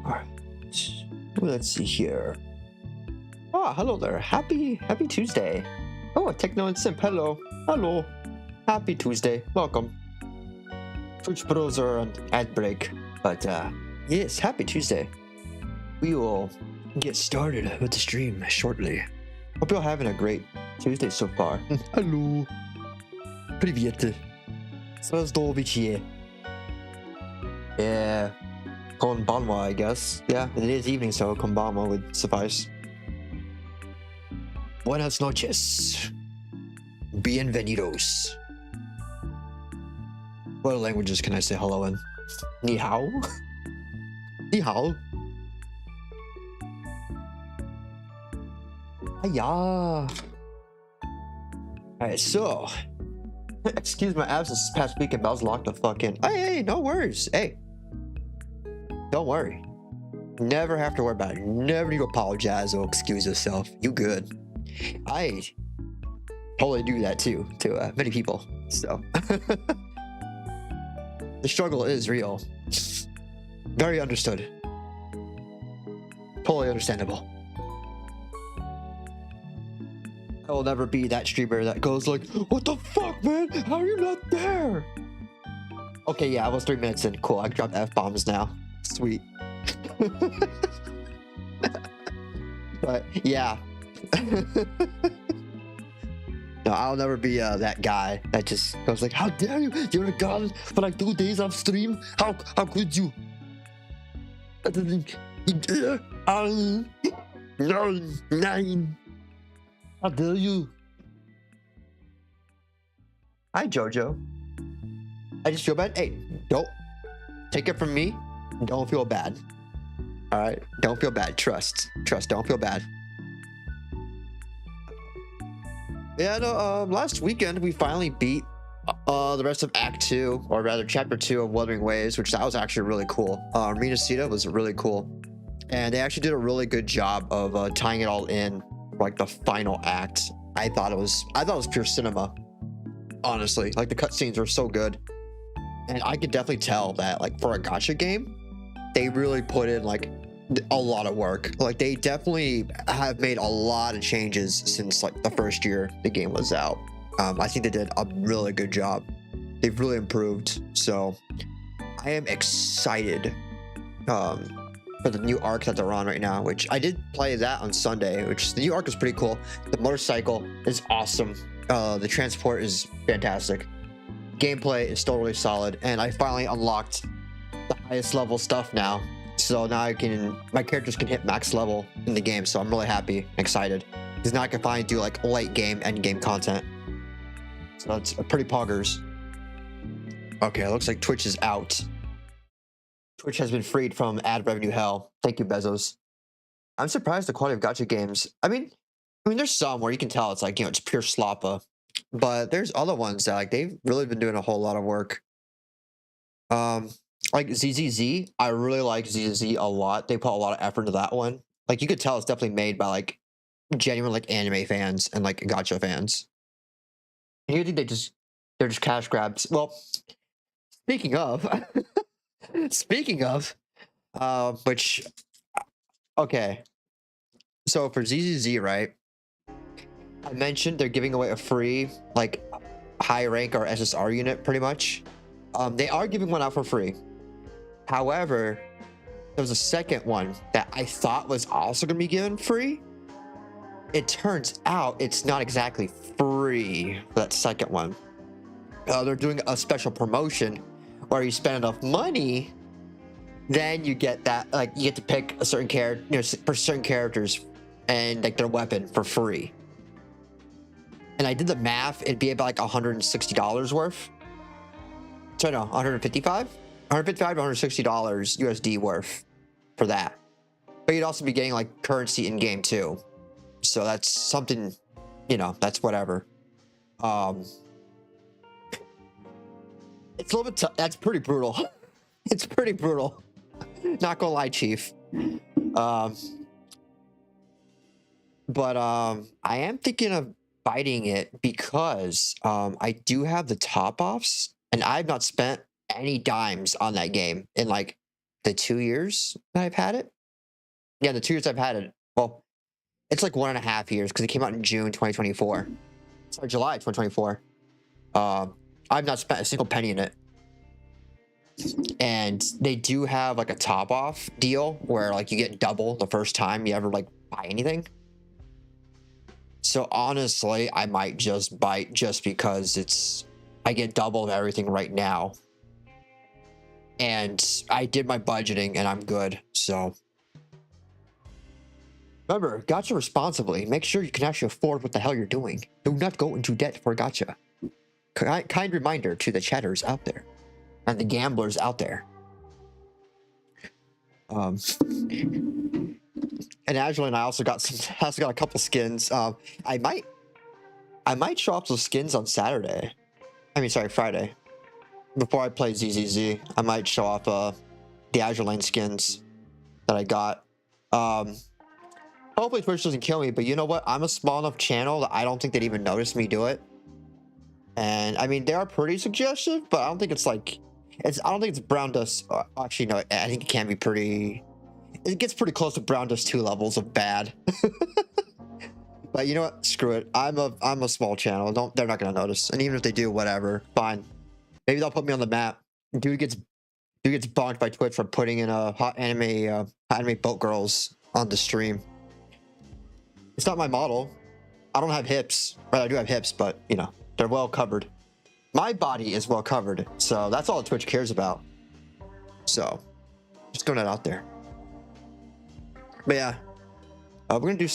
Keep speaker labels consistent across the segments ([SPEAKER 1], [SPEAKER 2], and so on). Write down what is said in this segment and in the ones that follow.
[SPEAKER 1] Alright. Let's see here. Oh, hello there. Happy Tuesday. Oh, Techno and Simp. Hello. Hello. Happy Tuesday. Welcome. Twitch Bros are on ad break. But yes, happy Tuesday. We will get started with the stream shortly. Hope you're having a great Tuesday so far. Hello. Привет. Здравствуйте. Yeah. Konbanwa, I guess. Yeah, it is evening, so konbanwa would suffice. Buenas noches. Bienvenidos. What languages can I say hello in? Ni hao? Ni hao? Hiya. Alright, so. Excuse my absence this past weekend, but I was locked the fuck in. Hey, no worries. Hey. Don't worry. Never have to worry about it. Never need to apologize or excuse yourself. You good. I totally do that too to many people. So the struggle is real. Very understood. Totally understandable. I will never be that streamer that goes like, what the fuck, man? How are you not there? Okay, yeah, I was 3 minutes in. Cool, I dropped F-bombs now. Sweet. But yeah. No, I'll never be that guy that just goes like, how dare you? You're a gun for like 2 days off stream? How could you? Nine. How dare you? Hi, Jojo. I just feel bad. Hey, don't take it from me. Don't feel bad. All right, don't feel bad. Trust. Don't feel bad. Yeah, no. Last weekend we finally beat the rest of Act 2, or rather Chapter 2 of Wuthering Waves, which that was actually really cool. Arena Cita was really cool, and they actually did a really good job of tying it all in, like the final act. I thought it was pure cinema. Honestly, like the cutscenes were so good, and I could definitely tell that, like, for a gacha game, they really put in like a lot of work. Like they definitely have made a lot of changes since like the first year the game was out. I think they did a really good job. They've really improved. So I am excited for the new arc that they're on right now, which I did play that on Sunday, which the new arc is pretty cool. The motorcycle is awesome. The transport is fantastic. Gameplay is still really solid, and I finally unlocked the highest level stuff now. So now my characters can hit max level in the game. So I'm really happy and excited, because now I can finally do like late game, end game content. So that's pretty poggers. Okay, it looks like Twitch is out. Twitch has been freed from ad revenue hell. Thank you, Bezos. I'm surprised the quality of gacha games. I mean, there's some where you can tell it's like, it's pure sloppa, but there's other ones that like they've really been doing a whole lot of work. Like ZZZ, I really like ZZZ a lot. They put a lot of effort into that one. Like you could tell it's definitely made by like genuine like anime fans and like gacha fans. And you think they're just cash grabs. Well, speaking of, which, okay. So for ZZZ, right? I mentioned they're giving away a free like high rank or SSR unit pretty much. They are giving one out for free. However, there was a second one that I thought was also going to be given free. It turns out it's not exactly free for that second one. They're doing a special promotion where you spend enough money, then you get that, like, you get to pick a certain character, for certain characters and like their weapon for free. And I did the math, it'd be about like $160 worth. So no, 155 to $160 USD worth for that. But you'd also be getting like currency in game too. So that's something, that's whatever. It's a little bit that's pretty brutal. It's pretty brutal. Not gonna lie, Chief. But I am thinking of fighting it because I do have the top offs, and I've not spent any dimes on that game in like the 2 years that I've had it. Yeah, the 2 years I've had it. Well, it's like 1.5 years because it came out in June 2024. Sorry, July 2024. I've not spent a single penny in it. And they do have like a top off deal where like you get double the first time you ever like buy anything. So honestly, I might just bite just because I get double of everything right now. And I did my budgeting and I'm good. So remember, gacha responsibly. Make sure you can actually afford what the hell you're doing. Do not go into debt for gacha. Kind reminder to the chatters out there and the gamblers out there. And Agile and I also got a couple skins. I might show off those skins on Saturday. Sorry, Friday. Before I play ZZZ, I might show off the Azure Lane skins that I got. Hopefully Twitch doesn't kill me, but you know what? I'm a small enough channel that I don't think they'd even notice me do it. And I mean, they are pretty suggestive, but I don't think it's like I don't think it's brown dust. Actually, no, I think it can be pretty. It gets pretty close to brown dust 2 levels of bad. But you know what? Screw it. I'm a small channel. They're not gonna notice. And even if they do, whatever. Fine. Maybe they'll put me on the map. Dude gets bonked by Twitch for putting in a hot anime boat girls on the stream. It's not my model. I don't have hips. Right, I do have hips, but you know, they're well covered. My body is well covered, so that's all Twitch cares about. So, just throwing that out there. But yeah, we're gonna do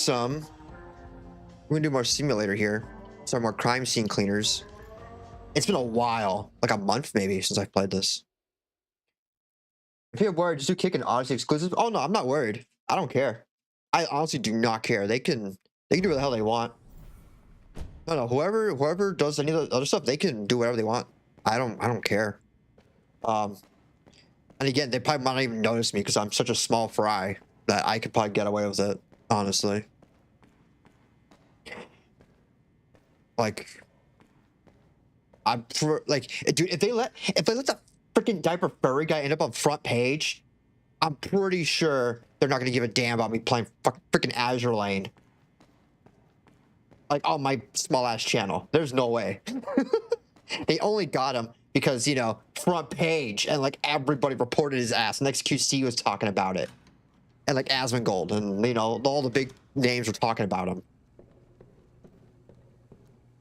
[SPEAKER 1] more simulator here. Some more crime scene cleaners. It's been a while, like a month maybe, since I've played this. If you're worried, just do Kick and Odyssey exclusive. Oh no, I'm not worried. I don't care. I honestly do not care. They can do what the hell they want. No, whoever does any of the other stuff, they can do whatever they want. I don't care. And again, they probably might not even notice me because I'm such a small fry that I could probably get away with it, honestly. Like, dude, if they let the freaking diaper furry guy end up on front page, I'm pretty sure they're not gonna give a damn about me playing freaking Azure Lane. Like on my small ass channel. There's no way. They only got him because, you know, front page and like everybody reported his ass. Next QC was talking about it. And like Asmongold and, you know, all the big names were talking about him.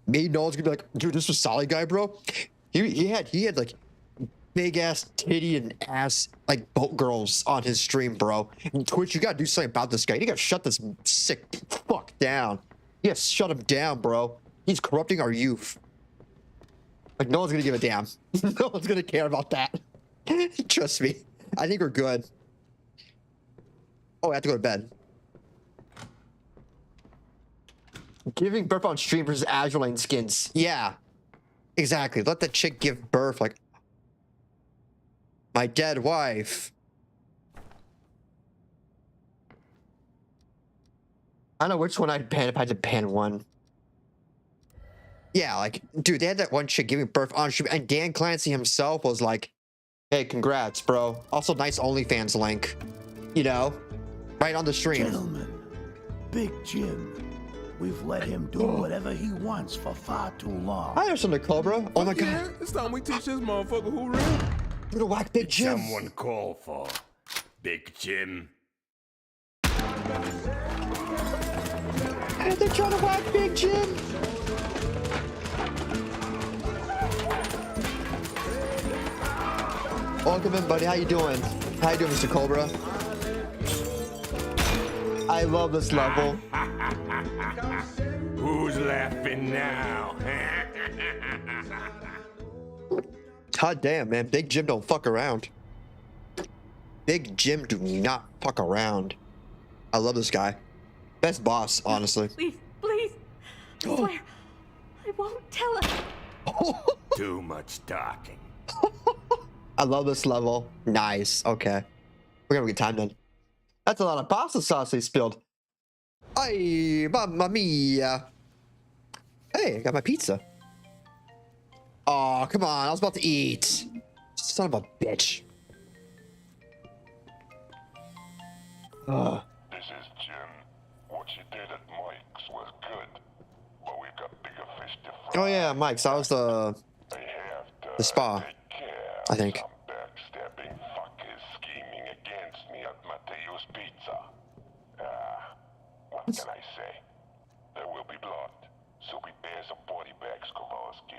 [SPEAKER 1] Me, no one's gonna be like, dude, this was solid guy, bro. He had like big ass titty and ass like boat girls on his stream, bro. And Twitch, you gotta do something about this guy. You gotta shut this sick fuck down. You gotta shut him down, bro. He's corrupting our youth. Like, no one's gonna give a damn. No one's gonna care about that. Trust me. I think we're good. Oh, I have to go to bed. Giving birth on stream versus Azure Lane skins. Yeah. Exactly. Let the chick give birth like my dead wife. I don't know which one I'd ban if I had to ban one. Yeah, like, dude, they had that one chick giving birth on stream, and Dan Clancy himself was like, hey, congrats, bro. Also, nice OnlyFans link. You know? Right on the stream.
[SPEAKER 2] Gentlemen, Big Jim. We've let him do whatever he wants for far too long.
[SPEAKER 1] Hi there, Thunder Cobra. Oh my god.
[SPEAKER 3] It's time we teach this motherfucker who real.
[SPEAKER 1] You're the whack Big Jim.
[SPEAKER 4] Someone call for Big Jim.
[SPEAKER 1] Hey, they're trying to whack Big Jim. Welcome in, buddy. How you doing? How you doing, Mr. Cobra? I love this level.
[SPEAKER 4] Who's laughing now?
[SPEAKER 1] God damn, man. Big Jim don't fuck around. Big Jim do not fuck around. I love this guy. Best boss, honestly.
[SPEAKER 5] Please, please. I swear, I won't tell her.
[SPEAKER 4] Too much talking.
[SPEAKER 1] I love this level. Nice. Okay. We're gonna have a good time then. That's a lot of pasta sauce they spilled. Ay, mamma mia. Hey, I got my pizza. Oh, come on. I was about to eat. Son of a bitch.
[SPEAKER 6] This is Jim. What you did at Mike's was good, but we've got bigger fish to fry.
[SPEAKER 1] Oh yeah, Mike's. That was
[SPEAKER 6] I have to
[SPEAKER 1] the spa,
[SPEAKER 6] take care
[SPEAKER 1] I think.
[SPEAKER 6] of some backstabbing fuckers scheming against me at Mateo's Pizza. What can I say? There will be blood, so prepare some body bags, Kowalski.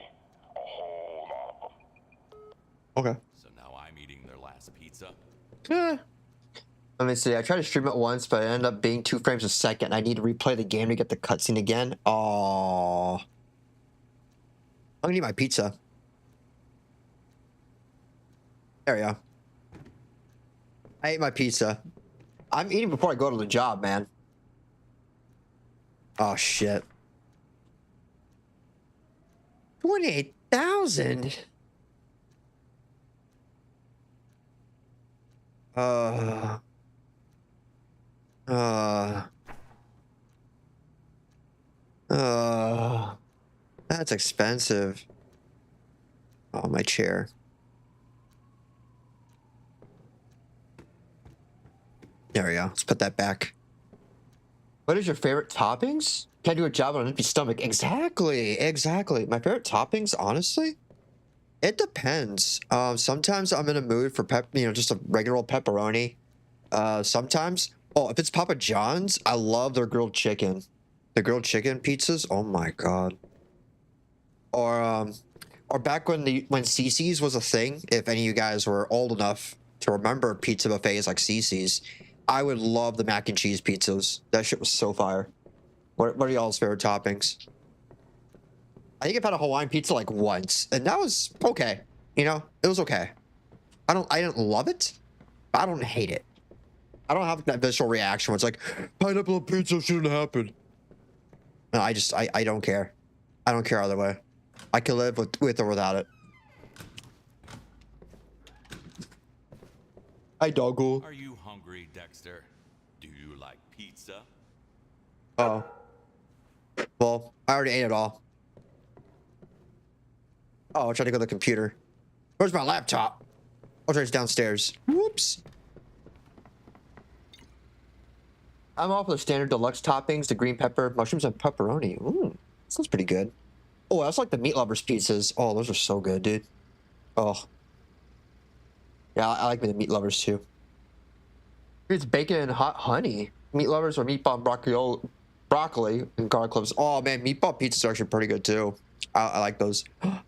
[SPEAKER 6] A whole lot of them.
[SPEAKER 1] Okay.
[SPEAKER 7] So now I'm eating their last pizza?
[SPEAKER 1] Let me see. I tried to stream it once, but it ended up being 2 frames a second. I need to replay the game to get the cutscene again. Oh, I'm gonna eat my pizza. There we go. I ate my pizza. I'm eating before I go to the job, man. Oh shit. 28,000. That's expensive. Oh, my chair. There we go. Let's put that back. What is your favorite toppings? Can't do a job on an empty stomach. Exactly. Exactly. My favorite toppings, honestly? It depends. Sometimes I'm in a mood for just a regular old pepperoni. Sometimes, if it's Papa John's, I love their grilled chicken. The grilled chicken pizzas, oh my god. Or back when CC's was a thing, if any of you guys were old enough to remember pizza buffets like CC's, I would love the mac and cheese pizzas. That shit was so fire. What are y'all's favorite toppings? I think I've had a Hawaiian pizza like once, and that was okay. You know, it was okay. I didn't love it, but I don't hate it. I don't have that visceral reaction where it's like, pineapple on pizza shouldn't happen. No, I don't care. I don't care either way. I can live with or without it. Hi, doggo.
[SPEAKER 7] Are you hungry, Dexter? Do you like pizza?
[SPEAKER 1] Oh. Well, I already ate it all. Oh, I tried to go to the computer. Where's my laptop? Oh, it's downstairs. Whoops. I'm off with the standard deluxe toppings, the green pepper, mushrooms, and pepperoni. Ooh, sounds pretty good. Oh, that's like the meat lovers pizzas. Oh, those are so good, dude. Oh. Yeah, I like the meat lovers too. It's bacon and hot honey. Meat lovers or meatball and broccoli and garlic cloves. Oh man, meatball pizzas are actually pretty good too. I like those.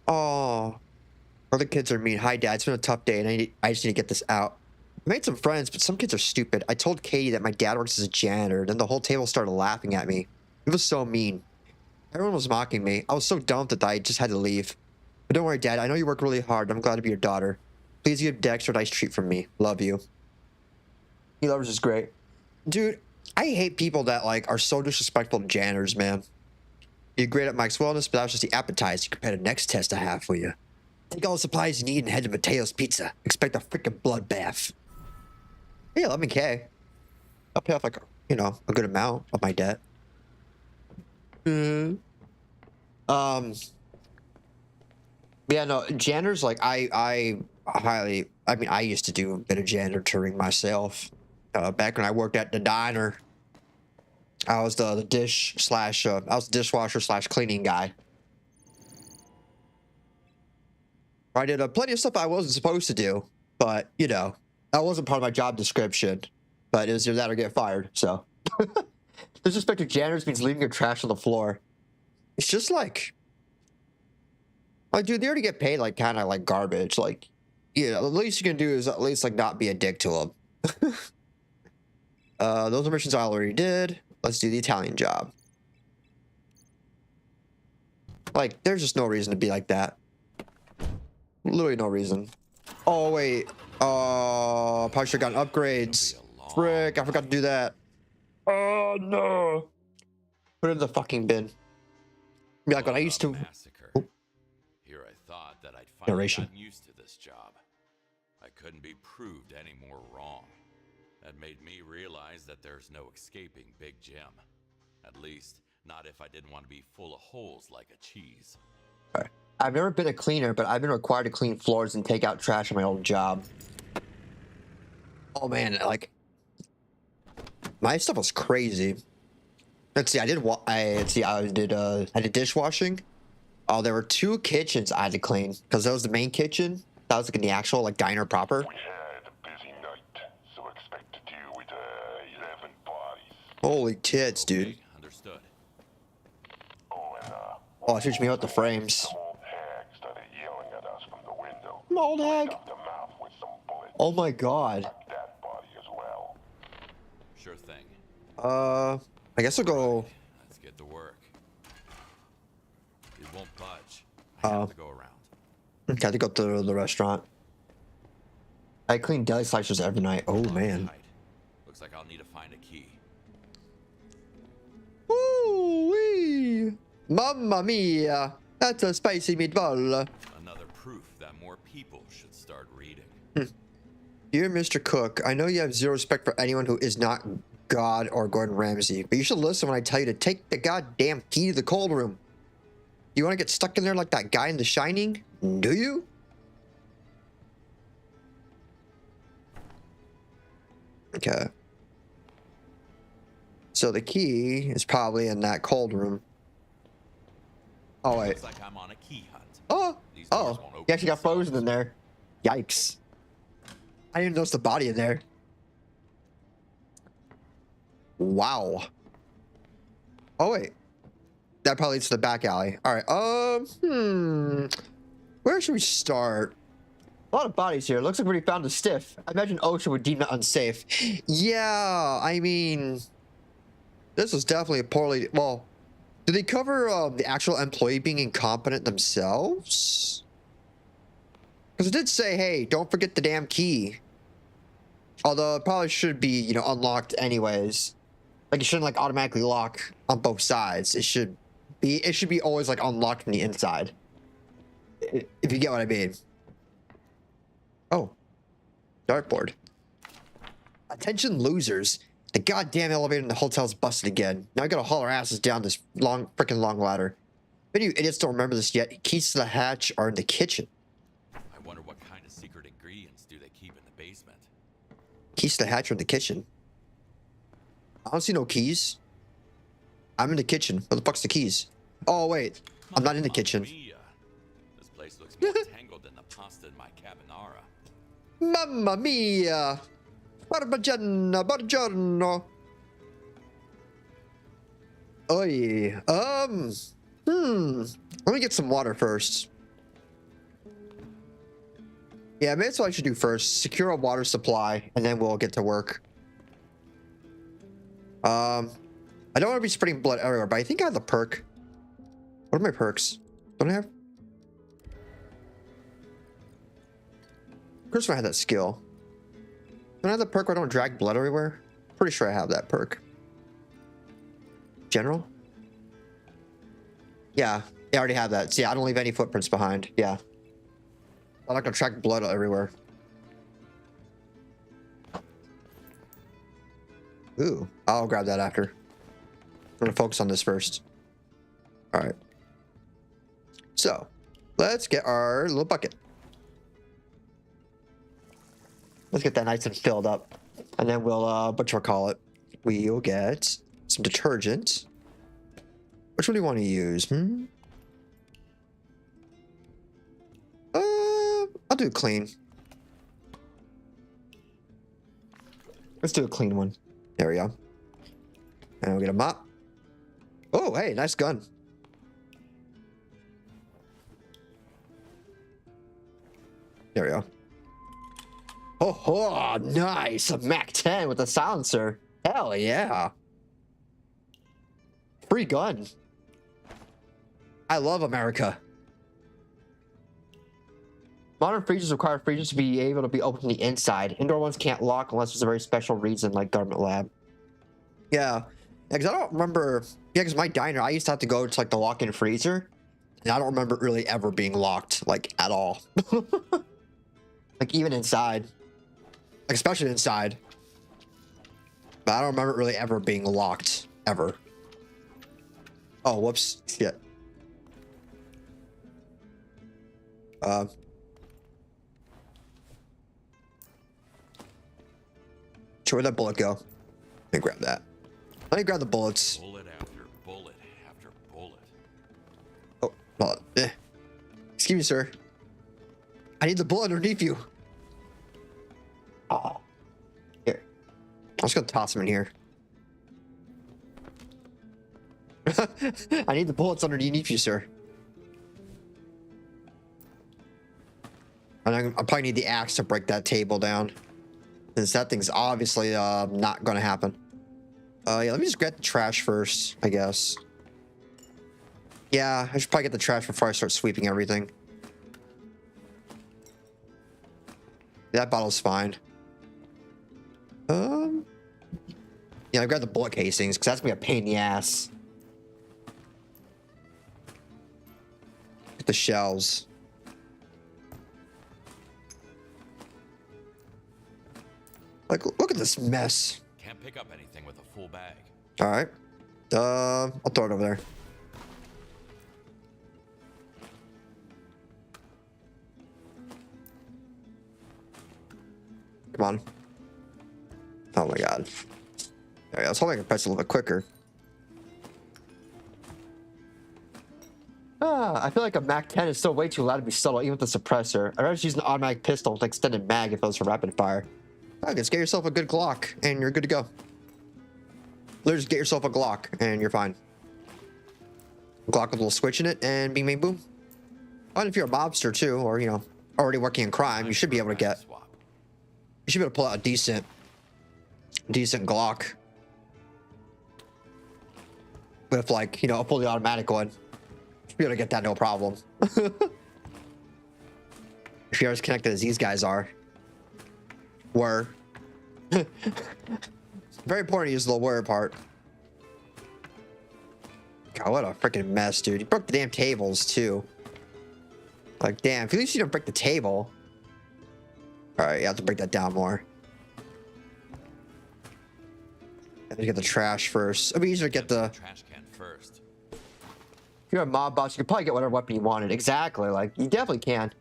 [SPEAKER 1] Oh. Other kids are mean. Hi, Dad. It's been a tough day, and I just need to get this out. I made some friends, but some kids are stupid. I told Katie that my dad works as a janitor, then the whole table started laughing at me. It was so mean. Everyone was mocking me. I was so dumb that I just had to leave. But don't worry, Dad. I know you work really hard. I'm glad to be your daughter. Please give Dexter a nice treat from me. Love you. He loves is great. Dude, I hate people that, are so disrespectful to janitors, man. You're great at Mike's Wellness, but that was just the appetizer compared to the next test I have for you. Take all the supplies you need and head to Mateo's Pizza. Expect a freaking bloodbath. Yeah, 11K. I'll pay off, a good amount of my debt. Yeah, no, janitors, I used to do a bit of janitoring myself. Back when I worked at the diner, I was the dishwasher / cleaning guy. I did plenty of stuff I wasn't supposed to do, but, that wasn't part of my job description. But it was either that or get fired, so. Disrespect to janitors means leaving your trash on the floor. It's just dude, they already get paid kind of garbage. The least you can do is at least not be a dick to them. Those are missions I already did. Let's do the Italian job. There's just no reason to be like that. Literally no reason. Oh wait. Probably should have gotten upgrades. Frick, I forgot to do that. Oh no. Put it in the fucking bin. Be like what I used to.
[SPEAKER 7] Massacre. Here I thought that I'd finally
[SPEAKER 1] Narration.
[SPEAKER 7] gotten used to this job. I couldn't be proved any more wrong. That made me realize that there's no escaping Big Jim. At least, not if I didn't want to be full of holes like a cheese.
[SPEAKER 1] I've never been a cleaner, but I've been required to clean floors and take out trash on my old job. Oh man, my stuff was crazy. Let's see, I did dishwashing. Oh, there were 2 kitchens I had to clean because that was the main kitchen. That was like in the actual like diner proper.
[SPEAKER 6] We had a busy night, so expect to deal with 11 bodies.
[SPEAKER 1] Holy tits, dude.
[SPEAKER 7] Okay, understood.
[SPEAKER 6] Oh, and
[SPEAKER 1] Oh, teach me about the frames.
[SPEAKER 6] some old hag started yelling at us from the window.
[SPEAKER 1] Old hag.
[SPEAKER 6] Stuffed her mouth with some bullets.
[SPEAKER 1] Oh my god.
[SPEAKER 6] That body as well.
[SPEAKER 7] Sure thing.
[SPEAKER 1] I guess I'll go.
[SPEAKER 7] Let's get to work. It won't budge. I have to go around.
[SPEAKER 1] Okay, I have to go to the restaurant. I clean deli slicers every night. Oh man.
[SPEAKER 7] Tight. Looks like I'll need to find a key.
[SPEAKER 1] Ooh-wee. Mamma mia. That's a spicy meatball.
[SPEAKER 7] Another proof that more people should start reading.
[SPEAKER 1] Dear Mr. Cook, I know you have zero respect for anyone who is not God or Gordon Ramsay, but you should listen when I tell you to take the goddamn key to the cold room. You want to get stuck in there like that guy in The Shining? Do you? Okay. So the key is probably in that cold room. Oh, wait.
[SPEAKER 7] Looks like I'm on a key hunt.
[SPEAKER 1] Oh!
[SPEAKER 7] These doors
[SPEAKER 1] Oh!
[SPEAKER 7] won't open
[SPEAKER 1] He actually got
[SPEAKER 7] themselves.
[SPEAKER 1] frozen in there. Yikes. I didn't even notice the body in there. Wow. Oh, wait. That probably leads to the back alley. All right. Where should we start? A lot of bodies here. Looks like we found a stiff. I imagine OSHA would deem that unsafe. Yeah, I mean, this was definitely a poorly. Well, did they cover the actual employee being incompetent themselves? Because it did say, hey, don't forget the damn key. Although it probably should be, you know, unlocked anyways. Like it shouldn't like automatically lock on both sides. It should be always like unlocked from the inside. If you get what I mean. Oh. Dartboard. Attention losers. The goddamn elevator in the hotel's busted again. Now I gotta haul our asses down this freaking long ladder. Many of you idiots don't remember this yet. Keys to the hatch are in the kitchen.
[SPEAKER 7] I wonder what kind of secret ingredients do they keep in the basement.
[SPEAKER 1] Keys to the hatch are in the kitchen. I don't see no keys. I'm in the kitchen. Where the fuck's the keys? Oh, wait. I'm not in the kitchen.
[SPEAKER 7] Mia. This place looks more tangled than the pasta in my carbonara.
[SPEAKER 1] Mamma mia! Parmigiano, buongiorno. Oi. Let me get some water first. Yeah, maybe that's what I should do first. Secure a water supply, and then we'll get to work. I don't want to be spreading blood everywhere, but I think I have the perk. What are my perks? Don't I have? Of course I had that skill. Don't I have the perk where I don't drag blood everywhere? Pretty sure I have that perk. General? Yeah, I already have that. See, I don't leave any footprints behind. Yeah. I'm not gonna track blood everywhere. Ooh, I'll grab that after. I'm gonna focus on this first. All right. So, let's get our little bucket. Let's get that nice and filled up. And then we'll, whatchamacallit, we'll get some detergent. Which one do you want to use? I'll do clean. Let's do a clean one. There we go. And we'll get a mop. Oh, hey, nice gun. There we go. Oh, nice. A Mac 10 with a silencer. Hell yeah. Free gun. I love America. Modern freezers require freezers to be able to be opened from the inside. Indoor ones can't lock unless there's a very special reason, like government lab. Yeah, because I don't remember. Yeah, because my diner, I used to have to go to like the lock-in freezer, and I don't remember it really ever being locked, like at all. Like even inside, like especially inside. But I don't remember it really ever being locked ever. Oh, whoops! Shit. Where'd that bullet go? Let me grab that. Let me grab the bullets.
[SPEAKER 7] Bullet after bullet after bullet.
[SPEAKER 1] Oh, well, excuse me, sir. I need the bullet underneath you. Oh. Here. I'm just gonna toss him in here. I need the bullets underneath you, sir. And I probably need the axe to break that table down. Since that thing's obviously not gonna happen. Yeah, let me just grab the trash first, I guess. Yeah, I should probably get the trash before I start sweeping everything. That bottle's fine. Yeah, I grabbed the bullet casings because that's gonna be a pain in the ass. Get the shells. Like, look at this mess.
[SPEAKER 7] Can't pick up anything with a full bag.
[SPEAKER 1] All right. I'll throw it over there. Come on. Oh my god. There we go. I was hoping I could press a little bit quicker. I feel like a Mac 10 is still way too loud to be subtle, even with the suppressor. I'd rather just use an automatic pistol with extended mag if it was for rapid fire. I just get yourself a good Glock, and you're good to go. Literally just get yourself a Glock, and you're fine. Glock with a little switch in it, and bing, bing, boom. And if you're a mobster, too, or, you know, already working in crime, you should be able to get... You should be able to pull out a decent Glock. With, like, you know, a fully automatic one. Should be able to get that no problem. If you're as connected as these guys are. Were. Very important to use the word part. God, what a freaking mess, dude. You broke the damn tables, too. Like, damn. At least you don't break the table. Alright, you have to break that down more. Let me get the trash first. It'll be easier to get the...
[SPEAKER 7] trash can first.
[SPEAKER 1] If you're a mob boss, you can probably get whatever weapon you wanted. Exactly. Like, you definitely can.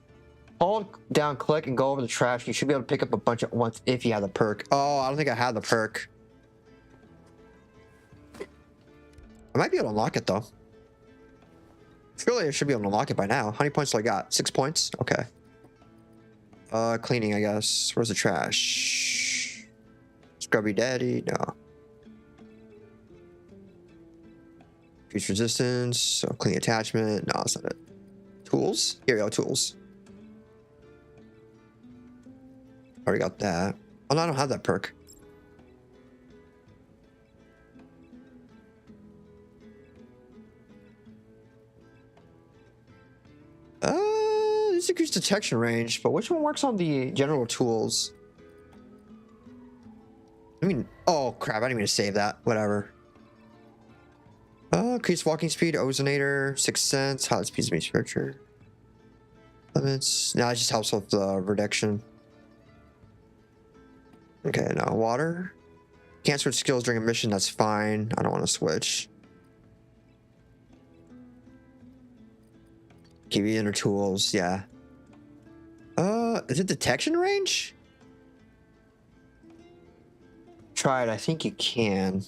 [SPEAKER 1] Hold down, click, and go over the trash. You should be able to pick up a bunch at once if you have the perk. Oh, I don't think I have the perk. I might be able to unlock it, though. Surely I should be able to unlock it by now. How many points do I got? 6 points? Okay. Cleaning, I guess. Where's the trash? Scrubby Daddy? No. Increase resistance. So clean attachment. No, that's not it. Tools? Here we go, tools. Already got that. Oh, no, I don't have that perk. This increased detection range, but which one works on the general tools? I mean, oh crap, I didn't mean to save that. Whatever. Increased walking speed, ozonator, 6 cents, hot speed, temperature. Limits. Now it just helps with the reduction. Okay, now water. Can't switch skills during a mission, that's fine. I don't want to switch. Give you inner tools, yeah. Is it detection range? Try it, I think you can.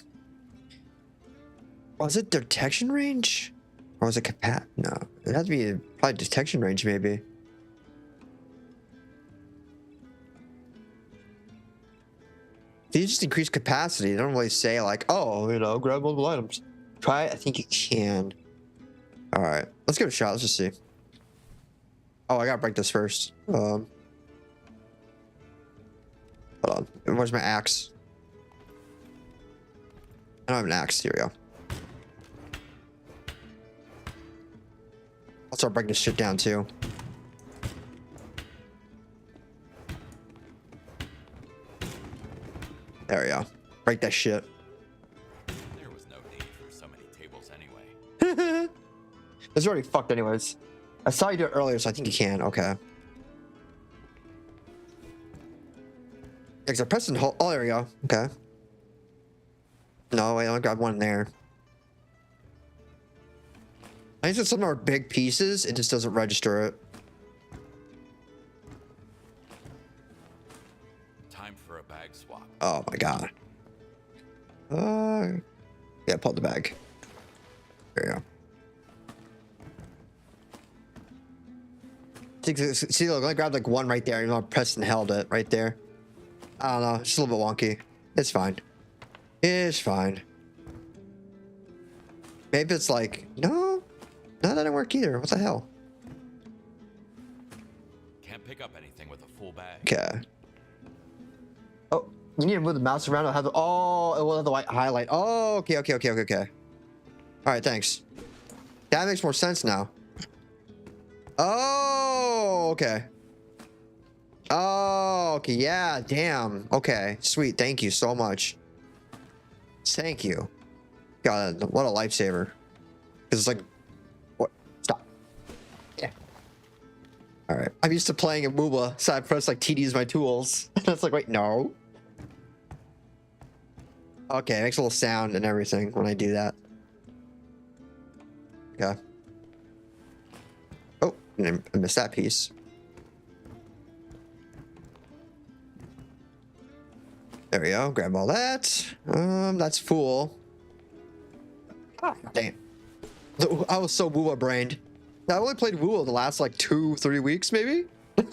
[SPEAKER 1] Was it detection range? Or was it no, it has to be probably detection range, maybe. These just increase capacity. They don't really say like, oh, you know, grab multiple items. Try it, I think you can. All right, let's give it a shot. Let's just see. Oh, I gotta break this first. Hold on. Where's my axe? I don't have an axe. Here we go. I'll start breaking this shit down too. There we go. Break that shit.
[SPEAKER 7] There was no need for so many tables anyway.
[SPEAKER 1] It's already fucked anyways. I saw you do it earlier, so I think you can. Okay. Because I pressed and hold. Oh, there we go. Okay. No, wait, I'll grab one there. I think some are big pieces. It just doesn't register it.
[SPEAKER 7] Time for a bag swap.
[SPEAKER 1] Oh my god. Yeah, pull the bag. There you go. See, look, I grabbed like one right there. You know, I pressed and held it right there. I don't know. It's just a little bit wonky. It's fine. It's fine. Maybe it's like, no, that didn't work either. What the hell?
[SPEAKER 7] Can't pick up anything with a full bag.
[SPEAKER 1] Okay. Oh, you need to move the mouse around. It'll have the, oh, it will have the white highlight. Oh, okay. All right, thanks. That makes more sense now. Oh, okay. Oh, okay. Yeah, damn. Okay, sweet. Thank you so much. Thank you. God, what a lifesaver. Because it's like, what? Stop. Yeah. All right. I'm used to playing in MOBA, so I press like TD is my tools. And it's like, wait, no. Okay, it makes a little sound and everything when I do that. Okay. Oh, I missed that piece. There we go. Grab all that. That's full. Ah, damn. I was so Woowa brained. I only played Woowa the last like 2-3 weeks, maybe. I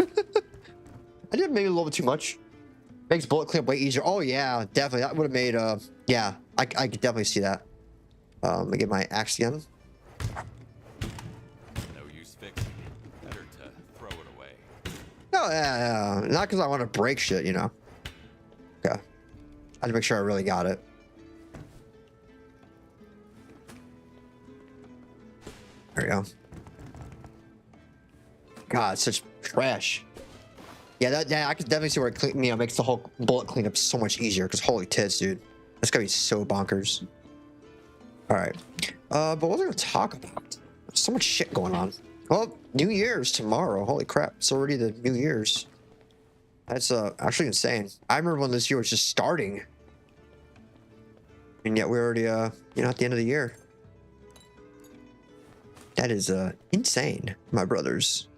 [SPEAKER 1] did maybe a little bit too much. Makes bullet cleanup way easier. Oh yeah, definitely. That would have made yeah, I could definitely see that. Let me get my axe again.
[SPEAKER 7] No use fixing it. Better to throw it away.
[SPEAKER 1] No, yeah. Not because I want to break shit, you know. Okay. I had to make sure I really got it. There we go. God, it's such trash. Yeah, I could definitely see where it makes the whole bullet cleanup so much easier. Because holy tits, dude, that's gonna be so bonkers. All right, but what was I gonna talk about? There's so much shit going on. Well, New Year's tomorrow. Holy crap, it's already the New Year's. That's actually insane. I remember when this year was just starting, and yet we're already you know, at the end of the year. That is insane, my brothers.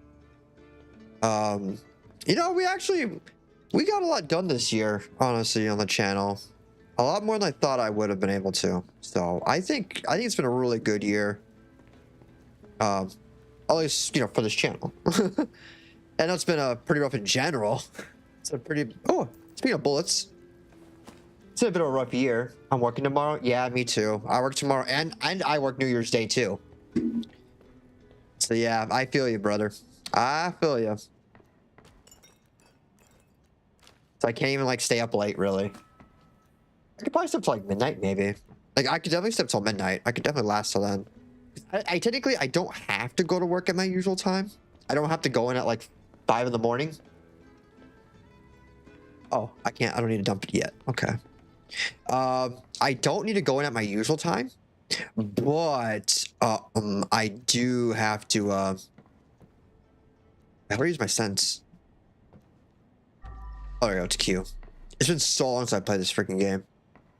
[SPEAKER 1] You know, we got a lot done this year, honestly, on the channel. A lot more than I thought I would have been able to. So I think it's been a really good year. At least, you know, for this channel. I know it's been pretty rough in general. It's a pretty, oh, speaking of bullets, it's been a bit of a rough year. I'm working tomorrow. Yeah, me too. I work tomorrow and I work New Year's Day too. So yeah, I feel you, brother. I feel you. So I can't even like stay up late, really. I could probably stay up till like midnight, maybe. Like I could definitely stay up till midnight. I could definitely last till then. I technically, I don't have to go to work at my usual time. I don't have to go in at like 5 in the morning. Oh, I don't need to dump it yet. Okay. I don't need to go in at my usual time, but I do have to how do I use my sense? Oh, there we go, to Q. It's been so long since I played this freaking game.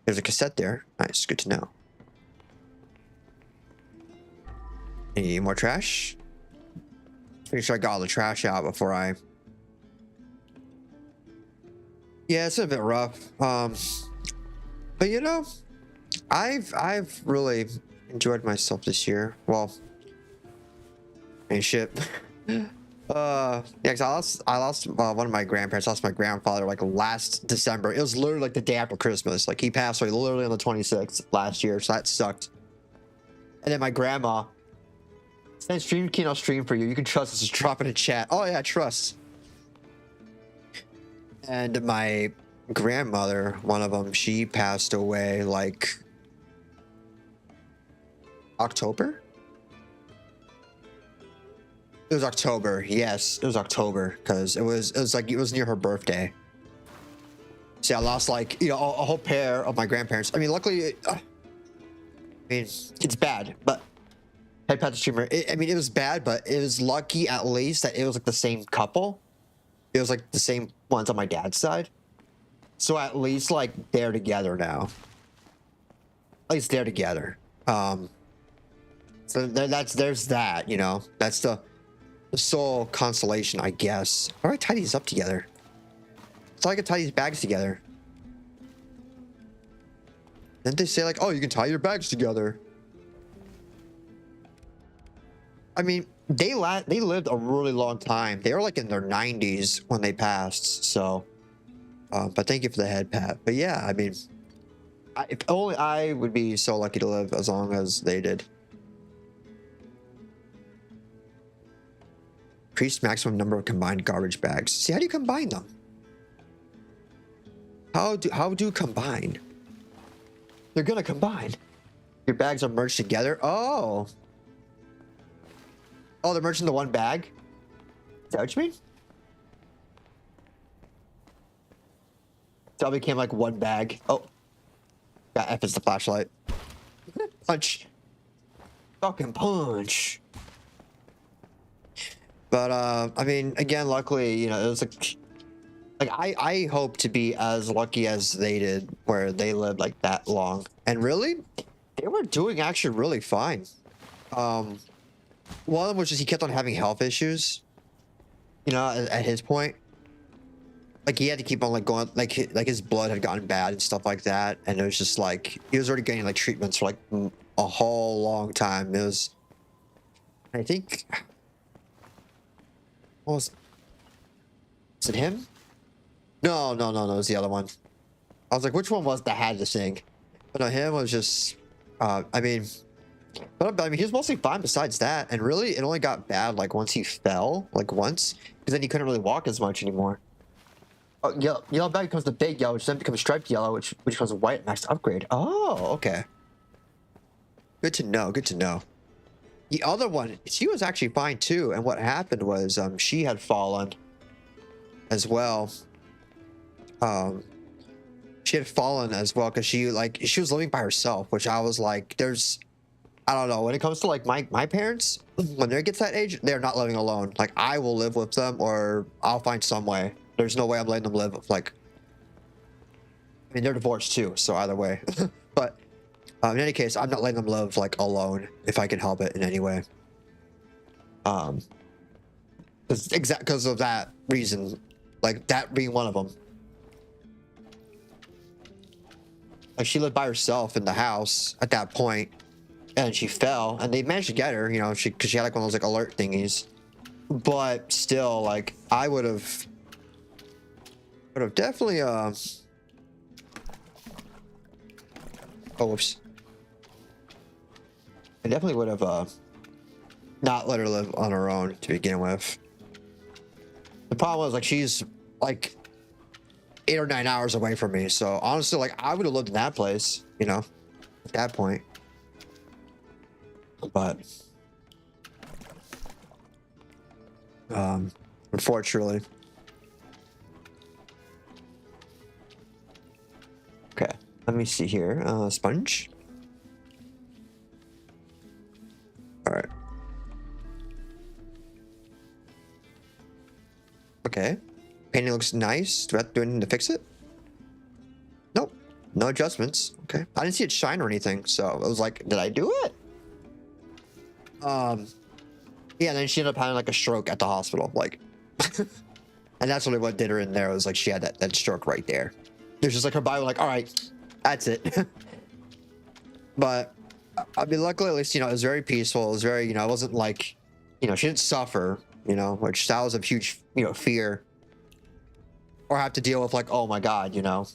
[SPEAKER 1] There's a cassette there. Nice, good to know. Any more trash? Make sure I got all the trash out before I... Yeah, it's a bit rough. But you know, I've really enjoyed myself this year. Well, and shit. Yeah, cause I lost one of my grandparents. I lost my grandfather like last December. It was literally like the day after Christmas. Like he passed away literally on the 26th last year, so that sucked. And then my grandma. Send stream key, I'll stream for you. You can trust us. Just drop it in chat. Oh yeah, trust. And my grandmother, one of them, she passed away like October. It was October. Yes, it was October because it was like it was near her birthday. See, I lost like, you know, a whole pair of my grandparents. I mean, luckily, I mean, it's bad, but. Hey, Pat the streamer. I mean, it was bad, but it was lucky at least that it was like the same couple. It was like the same ones on my dad's side. So at least like they're together now. At least they're together. So there's that, you know. That's the sole consolation, I guess. How do I tie these up together? So I can tie these bags together. Didn't they say like, oh, you can tie your bags together? I mean, they lived a really long time. They were like in their 90s when they passed. So, but thank you for the head pat. But yeah, I mean, if only I would be so lucky to live as long as they did. Increased maximum number of combined garbage bags. See, how do you combine them? How do combine? They're gonna combine. Your bags are merged together. Oh. Oh, they're merged into one bag? Is that what you mean? So it became like one bag. Oh. Got F is the flashlight. Punch. Fucking punch. But I mean, again, luckily, you know, it was like I hope to be as lucky as they did, where they lived like that long. And really, they were doing actually really fine. One of them was just he kept on having health issues. You know, at his point, like he had to keep on like going, like his blood had gotten bad and stuff like that, and it was just like he was already getting like treatments for like a whole long time. It was, I think. What was it him? No, it was the other one. I was like, which one was that had this thing? But no, him was just, I mean, but I mean, he was mostly fine besides that. And really, it only got bad like once he fell, like once, because then he couldn't really walk as much anymore. Oh, yellow bag becomes the big yellow, which then becomes striped yellow, which becomes a white max upgrade. Oh, okay. Good to know. Good to know. The other one, she was actually fine too. And what happened was, she had fallen as well. She had fallen as well because she was living by herself, which I was like, I don't know, when it comes to like my parents, when they get to that age, they're not living alone. Like I will live with them or I'll find some way. There's no way I'm letting them live like, I mean, they're divorced too, so either way. But in any case, I'm not letting them live like alone if I can help it in any way. Because of that reason, like that being one of them. Like she lived by herself in the house at that point, and she fell, and they managed to get her, you know, because she had like one of those like alert thingies. But still, like I would have definitely oh whoops. I definitely would have not let her live on her own to begin with. The problem was like she's like 8 or 9 hours away from me, so honestly, like I would have lived in that place, you know, at that point. But unfortunately. Okay, let me see here. Sponge. All right. Okay. Painting looks nice. Do I have to do anything to fix it? Nope. No adjustments. Okay. I didn't see it shine or anything, so I was like, did I do it? Yeah, then she ended up having like a stroke at the hospital, like, and that's really what did her in there. It was like she had that stroke right there. It was just like her body was like, all right, that's it. But I mean, luckily, at least, you know, it was very peaceful. It was very, you know, it wasn't like, you know, she didn't suffer, you know, which that was a huge, you know, fear. Or have to deal with like, oh my God, you know.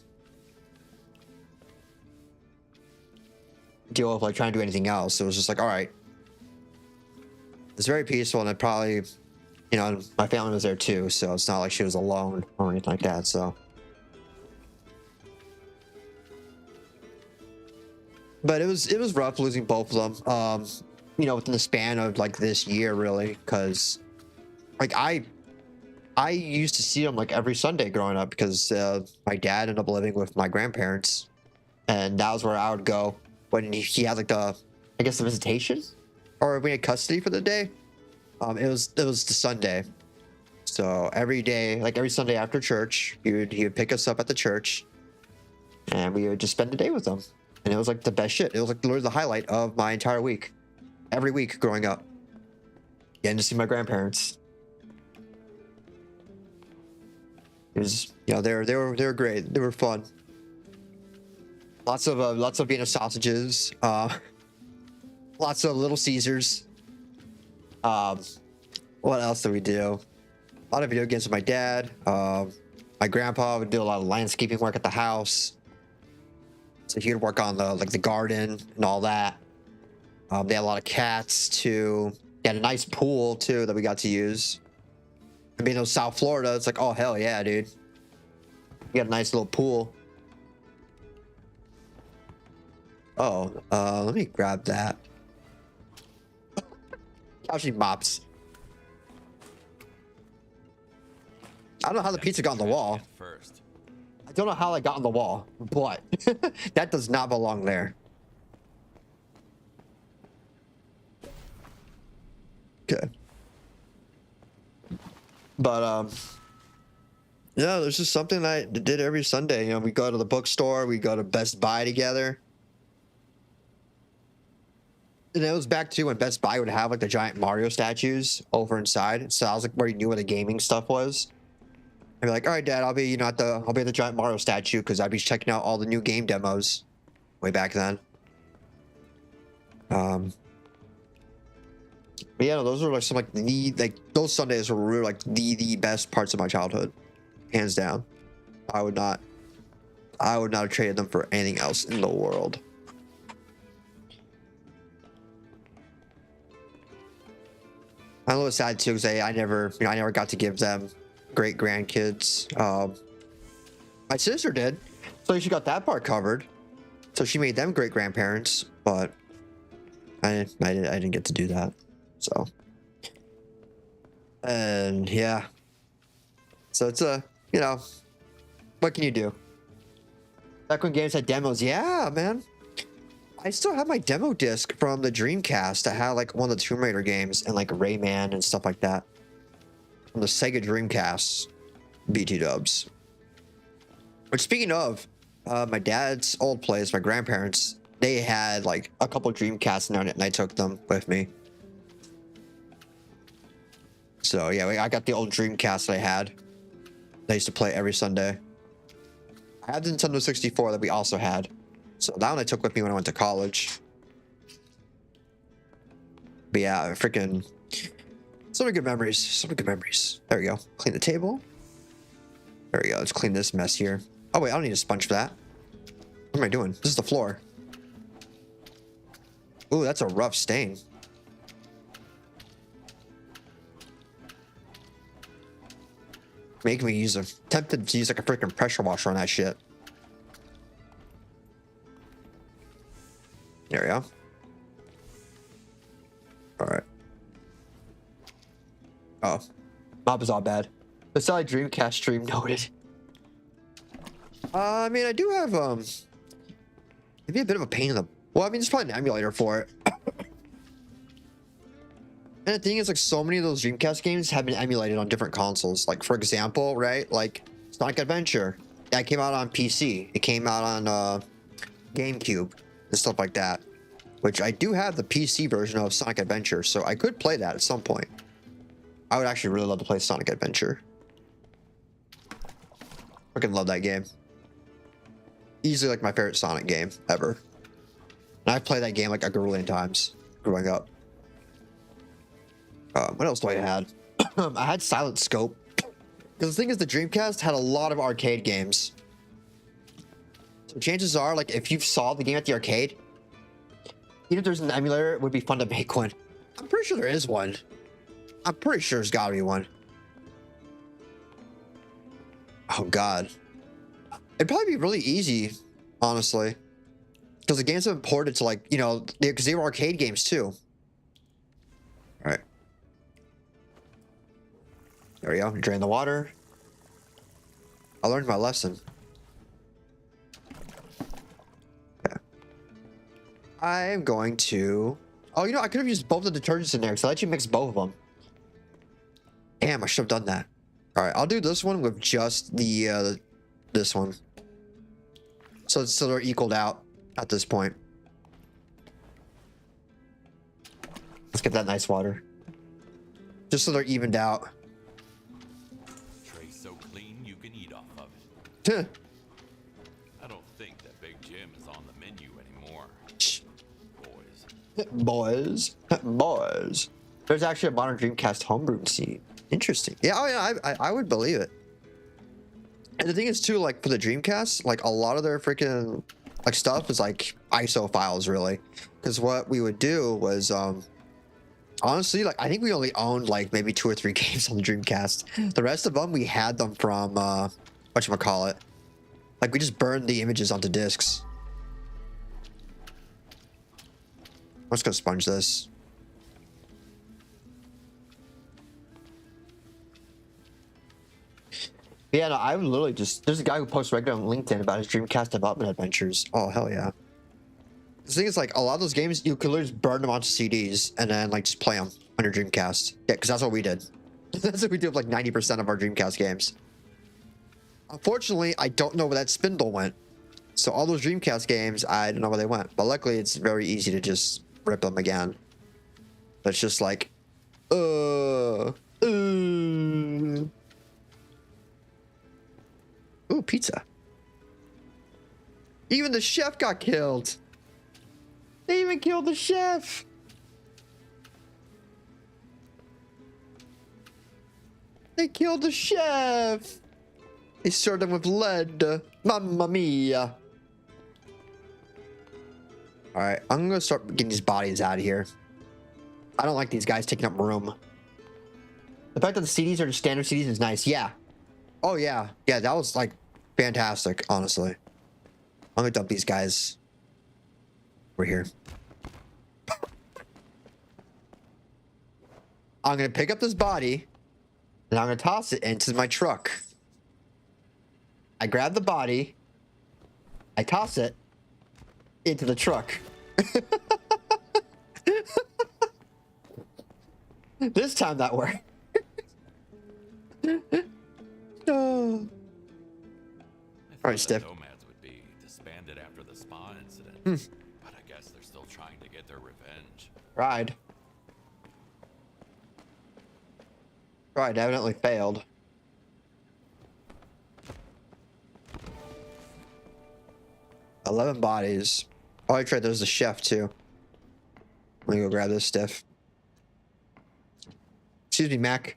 [SPEAKER 1] Deal with like trying to do anything else. It was just like, all right. It's very peaceful, and it probably, you know, my family was there too, so it's not like she was alone or anything like that, so. But it was rough losing both of them, you know, within the span of like this year, really, because like I used to see them like every Sunday growing up because my dad ended up living with my grandparents, and that was where I would go when he had like the, I guess, the visitation, or we had custody for the day. It was the Sunday, so every day, like every Sunday after church, he would pick us up at the church, and we would just spend the day with them, and it was like the best shit. It was like literally the highlight of my entire week, every week growing up, getting to see my grandparents. It was, you know, they were great. They were fun. lots of Vienna sausages. Lots of Little Caesars. What else did we do? A lot of video games with my dad. My grandpa would do a lot of landscaping work at the house. So he would work on the garden and all that. They had a lot of cats too. They had a nice pool too that we got to use. I mean, it was South Florida. It's like, oh hell yeah, dude. You got a nice little pool. Oh, let me grab that. How she mops. I don't know how the pizza got on the wall.
[SPEAKER 7] First.
[SPEAKER 1] I don't know how I got on the wall, but that does not belong there. Okay. But yeah, there's just something I did every Sunday. You know, we go to the bookstore, we go to Best Buy together. And it was back to when Best Buy would have like the giant Mario statues over inside. So I was like where you knew where the gaming stuff was. I'd be like, all right, Dad, I'll be at the giant Mario statue because I'd be checking out all the new game demos way back then. But yeah, no, those were like some those Sundays were really like the best parts of my childhood, hands down. I would not have traded them for anything else in the world. I'm a little sad too because I never got to give them great grandkids. My sister did, so she got that part covered. So she made them great grandparents, but I didn't get to do that. So, and yeah, so it's you know, what can you do? Back when games had demos, yeah, man. I still have my demo disc from the Dreamcast that had like one of the Tomb Raider games and like Rayman and stuff like that. From the Sega Dreamcast, BT dubs. Which speaking of, my dad's old place, my grandparents, they had like a couple Dreamcasts on it and I took them with me. So yeah, I got the old Dreamcast that I had. I used to play every Sunday. I had the Nintendo 64 that we also had. So that one I took with me when I went to college. But yeah, freaking so many good memories. So many good memories. There we go. Clean the table. There we go. Let's clean this mess here. Oh wait, I don't need a sponge for that. What am I doing? This is the floor. Ooh, that's a rough stain. Make me tempted to use like a freaking pressure washer on that shit. There we go. All right. Oh, mop is all bad. The Sally Dreamcast stream noted. I mean, I do have maybe a bit of a pain in the. Well, I mean, there's probably an emulator for it. And the thing is, like, so many of those Dreamcast games have been emulated on different consoles. Like, for example, right? Like, Sonic Adventure. That came out on PC. It came out on GameCube and stuff like that. Which I do have the PC version of Sonic Adventure, so I could play that at some point. I would actually really love to play Sonic Adventure. Freaking love that game. Easily like my favorite Sonic game ever. And I've played that game like a gazillion times growing up. What else do I had? I had Silent Scope. Because the thing is, the Dreamcast had a lot of arcade games. So chances are, like, if you saw the game at the arcade, even if there's an emulator, it would be fun to make one. I'm pretty sure there is one. I'm pretty sure there's gotta be one. Oh, God. It'd probably be really easy, honestly. Because the games have been ported to, like, you know, because they were arcade games, too. All right. There we go. Drain the water. I learned my lesson. Okay. I am going to... Oh, you know, I could have used both the detergents in there because I let you mix both of them. Damn, I should have done that. All right, I'll do this one with just the this one. So they're equaled out at this point. Let's get that nice water. Just so they're evened out.
[SPEAKER 7] Tray so clean you can eat off of it. I don't think that Big Jim is on
[SPEAKER 1] Boys. Boys. There's actually a modern Dreamcast homebrew scene. Interesting. Yeah, oh yeah, I would believe it. And the thing is too, like for the Dreamcast, like a lot of their freaking like stuff is like ISO files really. Because what we would do was honestly, like I think we only owned like maybe 2 or 3 games on the Dreamcast. The rest of them we had them from whatchamacallit. Like we just burned the images onto discs. I'm just gonna sponge this. Yeah, no, I would literally just... There's a guy who posts regularly on LinkedIn about his Dreamcast development adventures. Oh, hell yeah. The thing is, like, a lot of those games, you could literally just burn them onto CDs and then, like, just play them on your Dreamcast. Yeah, because that's what we did. That's what we do with, like, 90% of our Dreamcast games. Unfortunately, I don't know where that spindle went. So all those Dreamcast games, I don't know where they went. But luckily, it's very easy to just rip them again. But it's just like... Ooh, pizza. Even the chef got killed. They even killed the chef. They killed the chef. They served him with lead. Mamma mia. All right, I'm gonna start getting these bodies out of here. I don't like these guys taking up room. The fact that the CDs are just standard CDs is nice. Yeah. Oh yeah, yeah, that was like fantastic, honestly. I'm gonna dump these guys over here. I'm gonna pick up this body and I'm gonna toss it into my truck. I grab the body, I toss it into the truck. This time that worked. No. All right, Steph.
[SPEAKER 7] Nomads would be disbanded after the spa incident, but I guess they're still trying to get their revenge.
[SPEAKER 1] Ride. Ride evidently failed. $11 bodies. Oh, I tried. There's the chef too. Let me go grab this stuff. Excuse me, Mac.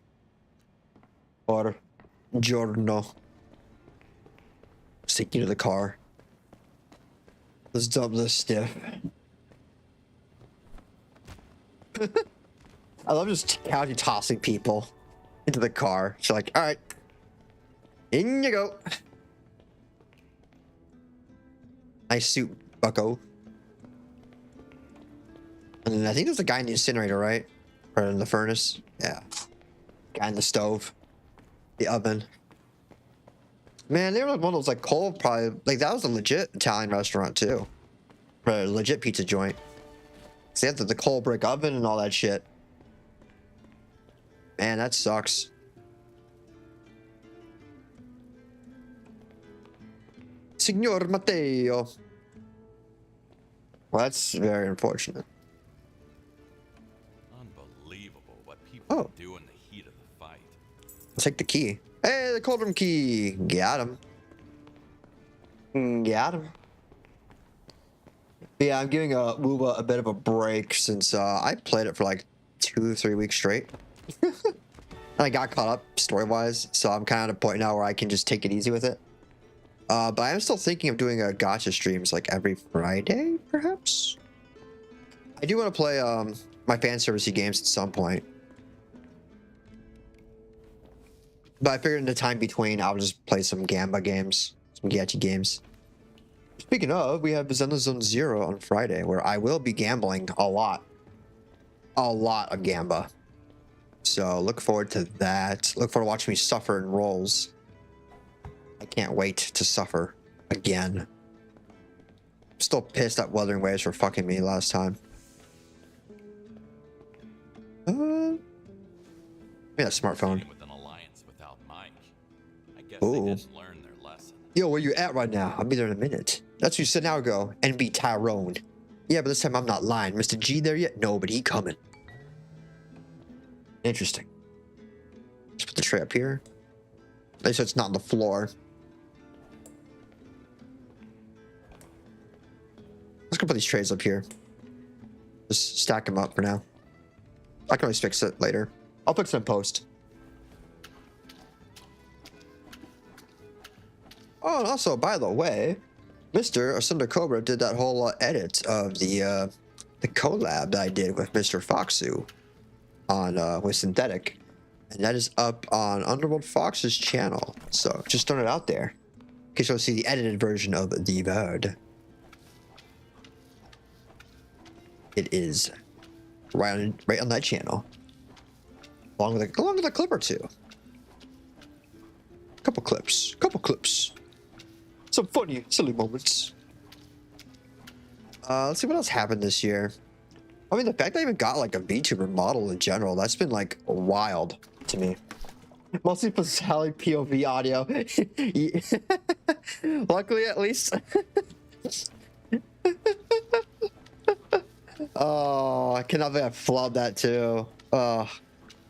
[SPEAKER 1] Or Giorno. Let's take you to the car. Let's dump this stiff. I love just casually tossing people into the car. So like, all right, in you go. Nice suit, bucko. And then I think there's a guy in the incinerator, right? Or in the furnace. Yeah. Guy in the stove. The oven. Man, they were like one of those like coal probably like that was a legit Italian restaurant too. Or a legit pizza joint. So they had the coal brick oven and all that shit. Man, that sucks. Signor Matteo. Well, that's very unfortunate.
[SPEAKER 7] Unbelievable what people do in the heat of the fight.
[SPEAKER 1] Let's take the key. Hey, the cold room key. Got him. Got him. Yeah, I'm giving WUBA a bit of a break since I played it for like 2 or 3 weeks straight. And I got caught up story-wise, so I'm kind of at a point now where I can just take it easy with it. But I'm still thinking of doing a gacha streams like every Friday, perhaps? I do want to play my fan servicey games at some point. But I figured in the time between, I'll just play some Gamba games, some gacha games. Speaking of, we have Zenless Zone Zero on Friday, where I will be gambling a lot. A lot of Gamba. So look forward to that. Look forward to watching me suffer in rolls. I can't wait to suffer again. I'm still pissed at Wuthering Waves for fucking me last time. Yeah, smartphone.
[SPEAKER 7] With an alliance without Mike. I guess
[SPEAKER 1] Ooh.
[SPEAKER 7] they didn't learn their lesson.
[SPEAKER 1] Yo, where you at right now? I'll be there in a minute. That's what you said an hour ago. NB Tyrone. Yeah, but this time I'm not lying. Mr. G there yet? No, but he coming. Interesting. Let's put the tray up here. At least it's not on the floor. Let's go put these trays up here. Just stack them up for now. I can always fix it later. I'll fix it in post. Oh, and also, by the way, Mr. Asunder Cobra did that whole edit of the collab that I did with Mr. Foxu on with Synthetic, and that is up on Underworld Fox's channel. So just throwing it out there, in case you want to see the edited version of the bird. It is right on that channel, along with a clip or two. Couple clips. Some funny, silly moments. Let's see what else happened this year. I mean, the fact that I even got like a VTuber model in general, that's been like wild to me. Mostly for Sally POV audio. Luckily, at least. Oh, I cannot believe I flubbed that too. Oh,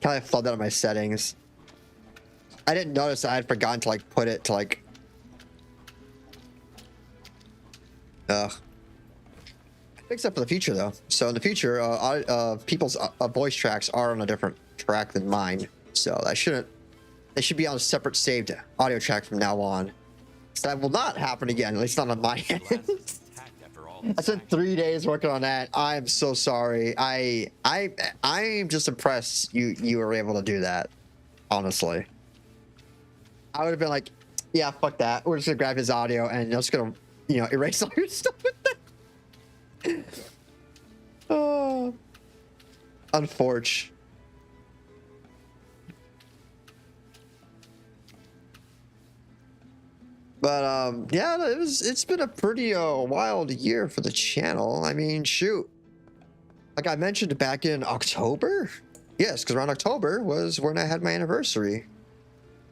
[SPEAKER 1] can I flub that in my settings? I didn't notice that I had forgotten to like put it to like. Fix that for the future though. So in the future, people's voice tracks are on a different track than mine. So that shouldn't. They should be on a separate saved audio track from now on. So that will not happen again. At least not on my end. I spent 3 days working on that. I am so sorry. I'm just impressed you were able to do that. Honestly, I would have been like, yeah, fuck that. We're just gonna grab his audio and just gonna, erase all your stuff with that. Oh, unfortunate. But yeah, it's been a pretty wild year for the channel. I mean, shoot, like I mentioned back in October, yes, because around October was when I had my anniversary,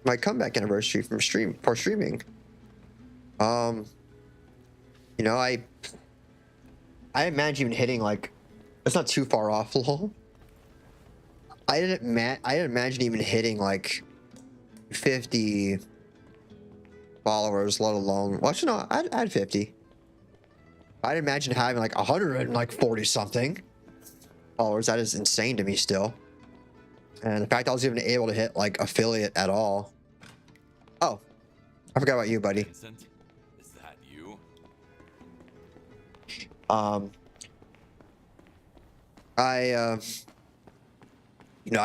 [SPEAKER 1] my comeback anniversary for streaming. I imagine even hitting like, it's not too far off. Lol. I didn't imagine even hitting like 50 followers, let alone, well, actually, no, I had 50. I'd imagine having like 140 something followers. That is insane to me still. And the fact I was even able to hit like affiliate at all. Oh, I forgot about you, buddy.
[SPEAKER 7] Vincent, is that you?
[SPEAKER 1] I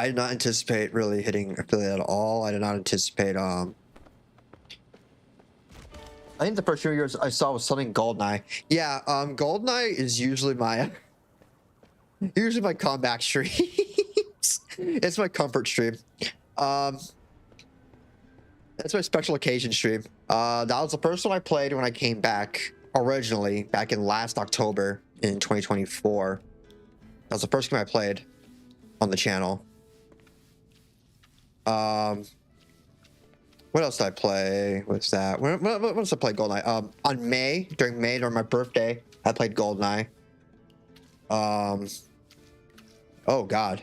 [SPEAKER 1] did not anticipate really hitting affiliate at all. I did not anticipate, I think the first video I saw was something Goldeneye. Yeah, Goldeneye is usually my comeback stream. It's my comfort stream. That's my special occasion stream. That was the first one I played when I came back originally, back in last October in 2024. That was the first game I played on the channel. What else did I play? What's that? When else did I play Goldeneye? During May, during my birthday, I played Goldeneye. Oh God.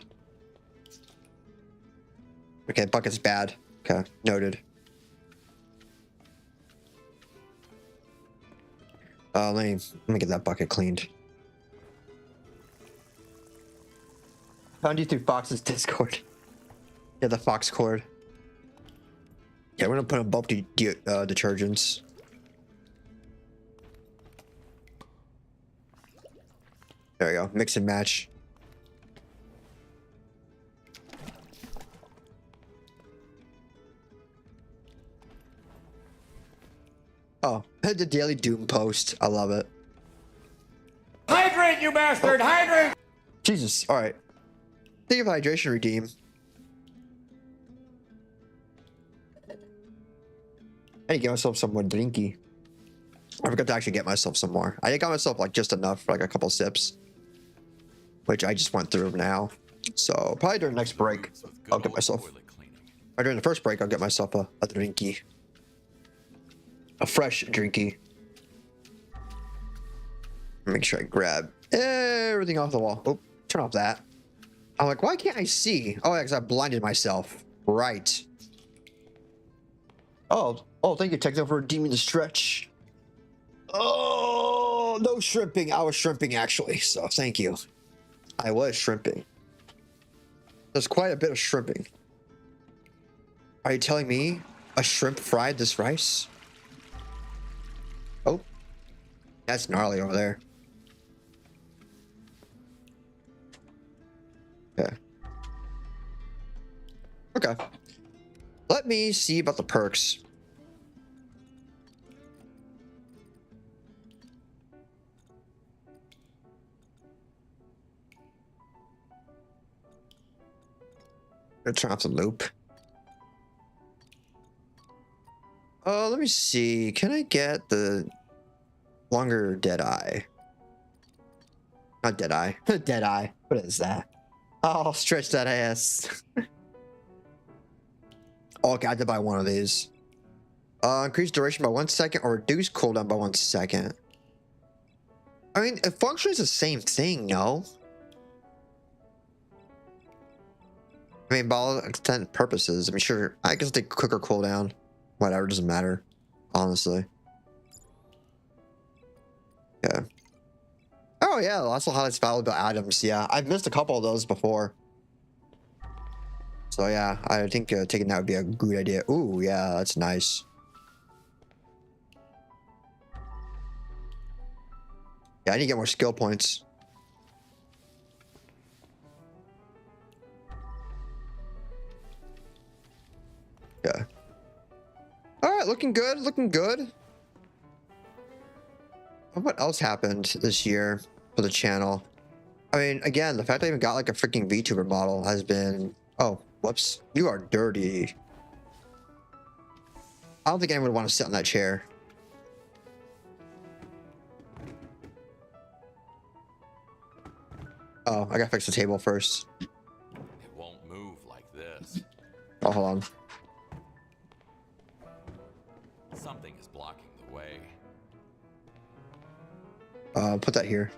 [SPEAKER 1] Okay, bucket's bad. Okay, noted. Let me get that bucket cleaned. Found you through Fox's Discord. Yeah, the Fox cord. Yeah, we're gonna put in bulk detergents. There we go. Mix and match. Oh, the Daily Doom post. I love it.
[SPEAKER 4] Hydrate, you bastard! Hydrate!
[SPEAKER 1] Jesus. All right. Think of hydration redeem. I need to get myself some more drinky. I forgot to actually get myself some more. I got myself like just enough for like a couple sips, which I just went through now. So probably during the next break, I'll get myself. Or during the first break, I'll get myself a drinky, a fresh drinky. Make sure I grab everything off the wall. Oh, turn off that. I'm like, why can't I see? Oh, yeah, because I blinded myself. Right. Oh, thank you, Techno, for redeeming the stretch. Oh, no shrimping. I was shrimping, actually, so thank you. I was shrimping. There's quite a bit of shrimping. Are you telling me a shrimp fried this rice? Oh, that's gnarly over there. Okay. Okay. Let me see about the perks. Gonna turn off the loop. Let me see. Can I get the longer dead eye? Not dead eye. Dead eye. What is that? Oh, stretch that ass. Oh, okay, I had to buy one of these. Increase duration by 1 second or reduce cooldown by 1 second. I mean, it functions the same thing, no? I mean, by all extent purposes, I mean, sure, I guess take quicker cooldown. Whatever, doesn't matter, honestly. Yeah. Oh, yeah, lots of highlights valuable items. Yeah, I've missed a couple of those before. So, yeah, I think taking that would be a good idea. Ooh, yeah, that's nice. Yeah, I need to get more skill points. Yeah. All right, looking good, looking good. What else happened this year for the channel? I mean, again, the fact I even got like a freaking VTuber model has been... Oh, whoops. You are dirty. I don't think anyone would want to sit on that chair. Oh, I gotta fix the table first.
[SPEAKER 7] It won't move like this.
[SPEAKER 1] Oh, hold on.
[SPEAKER 7] Something is blocking the way.
[SPEAKER 1] Put that here.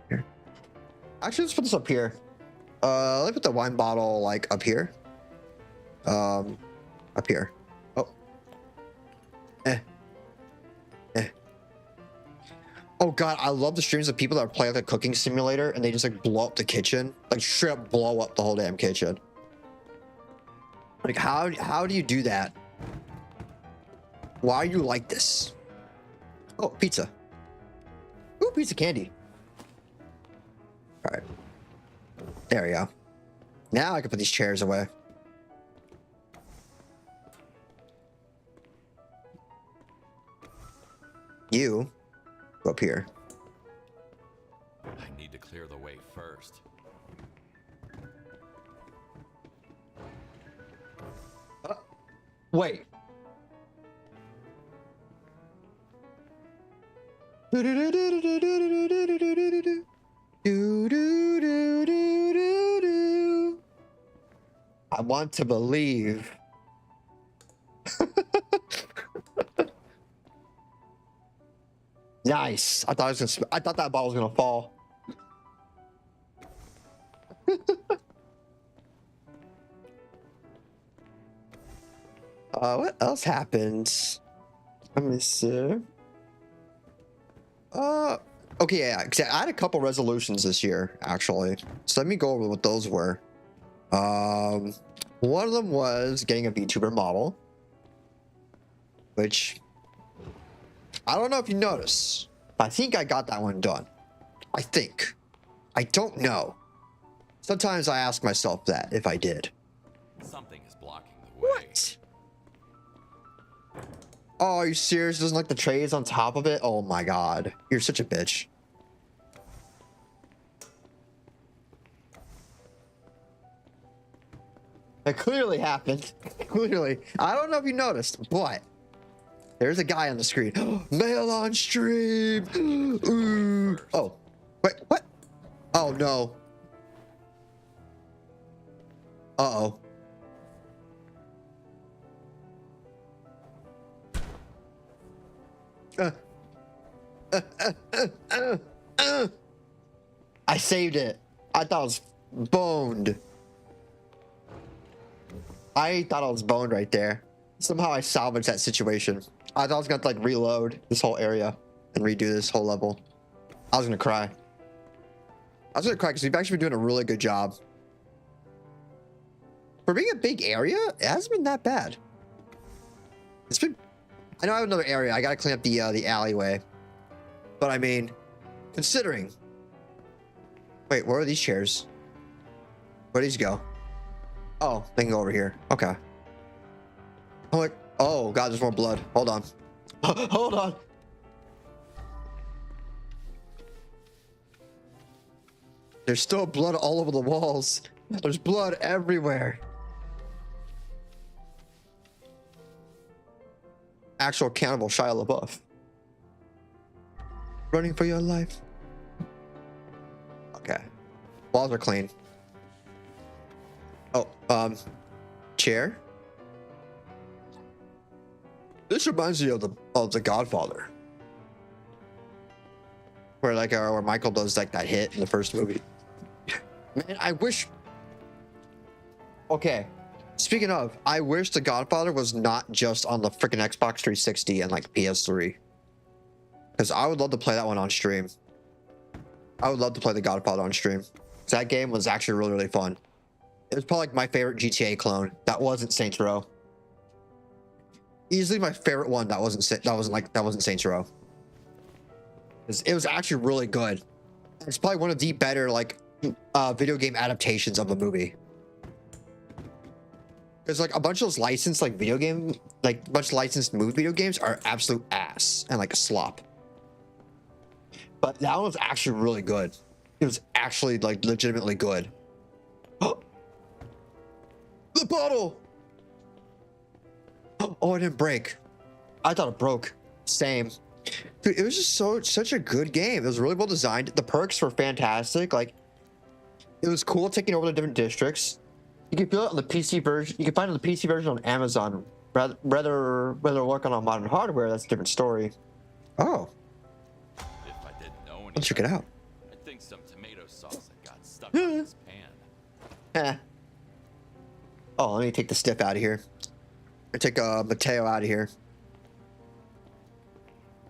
[SPEAKER 1] Here. Actually, let's put this up here. Let me put the wine bottle like up here. Up here. Oh. Eh. Oh god, I love the streams of people that play like a cooking simulator and they just like blow up the kitchen, like straight up blow up the whole damn kitchen. Like how do you do that? Why are you like this? Oh, pizza. Ooh, pizza candy. All right. There we go. Now I can put these chairs away. You go up here.
[SPEAKER 7] I need to clear the way first.
[SPEAKER 1] Wait. I want to believe. Nice. I thought that ball was gonna fall. What else happens? Let me see. Okay, yeah, I had a couple resolutions this year, actually. So let me go over what those were. One of them was getting a VTuber model, which I don't know if you noticed. I think I got that one done. I think. I don't know. Sometimes I ask myself that if I did.
[SPEAKER 7] Something is blocking the way.
[SPEAKER 1] What? Oh, are you serious? Doesn't like the trays on top of it? Oh my god. You're such a bitch. It clearly happened. Clearly. I don't know if you noticed, but there's a guy on the screen. Mail on stream. Ooh. Oh. Wait, what? Oh no. Uh-oh. I saved it. I thought it was boned. I thought I was boned right there. Somehow I salvaged that situation. I thought I was gonna have to like reload this whole area and redo this whole level. I was gonna cry. I was gonna cry because we've actually been doing a really good job. For being a big area, it hasn't been that bad. It's been. I know I have another area. I gotta clean up the alleyway. But I mean, considering. Wait, where are these chairs? Where do these go? Oh, they can go over here. Okay. I'm like, oh god, there's more blood. Hold on. Hold on. There's still blood all over the walls. There's blood everywhere. Actual cannibal Shia LaBeouf. Running for your life. Okay. Walls are clean. Oh, chair? This reminds me of the Godfather. Where Michael does like that hit in the first movie. Man, I wish. Okay, speaking of, I wish The Godfather was not just on the freaking Xbox 360 and like PS3. Because I would love to play that one on stream. I would love to play The Godfather on stream. That game was actually really, really fun. It was probably like my favorite GTA clone. That wasn't Saints Row. Easily my favorite one. That wasn't Saints Row. It was actually really good. It's probably one of the better like video game adaptations of a movie. There's like a bunch of those licensed like video game, like a bunch of licensed movie video games are absolute ass and like a slop. But that one was actually really good. It was actually like legitimately good. The bottle! Oh, it didn't break. I thought it broke. Same. Dude, it was just such a good game. It was really well designed. The perks were fantastic. Like, it was cool taking over the different districts. You can feel it on the PC version. You can find it on the PC version on Amazon. Whether working on modern hardware, that's a different story. Oh.
[SPEAKER 7] If I didn't know
[SPEAKER 1] Let's check it out.
[SPEAKER 7] I think some tomato sauce that got stuck in this pan.
[SPEAKER 1] Oh, let me take the stiff out of here. I take Mateo out of here.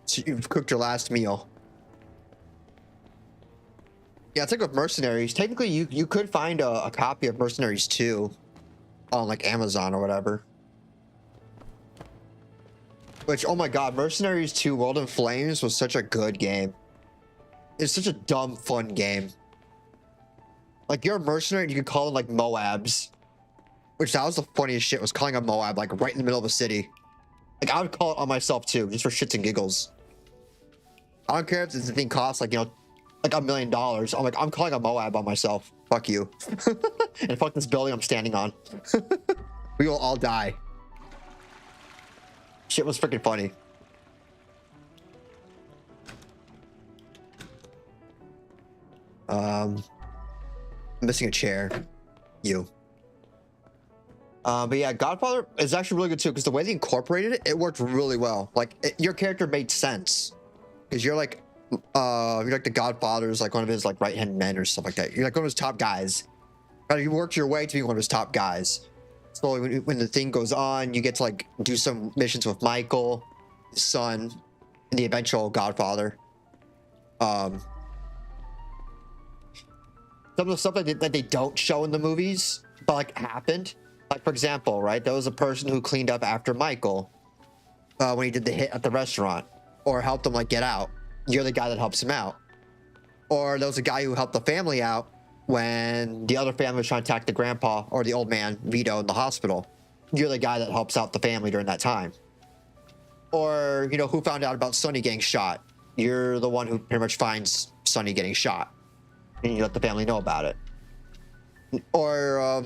[SPEAKER 1] So you've cooked your last meal. Yeah, it's like with Mercenaries. Technically, you could find a copy of Mercenaries 2 on like Amazon or whatever. Which, oh my god, Mercenaries 2 World in Flames was such a good game. It's such a dumb, fun game. Like, you're a mercenary and you could call them like Moabs. Which, that was the funniest shit, was calling a Moab like right in the middle of a city. Like, I would call it on myself too, just for shits and giggles. I don't care if this thing costs like, you know, like $1 million. I'm like, I'm calling a Moab on myself. Fuck you. And fuck this building I'm standing on. We will all die. Shit was freaking funny. I'm missing a chair. You. But yeah, Godfather is actually really good too, because the way they incorporated it, it worked really well. Like, your character made sense. Because you're like the Godfather's like one of his like right-hand men or stuff like that. You're like one of his top guys. You worked your way to be one of his top guys. So when the thing goes on, you get to like do some missions with Michael, his son, and the eventual Godfather. Some of the stuff that they don't show in the movies, but like happened. Like, for example, right, there was a person who cleaned up after Michael when he did the hit at the restaurant, or helped him like get out. You're the guy that helps him out. Or there was a guy who helped the family out when the other family was trying to attack the grandpa or the old man, Vito, in the hospital. You're the guy that helps out the family during that time. Or, you know, who found out about Sonny getting shot? You're the one who pretty much finds Sonny getting shot, and you let the family know about it. Or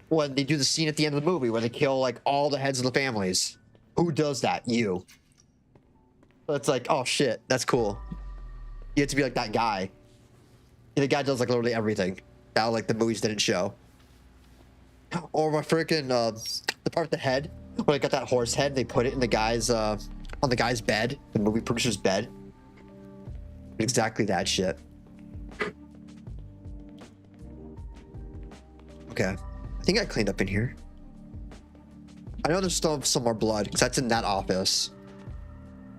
[SPEAKER 1] when they do the scene at the end of the movie where they kill like all the heads of the families. Who does that? You. So it's like, oh shit, that's cool. You have to be like that guy. The guy does like literally everything that like the movies didn't show. Or my freaking the part of the head when I got that horse head, they put it in the guy's on the guy's bed, the movie producer's bed. Exactly that shit. Okay, I think I cleaned up in here. I know there's still some more blood because that's in that office.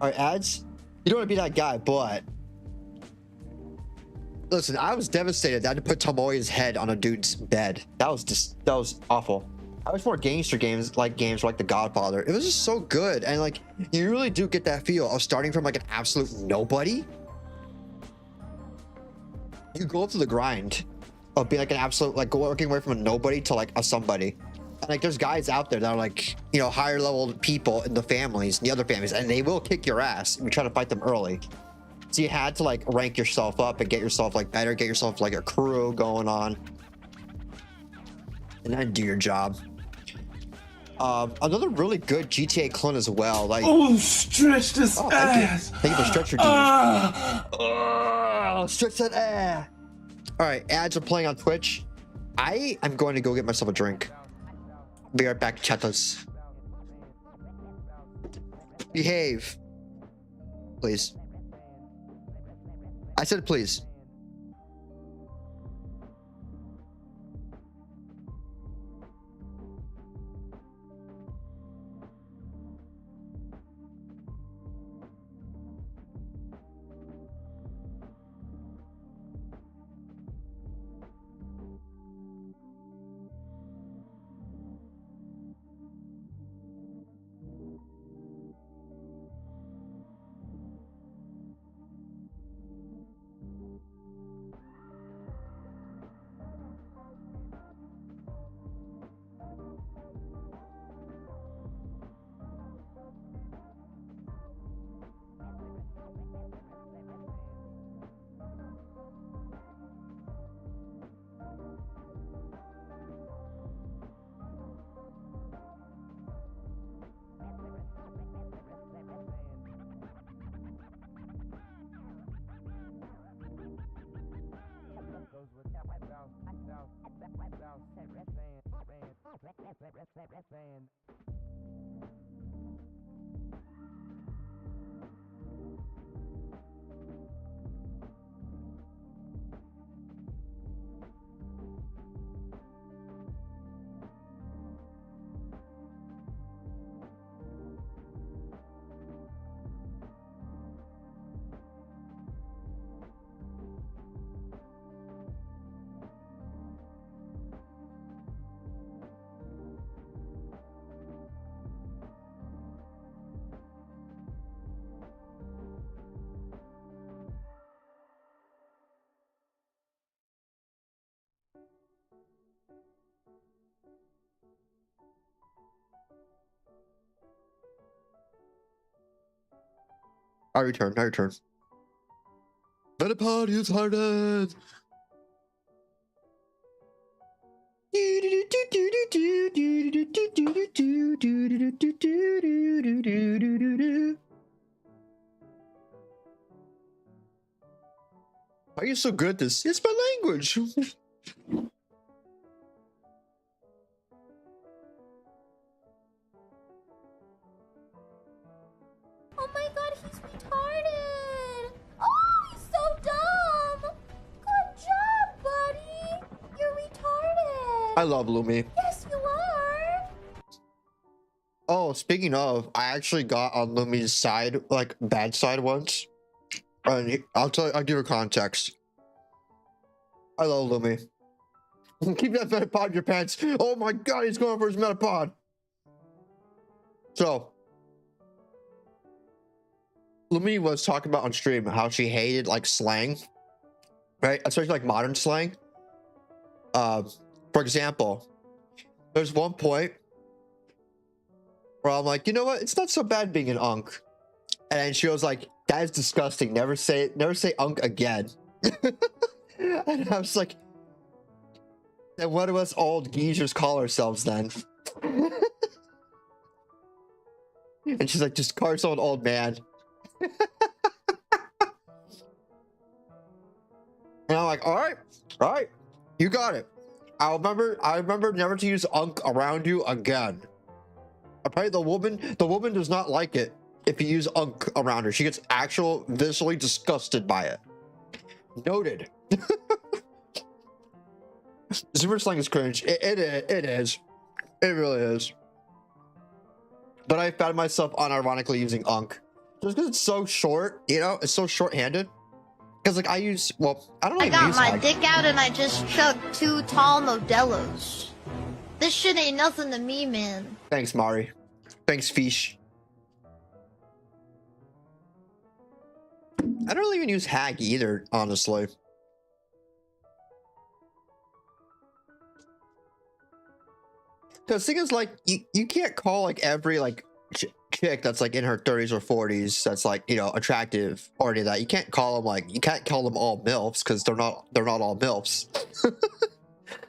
[SPEAKER 1] All right, ads. You don't want to be that guy, but Listen, I was devastated that I had to put Tomoya's head on a dude's bed. That was awful. I wish more gangster games like The Godfather. It was just so good, and like you really do get that feel of starting from like an absolute nobody. You go up to the grind of being like an absolute, like working away from a nobody to like a somebody. And like there's guys out there that are like, you know, higher level people in the families, the other families, and they will kick your ass if you try to fight them early. So you had to like rank yourself up and get yourself like better, get yourself like a crew going on, and then do your job. Another really good GTA clone as well. Like,
[SPEAKER 3] Oh, stretch this ass.
[SPEAKER 1] Thank you for stretcher dude. Stretch that ass. All right, ads are playing on Twitch. I am going to go get myself a drink. Be right back, chatos. Behave, please. I said please. I return. The party is hardened. Why are you so good at this? It's my language.
[SPEAKER 5] Oh my god, he's retarded! Oh, he's so dumb! Good job, buddy! You're retarded!
[SPEAKER 1] I love Lumi.
[SPEAKER 5] Yes, you are!
[SPEAKER 1] Oh, speaking of, I actually got on Lumi's side, like bad side once. And I'll give her context. I love Lumi. Keep that metapod in your pants. Oh my god, he's going for his metapod. So, Lumi was talking about on stream how she hated like slang, right? Especially like modern slang. For example, there's one point where I'm like, you know what? It's not so bad being an unk. And she was like, that is disgusting. Never say unk again. And I was like, then what do us old geezers call ourselves then? And she's like, just call yourself an old man. And I'm like, all right, you got it. I remember never to use unk around you again. Apparently the woman does not like it if you use unk around her. She gets visibly disgusted by it. Noted. Zoomer slang is cringe. It is. It really is. But I found myself unironically using unk. Just because it's so short, you know, it's so short-handed. Because like I use, well, I don't
[SPEAKER 5] I
[SPEAKER 1] even
[SPEAKER 5] got
[SPEAKER 1] use
[SPEAKER 5] my
[SPEAKER 1] hag.
[SPEAKER 5] dick out and I just chugged 2 tall Modelos. This shit ain't nothing to me, man.
[SPEAKER 1] Thanks, Mari. Thanks, Fish. I don't really even use hag either, honestly. Because the thing is, like, you can't call like every like chick that's like in her 30s or 40s that's like, you know, attractive or any of that. You can't call them like, you can't call them all milfs because they're not all milfs.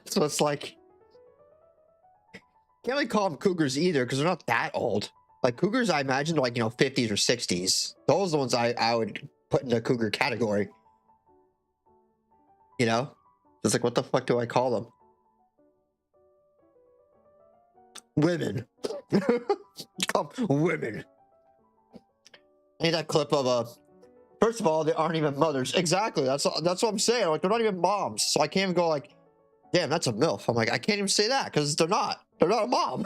[SPEAKER 1] So it's like, can't really call them cougars either because they're not that old. Like cougars, I imagine, are like, you know, 50s or 60s. Those are the ones I would put in the cougar category. You know, it's like, what the fuck do I call them? Women. Call 'em women. I need that clip of first of all, they aren't even mothers. Exactly. That's what I'm saying. Like they're not even moms. So I can't even go like, damn, that's a MILF. I'm like, I can't even say that because they're not. They're not a mom.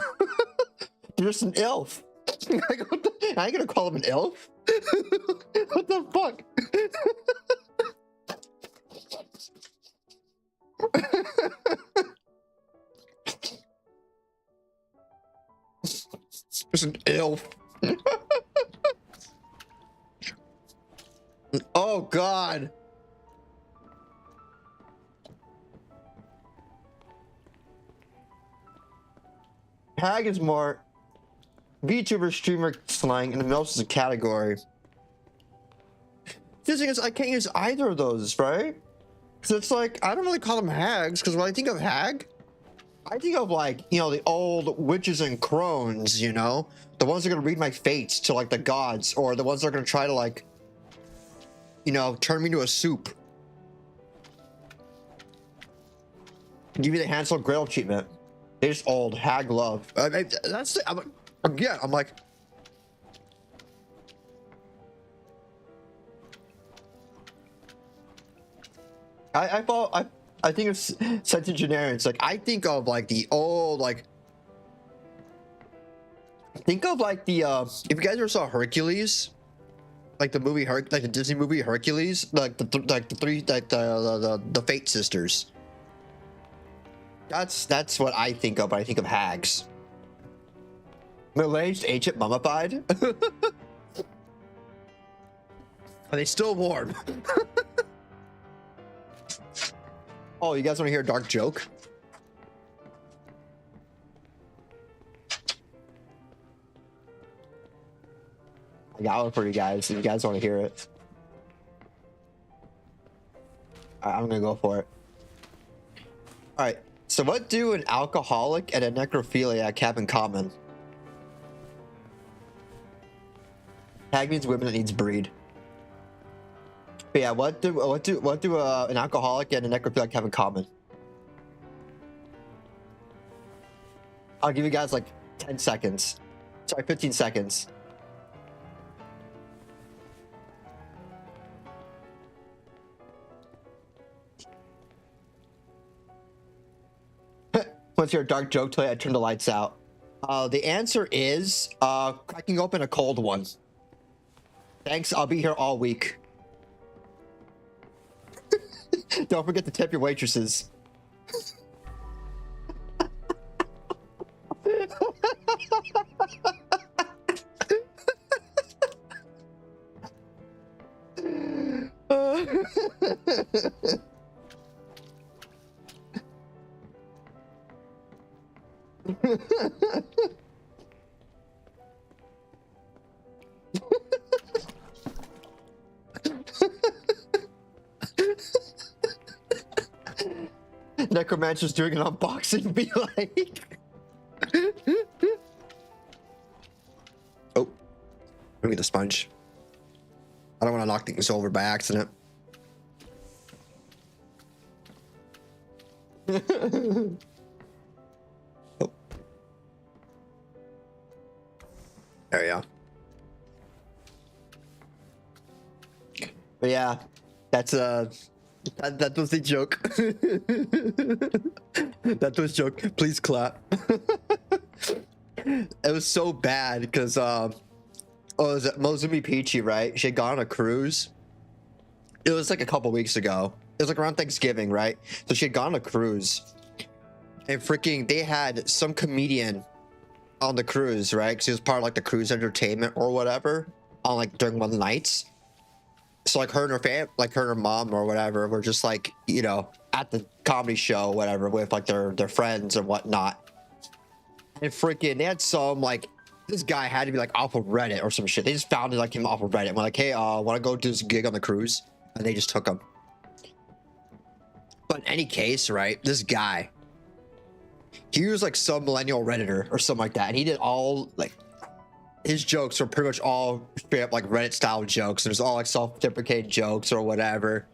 [SPEAKER 1] They're just an ILF. Like, I ain't gonna call them an ILF. What the fuck? Just an ILF. Oh God. Hag is more VTuber streamer slang, and the MILF is a category. The thing is, I can't use either of those, right? Because it's like, I don't really call them hags, because when I think of hag, I think of like, you know, the old witches and crones, you know? The ones that are going to read my fates to like the gods, or the ones that are going to try to like, you know, turn me into a soup. Give me the Hansel and Gretel treatment. They just old hag love. That's the, again, I'm like, I think of centenarians. Like I think of like the old like. Think of like the if you guys ever saw Hercules, like the movie like the Disney movie Hercules, like the Fate sisters. That's what I think of when I think of hags. Middle-aged, ancient, mummified. Are they still warm? Oh, you guys want to hear a dark joke? I got one for you guys if you guys want to hear it. Alright, I'm gonna go for it. Alright, so what do an alcoholic and a necrophiliac have in common? Hag means women that needs breed. But yeah, what do an alcoholic and a necrophiliac have in common? I'll give you guys like 10 seconds. Sorry, 15 seconds. What's your dark joke till I turn the lights out? The answer is cracking open a cold one. Thanks, I'll be here all week. Don't forget to tip your waitresses. Necromancer's doing an unboxing, be like. Oh, let me get the sponge. I don't want to knock things over by accident. Oh. There we go. But yeah, that's that was the joke. That was joke. Please clap. It was so bad because oh, is it Mozumi Peachy, right? She had gone on a cruise It was like a couple weeks ago. It was like around Thanksgiving, right? So she had gone on a cruise, and freaking they had some comedian on the cruise, right? Because he was part of like the cruise entertainment or whatever on like during one of the nights. So like her and her mom or whatever were just like, you know, at the comedy show, whatever, with like their friends and whatnot. And freaking they had some like, this guy had to be like off of Reddit or some shit. They just found like him off of Reddit. And we're like, hey, want to go do this gig on the cruise? And they just took him. But in any case, right, this guy, he was like some millennial Redditor or something like that. And he did all like, his jokes were pretty much all straight up like Reddit style jokes. And it was all like self-deprecating jokes or whatever.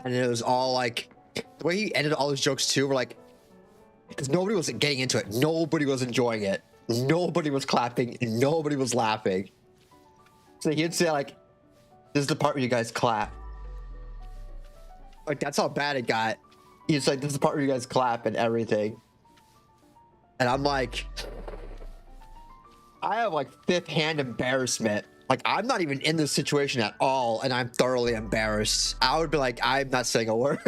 [SPEAKER 1] And it was all like, the way he ended all his jokes too were like, because nobody was getting into it. Nobody was enjoying it. Nobody was clapping. Nobody was laughing. So he'd say like, this is the part where you guys clap. Like, that's how bad it got. He's like, this is the part where you guys clap and everything. And I'm like, I have like fifth hand embarrassment. Like, I'm not even in this situation at all, and I'm thoroughly embarrassed. I would be like, I'm not saying a word.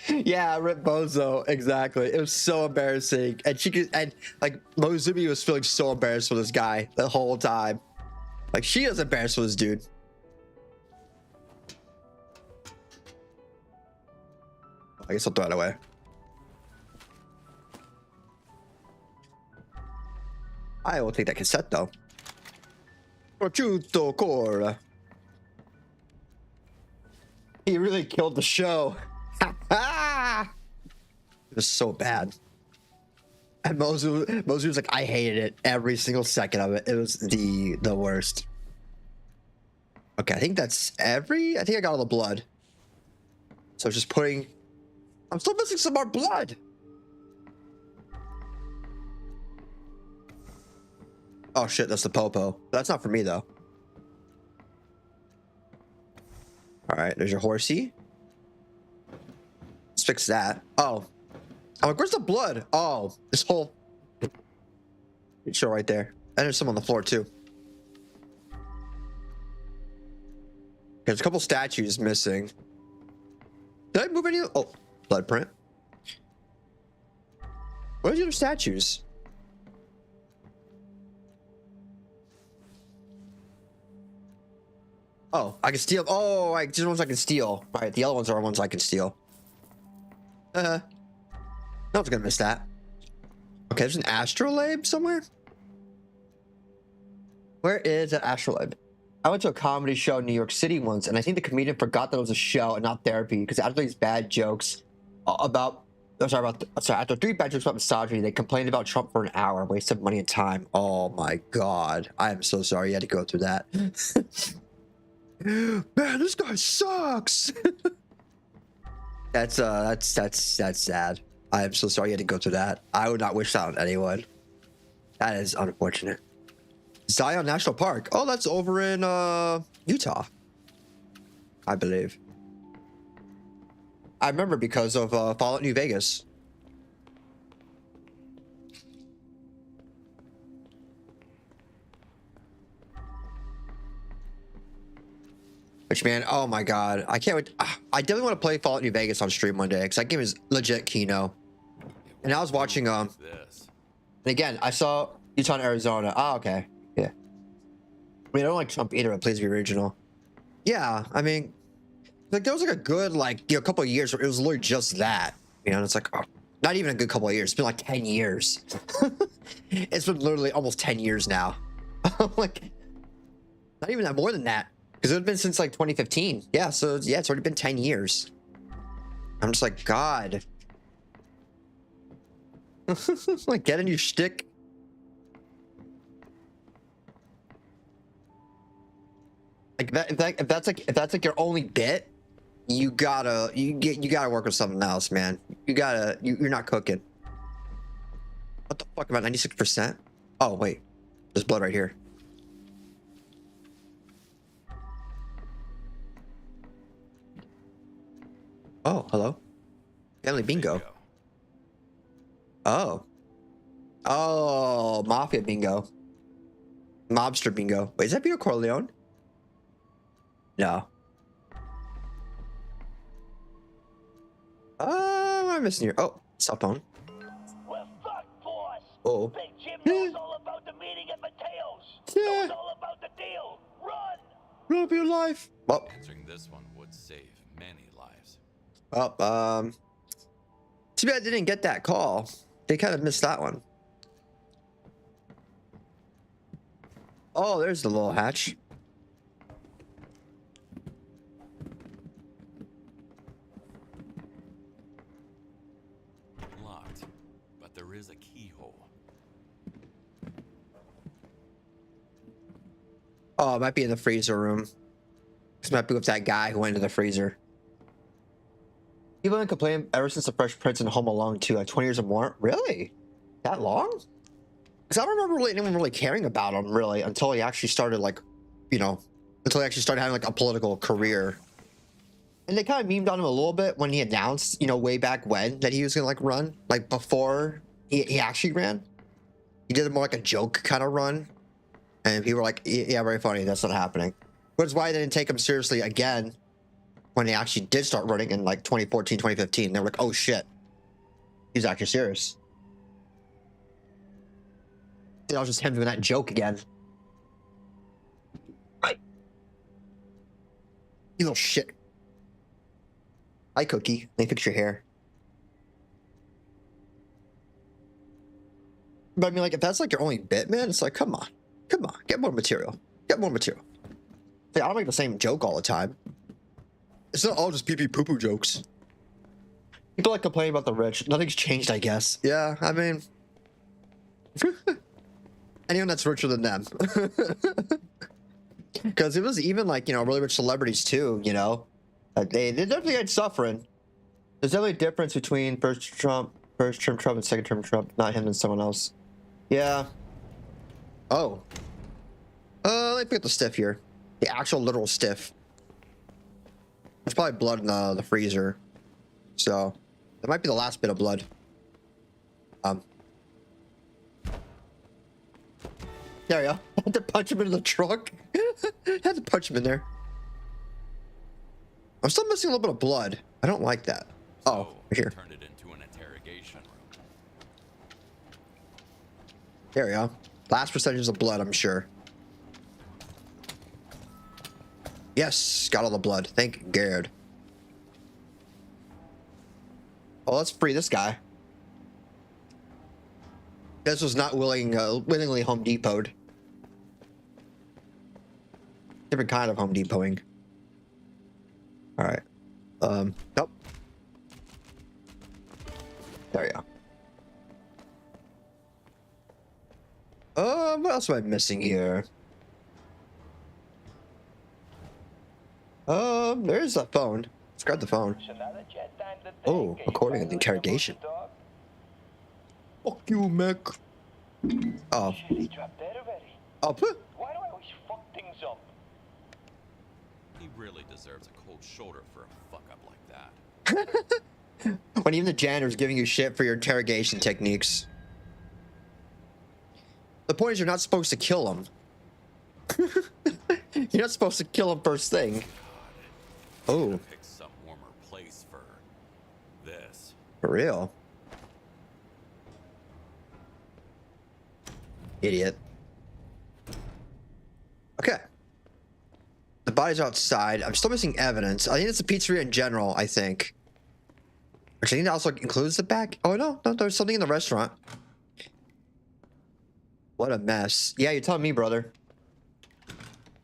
[SPEAKER 1] Yeah, Rip Bozo, exactly. It was so embarrassing. And like Mozumi was feeling so embarrassed with this guy the whole time. Like, she was embarrassed with this dude. I guess I'll throw it away. I will take that cassette though. Prosciutto Core. He really killed the show. It was so bad. And Mozu was like, I hated it every single second of it. It was the worst. Okay, I think I think I got all the blood. So just putting, I'm still missing some more blood. Oh shit, that's the popo. That's not for me though. All right, there's your horsey. Let's fix that. Oh, I'm like, where's the blood? Oh, this whole show right there. And there's some on the floor too. There's a couple statues missing. Did I move any? Oh, blood print. Where's the other statues? Oh, I can steal. Oh, right, these ones I can steal. All right, the other ones are ones I can steal. No one's gonna miss that. Okay, there's an astrolabe somewhere. Where is that astrolabe? I went to a comedy show in New York City once, and I think the comedian forgot that it was a show and not therapy, because after these bad jokes after 3 bad jokes about misogyny, they complained about Trump for an hour, wasted money and time. Oh my god, I am so sorry you had to go through that. Man, this guy sucks. That's sad. I am so sorry you had to go through that. I would not wish that on anyone. That is unfortunate. Zion National Park. Oh, that's over in Utah, I believe. I remember because of Fallout New Vegas. Which, man, oh my god, I can't wait. I definitely want to play Fallout New Vegas on stream one day, because that game is legit Kino. And I was watching and again, I saw Utah and Arizona. Oh, okay, yeah. I mean, I don't like Trump either, but please be original. Yeah, I mean, like there was like a good couple of years where it was literally just that, you know. And it's like, oh, not even a good couple of years. It's been like 10 years. It's been literally almost 10 years now. Like, not even that, more than that. Because it would have been since like 2015. Yeah, so yeah, it's already been 10 years. I'm just like, God. Like, get a new shtick. Like if that's like your only bit, you gotta work with something else, man. You're not cooking. What the fuck, about 96%? Oh wait, there's blood right here. Oh, hello. Family bingo. Oh. Oh, mafia bingo. Mobster bingo. Wait, is that Vito Corleone? No. What am I missing here? Oh, cell phone.
[SPEAKER 2] We're fucked, boss.
[SPEAKER 1] Oh.
[SPEAKER 2] Big Jim knows all about the meeting at Mateo's.
[SPEAKER 1] Yeah.
[SPEAKER 2] Knows all about the deal. Run!
[SPEAKER 1] Run up your life. Well,
[SPEAKER 7] Answering this one would save many lives.
[SPEAKER 1] well, too bad I didn't get that call. They kind of missed that one. Oh, there's the little hatch.
[SPEAKER 7] Locked, but there is a keyhole.
[SPEAKER 1] Oh, it might be in the freezer room. This might be with that guy who went into the freezer. People have been complaining ever since the Fresh Prince and Home Alone 2, like 20 years or more. Really? That long? Because I don't remember anyone really caring about him, really, until he actually started, like, you know, until he actually started having, like, a political career. And they kind of memed on him a little bit when he announced, you know, way back when that he was going to, like, run. Like, before he actually ran. He did it more like a joke kind of run. And people were like, yeah, very funny. That's not happening. Which is why they didn't take him seriously again when he actually did start running in, like, 2014, 2015. They were like, oh, shit. He's actually serious. That was just him doing that joke again. Right. You little shit. Hi, Cookie. Let me fix your hair. But I mean, like, if that's like your only bit, man, it's like, come on. Come on. Get more material. Get more material. Like, I don't make the same joke all the time. It's not all just pee-pee poo-poo jokes. People like complaining about the rich. Nothing's changed, I guess. Yeah, I mean... anyone that's richer than them. Because it was even like, you know, really rich celebrities too, you know. Like they definitely had suffering. There's definitely a difference between first term Trump and second term Trump, not him and someone else. Yeah. Oh. Let me pick up the stiff here. The actual literal stiff. There's probably blood in the freezer. So that might be the last bit of blood. There we go. I had to punch him into the trunk. Had to punch him in there. I'm still missing a little bit of blood. I don't like that. Oh, right here.
[SPEAKER 7] Turn it into an interrogation room.
[SPEAKER 1] There we go. Last percentages of blood, I'm sure. Yes, got all the blood. Thank God. Oh, let's free this guy. This was not willingly Home Depot'd. Different kind of Home Depoting. All right. Nope. There we go. What else am I missing here? There's a phone. Let's grab the phone. Oh, recording an interrogation. Fuck you, Mick. Oh. Oh,
[SPEAKER 2] Why do I always fuck things up?
[SPEAKER 7] He really deserves a cold shoulder for a fuck up like that.
[SPEAKER 1] when even the janitor's giving you shit for your interrogation techniques. The point is you're not supposed to kill him. You're not supposed to kill him first thing. Oh.
[SPEAKER 7] Pick some warmer place for this.
[SPEAKER 1] For real? Idiot. Okay. The body's outside. I'm still missing evidence. I think it's a pizzeria in general, I think. Which I think that also includes the back. Oh, no. No, there's something in the restaurant. What a mess. Yeah, you're telling me, brother.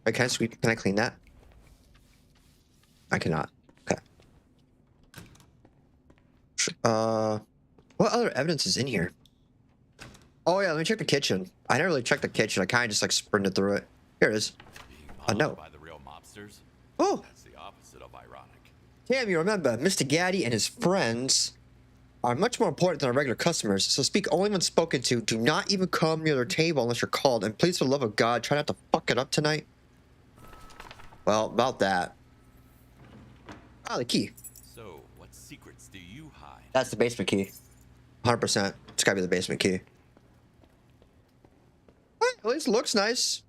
[SPEAKER 1] Wait, can I clean that? I cannot. Okay. What other evidence is in here? Oh, yeah, let me check the kitchen. I never really checked the kitchen. I kind of just, like, sprinted through it. Here it is. A note.
[SPEAKER 7] By the real mobsters?
[SPEAKER 1] Oh!
[SPEAKER 7] That's the opposite of ironic.
[SPEAKER 1] Damn, you remember, Mr. Gaddy and his friends are much more important than our regular customers, so speak only when spoken to. Do not even come near their table unless you're called. And please, for the love of God, try not to fuck it up tonight. Well, about that. Ah, the key.
[SPEAKER 7] So, what secrets do you hide?
[SPEAKER 1] That's the basement key. 100%. It's gotta be the basement key. Well, at least it looks nice.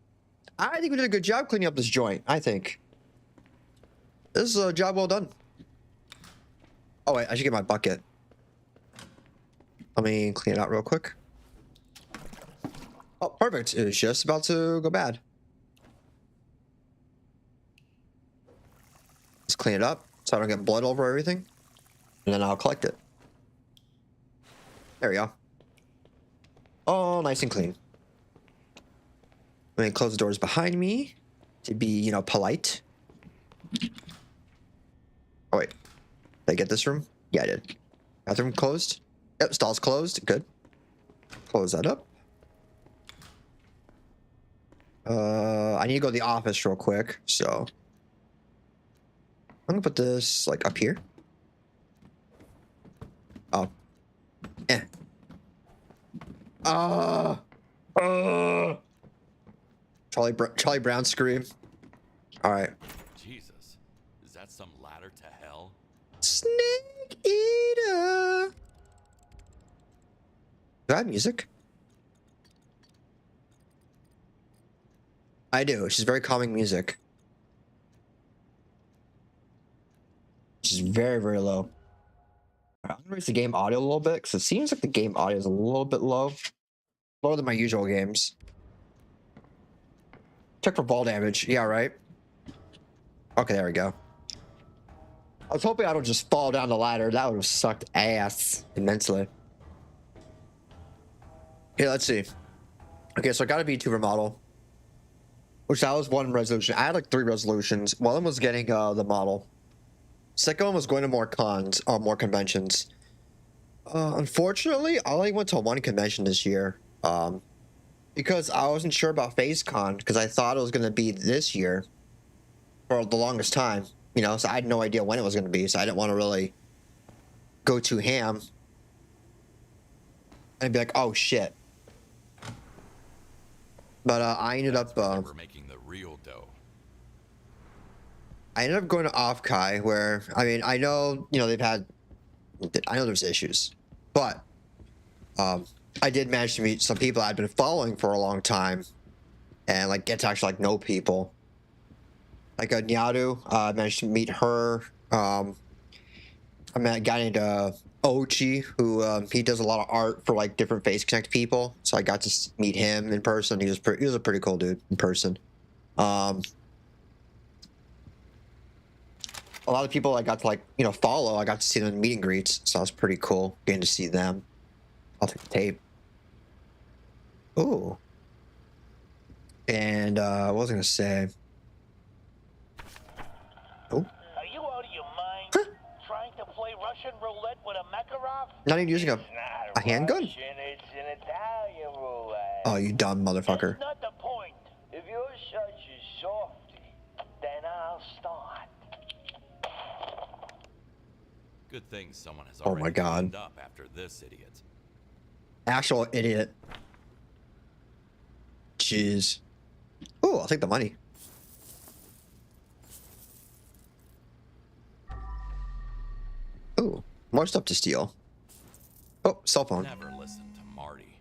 [SPEAKER 1] I think we did a good job cleaning up this joint. I think. This is a job well done. Oh wait, I should get my bucket. Let me clean it out real quick. Oh, perfect. It was just about to go bad. Let's clean it up so I don't get blood over everything. And then I'll collect it. There we go. All nice and clean. Let me close the doors behind me to be, you know, polite. Oh, wait. Did I get this room? Yeah, I did. Bathroom closed. Yep, stall's closed. Good. Close that up. I need to go to the office real quick, so I'm gonna put this like up here. Oh. Eh. Charlie Brown scream. All right.
[SPEAKER 7] Jesus, is that some ladder to hell?
[SPEAKER 1] Snake eater. Do I have music? I do. She's very calming music. She's very, very low. I'm gonna raise the game audio a little bit because it seems like the game audio is a little bit low. Lower than my usual games. Check for ball damage. Yeah, right. Okay, there we go. I was hoping I don't just fall down the ladder. That would have sucked ass immensely. Okay, let's see. Okay, so I got a VTuber model. Which that was one resolution. I had like 3 resolutions. One of them was getting the model. Second one was going to more cons, or more conventions. Unfortunately, I only went to one convention this year. Because I wasn't sure about FaceCon, because I thought it was going to be this year for the longest time. You know, so I had no idea when it was going to be, so I didn't want to really go too ham. And be like, oh shit. But I ended up
[SPEAKER 7] making the real dough.
[SPEAKER 1] I ended up going to Offkai, where I mean I know I know there's issues, but I did manage to meet some people I'd been following for a long time, and like get to actually like know people. Like Nyadu, I managed to meet her. I met a guy named Ochi, who he does a lot of art for like different Face Connect people. So I got to meet him in person. He was a pretty cool dude in person. A lot of people I got to like follow. I got to see them in meet and greets, so that was pretty cool getting to see them. I'll take the tape. Ooh. And what was I gonna say? Oh.
[SPEAKER 8] Are you out of your mind? Trying to play Russian roulette with a Makarov?
[SPEAKER 1] Not even using a handgun?
[SPEAKER 8] Russian, it's an Italian roulette.
[SPEAKER 1] Oh, you dumb motherfucker.
[SPEAKER 8] That's not the point. If you're such a softy, then I'll start.
[SPEAKER 7] Good thing someone has
[SPEAKER 1] Oh
[SPEAKER 7] already
[SPEAKER 1] my God.
[SPEAKER 7] cleaned up after this idiot.
[SPEAKER 1] Actual idiot. Jeez. Ooh, I'll take the money. Ooh, more stuff to steal. Oh, cell phone.
[SPEAKER 7] Never listen to Marty.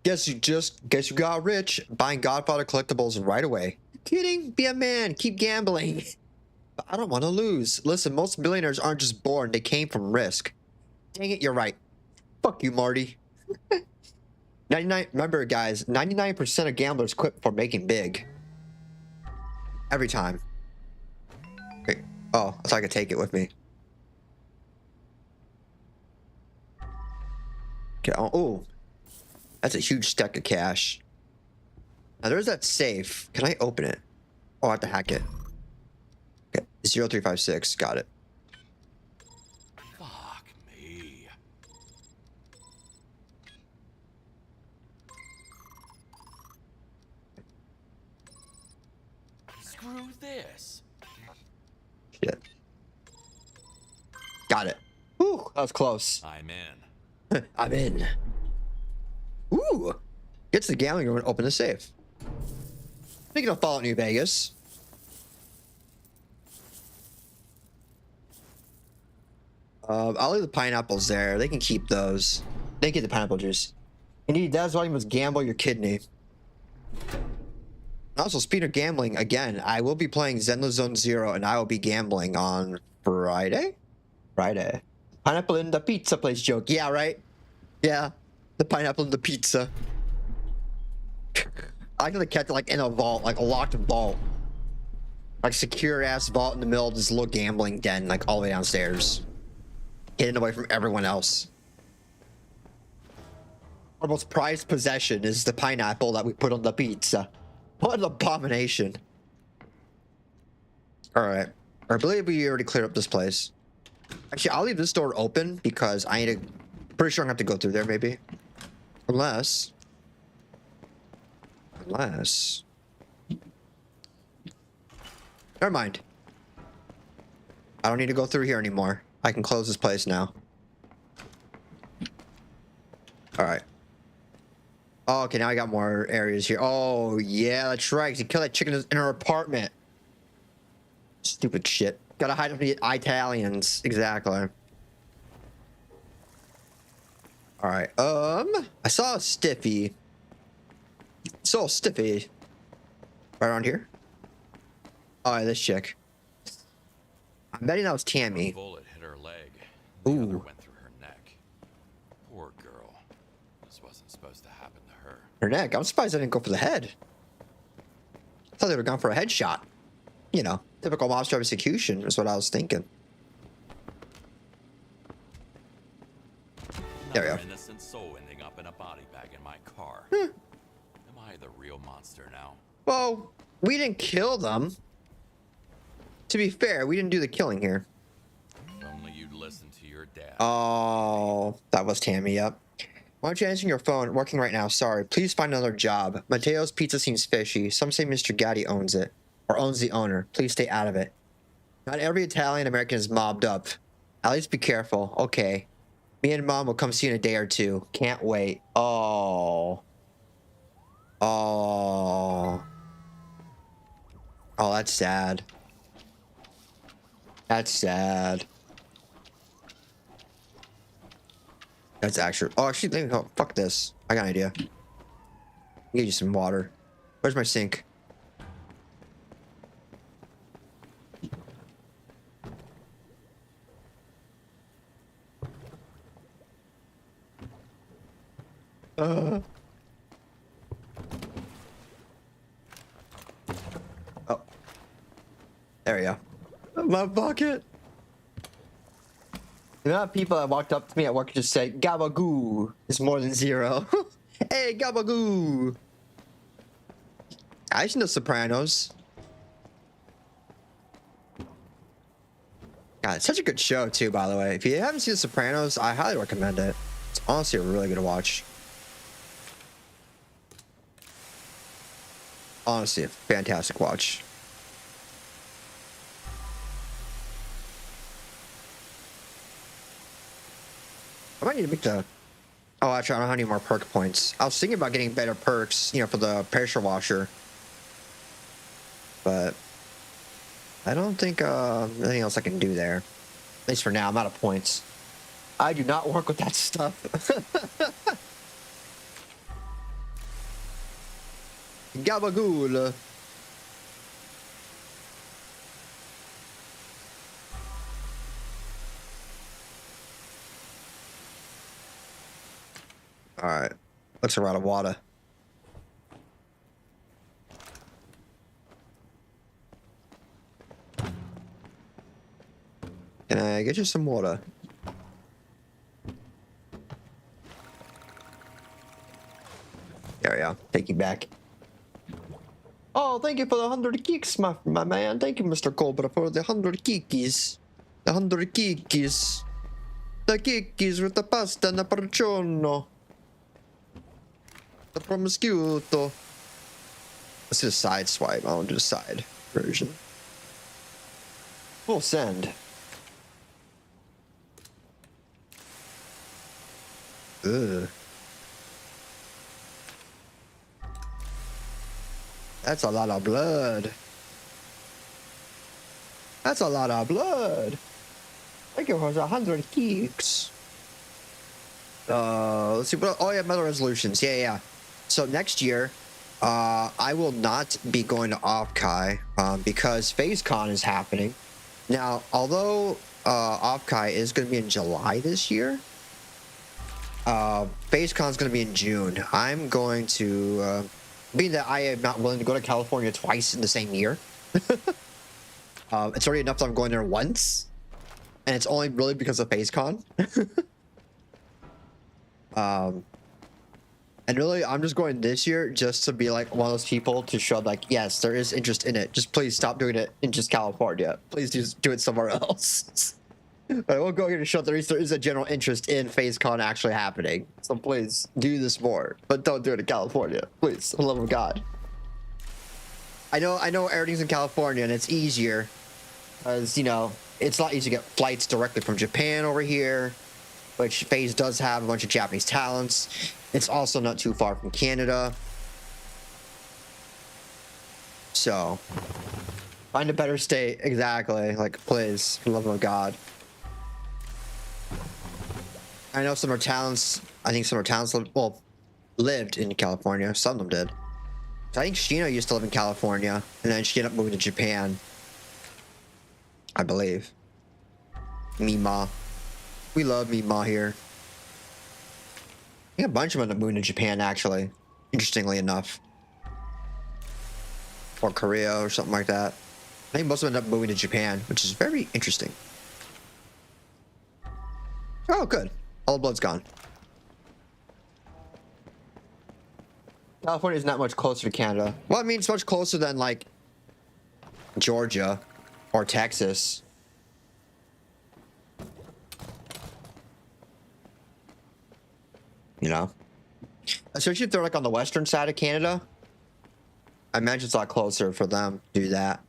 [SPEAKER 1] Guess you got rich buying Godfather collectibles right away. Kidding? Be a man. Keep gambling. But I don't want to lose. Listen, most billionaires aren't just born. They came from risk. Dang it, you're right. Fuck you, Marty. 99. Remember, guys, 99% of gamblers quit before making big. Every time. Wait. Oh, I thought I could take it with me. Okay. Oh, that's a huge stack of cash. Now there's that safe. Can I open it? Oh, I have to hack it. Okay. 0356. Got it.
[SPEAKER 7] Fuck me. Screw this.
[SPEAKER 1] Shit. Got it. Whew, that was close.
[SPEAKER 7] I'm in.
[SPEAKER 1] I'm in. Ooh. Get to the gambling room and open the safe. Speaking of Fallout New Vegas. I'll leave the pineapples there. They can keep those. They can get the pineapple juice. Indeed, that's why you must gamble your kidney. Also, speaking of gambling, again, I will be playing Zenless Zone Zero, and I will be gambling on Friday. Friday. Pineapple in the pizza place joke. Yeah, right? Yeah. The pineapple in the pizza. I could have kept it like in a vault, like a locked vault. Like secure ass vault in the middle of this little gambling den, like all the way downstairs. Hidden away from everyone else. Our most prized possession is the pineapple that we put on the pizza. What an abomination. Alright. I believe we already cleared up this place. Actually, I'll leave this door open because I need to... Pretty sure I'm going to have to go through there, maybe. Unless... Never mind. I don't need to go through here anymore. I can close this place now. Alright. Oh, okay, now I got more areas here. Oh, yeah, that's right. You killed that chicken in her apartment. Stupid shit. Gotta hide from the Italians. Exactly. Alright, I saw a stiffy. Right around here. Oh, yeah, this chick. I'm betting that was Tammy.
[SPEAKER 7] Bullet hit her leg. The other went through her neck. Poor girl. This wasn't supposed to happen to her.
[SPEAKER 1] Her neck? I'm surprised I didn't go for the head. I thought they would have gone for a headshot. You know, typical mobster execution is what I was thinking. There we go.
[SPEAKER 7] Another innocent soul ending up in a body bag in my car. Am I the real monster now?
[SPEAKER 1] Well, we didn't kill them. To be fair, we didn't do the killing here.
[SPEAKER 7] If only you'd listen to your dad.
[SPEAKER 1] Oh, that was Tammy, yep. Why aren't you answering your phone? Working right now, sorry. Please find another job. Matteo's Pizza seems fishy. Some say Mr. Gatti owns it. Or owns the owner. Please stay out of it. Not every Italian American is mobbed up. At least be careful. Okay. Me and Mom will come see you in a day or two. Can't wait. Oh. Oh. Oh, that's sad. That's sad. That's actually... Oh, actually, oh, fuck this. I got an idea. I'll get you some water. Where's my sink? Oh. There we go. My bucket. The amount of people that walked up to me at work just said, Gabagoo is more than 0. Hey, Gabagoo. I seen The Sopranos. God, it's such a good show, too, by the way. If you haven't seen The Sopranos, I highly recommend it. It's honestly a really good watch. Honestly, a fantastic watch. I might need to make the... Oh, actually, I don't have any more perk points. I was thinking about getting better perks, you know, for the pressure washer. But... I don't think, anything else I can do there. At least for now, I'm out of points. I do not work with that stuff. Gabagool. Alright. Looks like we're out of water. Can I get you some water? There we go. Take you back. Oh, thank you for the 100 kicks, my man. Thank you, Mr. Cobra, for the 100 kikis. The 100 kikis. The kikis with the pasta and the parcione. The promiscuto. Let's do a side swipe. I want to do a side version. We'll send. Ugh. That's a lot of blood. That's a lot of blood. Thank you for 100 kicks. Let's see. Oh, yeah, metal resolutions. Yeah. So next year, I will not be going to Offkai because FazeCon is happening. Now, although Offkai is going to be in July this year. FaceCon's going to be in June. I'm going to, being that I am not willing to go to California twice in the same year. It's already enough that I'm going there once. And it's only really because of FaceCon. And really, I'm just going this year just to be like one of those people to show like, yes, there is interest in it. Just please stop doing it in just California. Please just do it somewhere else. But I will go here to show there is a general interest in FaceCon actually happening. So please do this more, but don't do it in California. Please, for the love of God. I know everything's in California and it's easier because, you know, it's a lot easier to get flights directly from Japan over here, which FaZe does have a bunch of Japanese talents. It's also not too far from Canada. So, find a better state. Exactly. Like, please, for the love of God. I know some of our talents, I think some of our talents, lived in California. Some of them did. So I think Sheena used to live in California, and then she ended up moving to Japan. I believe. Mima. We love Mima here. I think a bunch of them ended up moving to Japan, actually. Interestingly enough. Or Korea or something like that. I think most of them ended up moving to Japan, which is very interesting. Oh, good. All the blood's gone. California is not much closer to Canada. Well, I mean, it's much closer than, like, Georgia or Texas. You know? Especially if they're, like, on the western side of Canada. I imagine it's a lot closer for them to do that.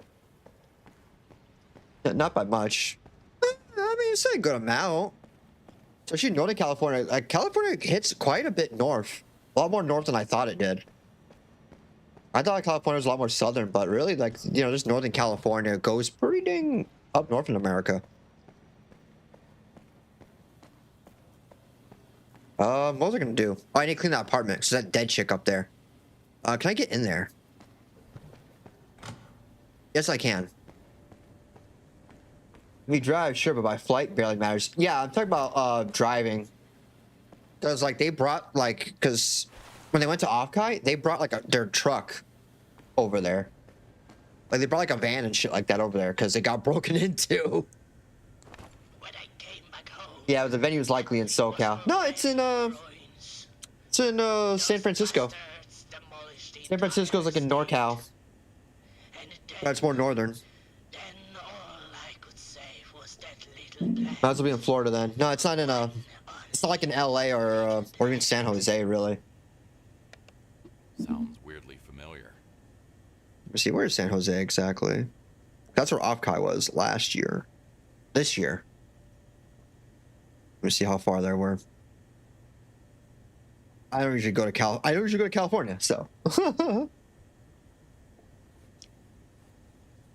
[SPEAKER 1] Not by much. I mean, it's a good amount. Especially Northern California. Like, California hits quite a bit north. A lot more north than I thought it did. I thought California was a lot more southern, but really, like, you know, just Northern California goes pretty dang up north in America. What was I gonna do? Oh, I need to clean that apartment. So that dead chick up there. Can I get in there? Yes, I can. We drive, sure, but by flight barely matters. Yeah, I'm talking about driving. Because, like, they brought, like, because when they went to Offkai, they brought, like, their truck over there. Like, they brought, like, a van and shit like that over there because it got broken into.
[SPEAKER 2] When I came back home,
[SPEAKER 1] Yeah, the venue was likely in SoCal. No, it's in San Francisco. San Francisco's like in NorCal. That's more northern.
[SPEAKER 2] then all I could save was that little
[SPEAKER 1] Might as well be in Florida then. No, it's not in it's not like in LA or even San Jose, really.
[SPEAKER 7] Sounds weirdly familiar.
[SPEAKER 1] Let me see, where's San Jose exactly? That's where Offkai was last year. This year. Let me see how far there were. I don't usually go to California, so.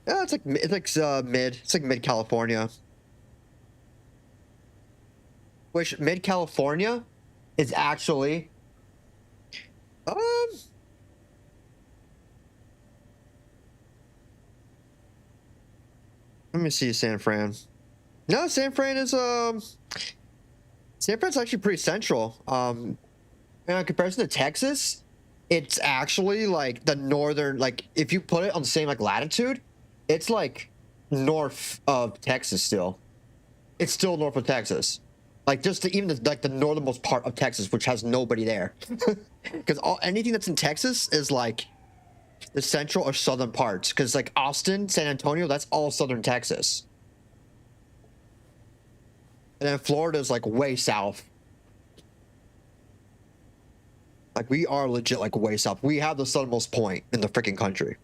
[SPEAKER 1] Yeah, it's like mid California. Which mid California is actually let me see San Fran. No, San Fran is San Fran's actually pretty central. In comparison to Texas, it's actually like the northern, like if you put it on the same like latitude, it's like north of Texas still. It's still north of Texas. Like just the northernmost part of Texas, which has nobody there. Because anything that's in Texas is like the central or southern parts. Because like Austin, San Antonio, that's all southern Texas. And then Florida is like way south. Like we are legit like way south. We have the southernmost point in the freaking country.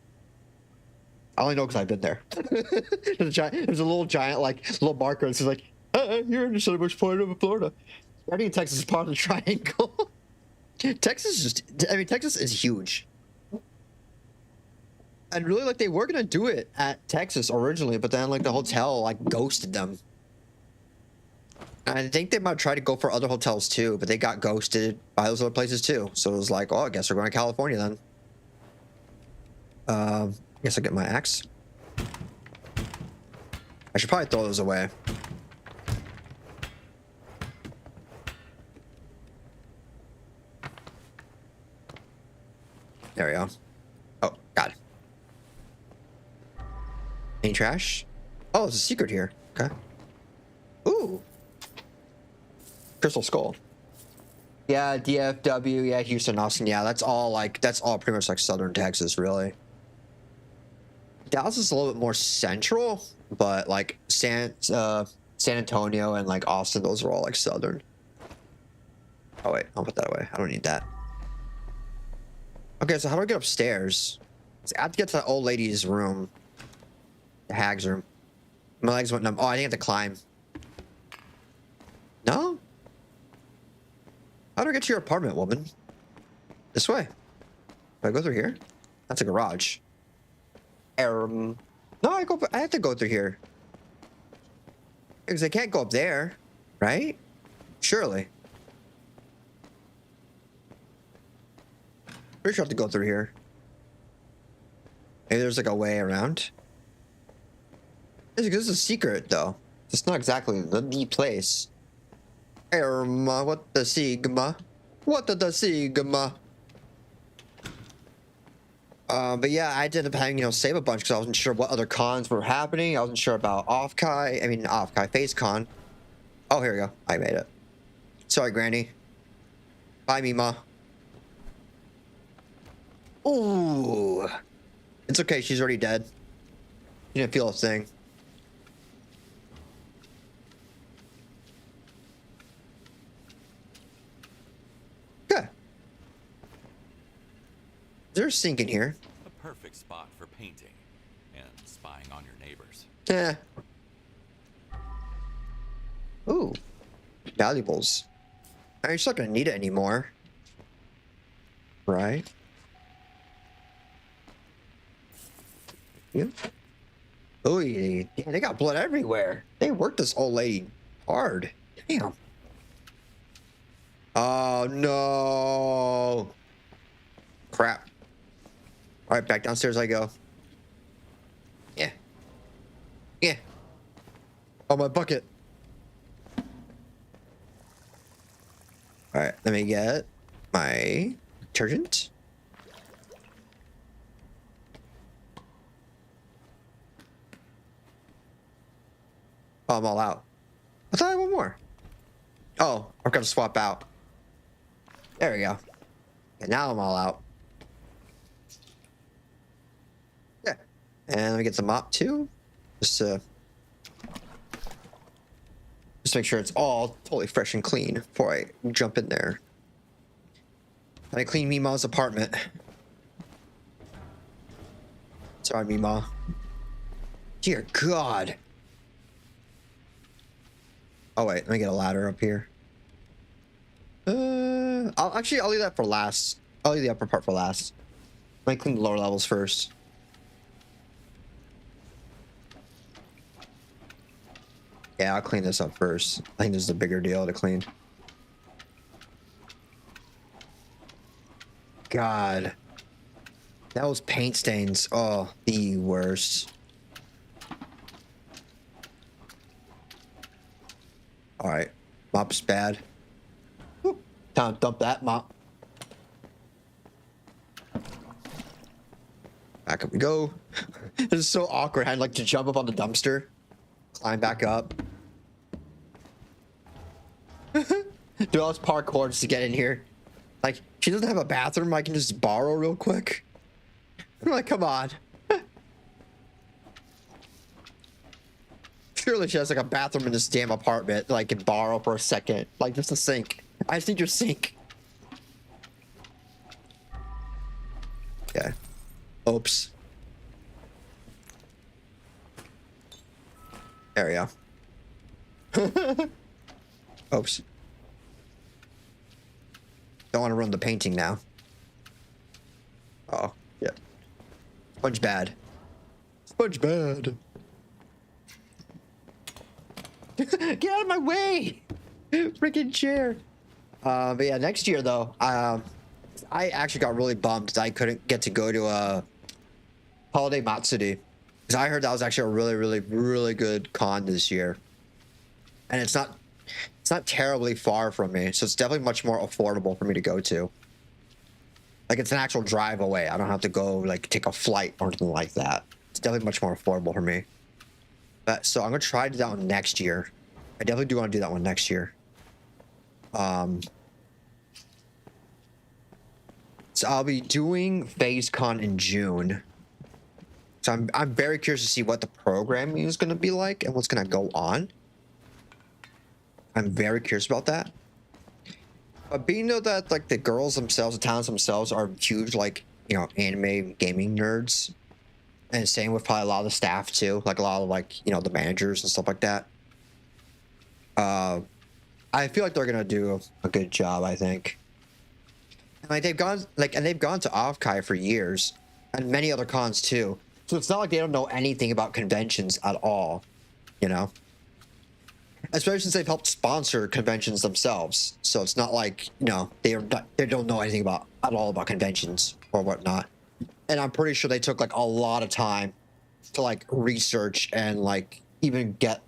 [SPEAKER 1] I only know because I've been there. There's a little giant like little marker that says like, you're in the southernmost point of Florida. I think Texas is part of the triangle. Texas is huge. And really, like, they were gonna do it at Texas originally, but then like the hotel like ghosted them. And I think they might try to go for other hotels too, but they got ghosted by those other places too. So it was like, oh, I guess we're going to California then. I guess I'll get my axe. I should probably throw those away. There we go. Oh, God. Any trash? Oh, there's a secret here. Okay. Ooh. Crystal Skull. Yeah, DFW. Yeah, Houston, Austin. Yeah, that's all pretty much like southern Texas, really. Dallas is a little bit more central, but like San Antonio and like Austin, those are all like southern. Oh wait, I'll put that away. I don't need that. Okay, so how do I get upstairs? So I have to get to the old lady's room. The hag's room. My legs went numb. Oh, I think I have to climb. No? How do I get to your apartment, woman? This way. Do I go through here? That's a garage. No, I have to go through here. Because I can't go up there, right? Surely. Pretty sure I have to go through here. Maybe there's like a way around. This is a secret, though. It's not exactly the place. What the Sigma? What the Sigma? But yeah, I ended up having, save a bunch because I wasn't sure what other cons were happening. I wasn't sure about Face Con. Oh, here we go. I made it. Sorry, Granny. Bye, Mima. Ooh. It's okay, she's already dead. You didn't feel a thing. Good. Is there a sink in here?
[SPEAKER 7] A perfect spot for painting and spying on your neighbors.
[SPEAKER 1] Yeah. Ooh. Valuables. You're just not gonna need it anymore. Right? Yep. Oh, yeah, they got blood everywhere. They worked this old lady hard. Damn. Oh, no. Crap. All right, back downstairs I go. Yeah. Yeah. Oh, my bucket. All right, let me get my detergent. Oh, I'm all out. I thought I had one more. Oh, I've got to swap out. There we go. And now I'm all out. Yeah. And let me get the mop too. Just make sure it's all totally fresh and clean before I jump in there. And I clean Mima's apartment. Sorry, Mima. Dear God. Oh wait, let me get a ladder up here. I'll leave that for last. I'll leave the upper part for last. I might clean the lower levels first. Yeah, I'll clean this up first. I think this is a bigger deal to clean. God. Those paint stains. Oh, the worst. Alright. Mop's bad. Whoop. Time to dump that mop. Back up we go. This is so awkward. I'd like to jump up on the dumpster. Climb back up. Do all this parkour just to get in here. Like, she doesn't have a bathroom I can just borrow real quick. I'm like, come on. Surely she has like a bathroom in this damn apartment that I can borrow for a second. Like, just a sink. I just need your sink. Okay. Oops. There we go. Oops. Don't want to run the painting now. Oh, yeah. Sponge bad. Sponge bad. Get out of my way! Freaking chair. But yeah, next year though, I actually got really bummed that I couldn't get to go to a holiday Matsuri. Because I heard that was actually a really good con this year. And it's not terribly far from me, so it's definitely much more affordable for me to go to. Like it's an actual drive away. I don't have to go like take a flight or anything like that. It's definitely much more affordable for me. But so I'm gonna try to do that one next year. I definitely do want to do that one next year. So I'll be doing FazeCon in June. So I'm very curious to see what the programming is gonna be like and what's gonna go on. I'm very curious about that. But being though that like the girls themselves, the talents themselves are huge like, you know, anime gaming nerds. And same with probably a lot of the staff too, like a lot of like, you know, the managers and stuff like that. I feel like they're gonna do a good job, I think. And like they've gone to Offkai for years, and many other cons too. So it's not like they don't know anything about conventions at all, you know. Especially since they've helped sponsor conventions themselves. So it's not like, you know, they don't know anything at all about conventions or whatnot. And I'm pretty sure they took like a lot of time to like research and like even get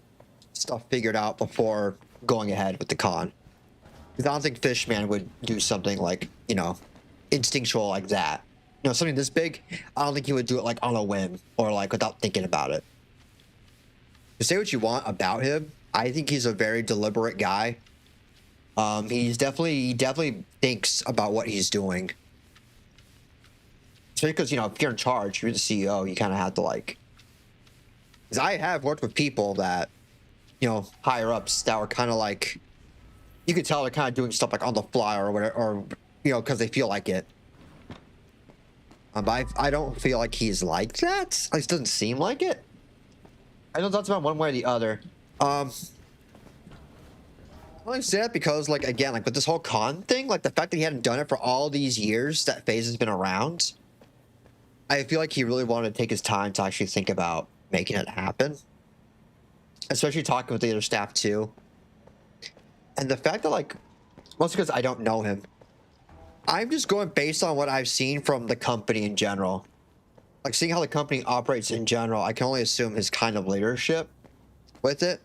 [SPEAKER 1] stuff figured out before going ahead with the con. Because I don't think Fishman would do something like, you know, instinctual like that. You know, something this big, I don't think he would do it like on a whim or like without thinking about it. To say what you want about him, I think he's a very deliberate guy. He definitely thinks about what he's doing. Especially because, you know, if you're in charge, you're the CEO, you kind of have to like... Because I have worked with people that, you know, higher ups that were kind of like... You could tell they're kind of doing stuff like on the fly or whatever, or, you know, because they feel like it. But I don't feel like he's like that. At least it doesn't seem like it. I know that's about one way or the other. I only say that because, like, again, like with this whole con thing, like the fact that he hadn't done it for all these years that FaZe has been around, I feel like he really wanted to take his time to actually think about making it happen. Especially talking with the other staff too. And the fact that, like, mostly because I don't know him, I'm just going based on what I've seen from the company in general. Like, seeing how the company operates in general, I can only assume his kind of leadership with it.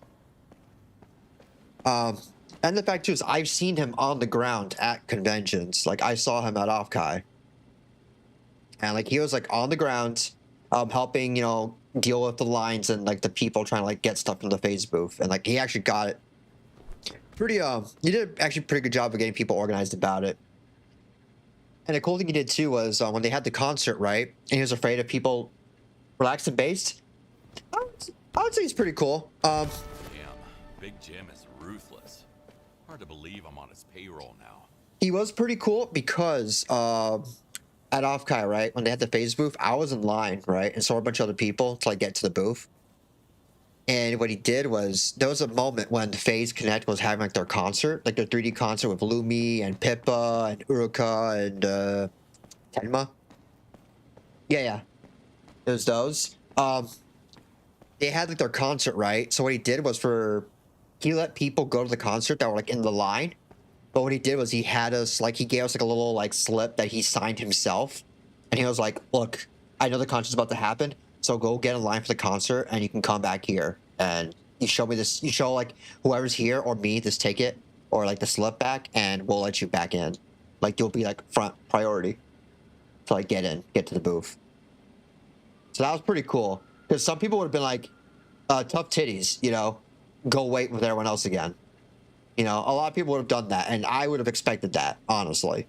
[SPEAKER 1] And the fact too is I've seen him on the ground at conventions. Like, I saw him at Offkai. And like he was like on the ground, helping, you know, deal with the lines and like the people trying to like get stuff from the FaZe booth. And like he actually got it pretty he did actually a pretty good job of getting people organized about it. And the cool thing he did too was when they had the concert, right? And he was afraid of people relaxing based. I would say he's pretty cool.
[SPEAKER 7] Damn, Big Jim is ruthless. Hard to believe I'm on his payroll now.
[SPEAKER 1] He was pretty cool because at Offkai, right, when they had the FaZe booth, I was in line, right, and so were a bunch of other people to like get to the booth. And what he did was there was a moment when FaZe Connect was having like their concert, like their 3D concert with Lumi and Pippa and Uruka and Tenma. Yeah. It was those. They had like their concert, right? So what he did was he let people go to the concert that were like in the line. But what he did was he had us, like, he gave us like a little like slip that he signed himself. And he was like, look, I know the concert's about to happen, so go get in line for the concert and you can come back here. And you show me this, you show like whoever's here or me this ticket or like the slip back and we'll let you back in. Like you'll be like front priority to like get to the booth. So that was pretty cool. Because some people would have been like, tough titties, you know, go wait with everyone else again. You know, a lot of people would have done that, and I would have expected that, honestly.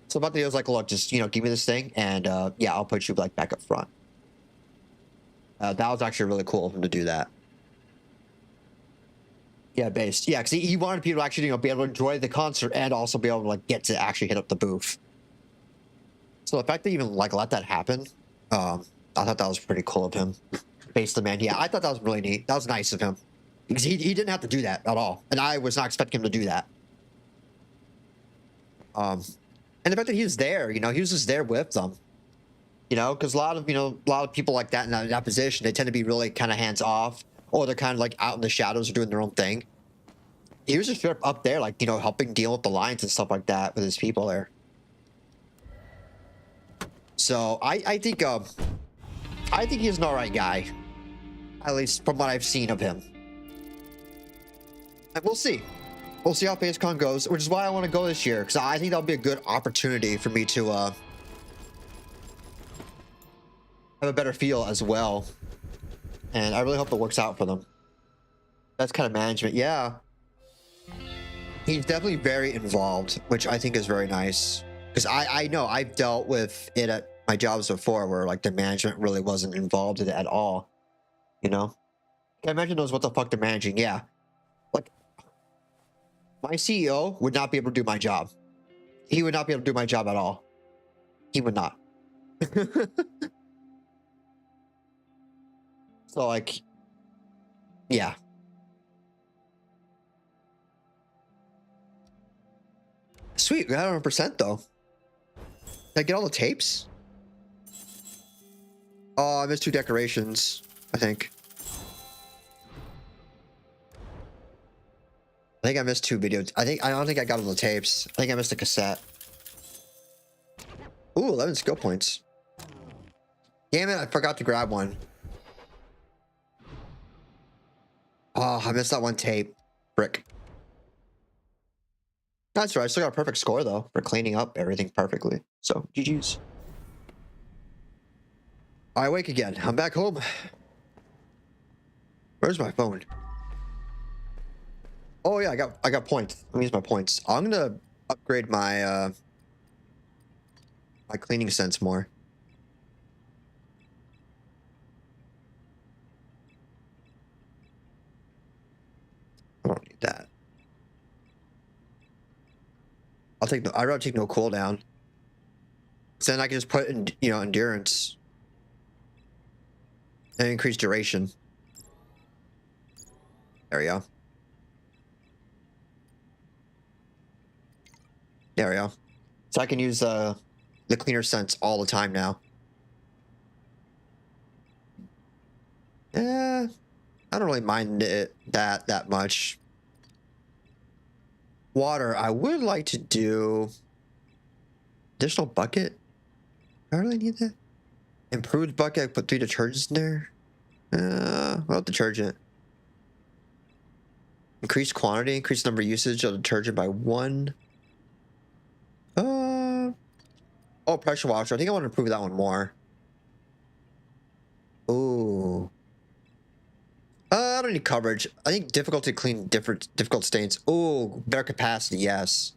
[SPEAKER 1] So about the was like, look, just, you know, give me this thing, and yeah, I'll put you like back up front. That was actually really cool of him to do that. Yeah, based. Yeah, because he wanted people to actually, you know, be able to enjoy the concert and also be able to like get to actually hit up the booth. So the fact that he even like let that happen, I thought that was pretty cool of him. Based the man, yeah, I thought that was really neat. That was nice of him. Because he didn't have to do that at all. And I was not expecting him to do that. And the fact that he was there, you know, he was just there with them. You know, because a lot of people like that in that position, they tend to be really kind of hands off. Or they're kind of like out in the shadows or doing their own thing. He was just up there, like, you know, helping deal with the lines and stuff like that with his people there. So I think he's an alright guy. At least from what I've seen of him. And we'll see. We'll see how FaZeCon goes, which is why I want to go this year, because I think that'll be a good opportunity for me to have a better feel as well. And I really hope it works out for them. That's kind of management. Yeah. He's definitely very involved, which I think is very nice. Because I know I've dealt with it at my jobs before where like the management really wasn't involved in it at all. You know? Can't imagine knows what the fuck they're managing. Yeah. Like, my CEO would not be able to do my job. He would not be able to do my job at all. He would not. So, like, yeah. Sweet, we got 100% though. Did I get all the tapes? Oh, I missed 2 decorations, I think. I think I missed 2 videos. I don't think I got all the tapes. I think I missed a cassette. Ooh, 11 skill points. Damn it, I forgot to grab one. Oh, I missed that 1 tape. Brick. That's right, I still got a perfect score though for cleaning up everything perfectly. So, GG's. I wake again. I'm back home. Where's my phone? Oh yeah, I got points. Let me use my points. I'm gonna upgrade my my cleaning sense more. I don't need that. I'd rather take no cooldown. So then I can just put in, you know, endurance and increase duration. There we go. There we go. So I can use the cleaner sense all the time now. Yeah, I don't really mind it that much. Water, I would like to do additional bucket. I really need that. Improved bucket, I put 3 detergents in there. Well, detergent. Increased quantity, increased number of usage of detergent by 1. Oh, pressure washer. I think I want to improve that one more. Ooh. I don't need coverage. I think difficulty to clean difficult stains. Ooh, better capacity, yes.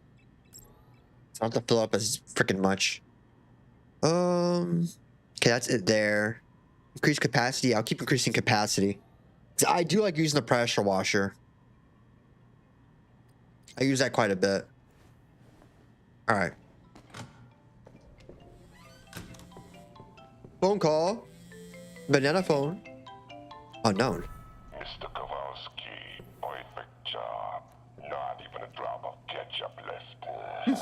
[SPEAKER 1] So I don't have to fill up as freaking much. Okay, that's it there. Increase capacity. I'll keep increasing capacity. I do like using the pressure washer. I use that quite a bit. All right. Phone call. Banana phone. Unknown.
[SPEAKER 6] Mr. Kowalski, perfect job. Not even a drop of ketchup left.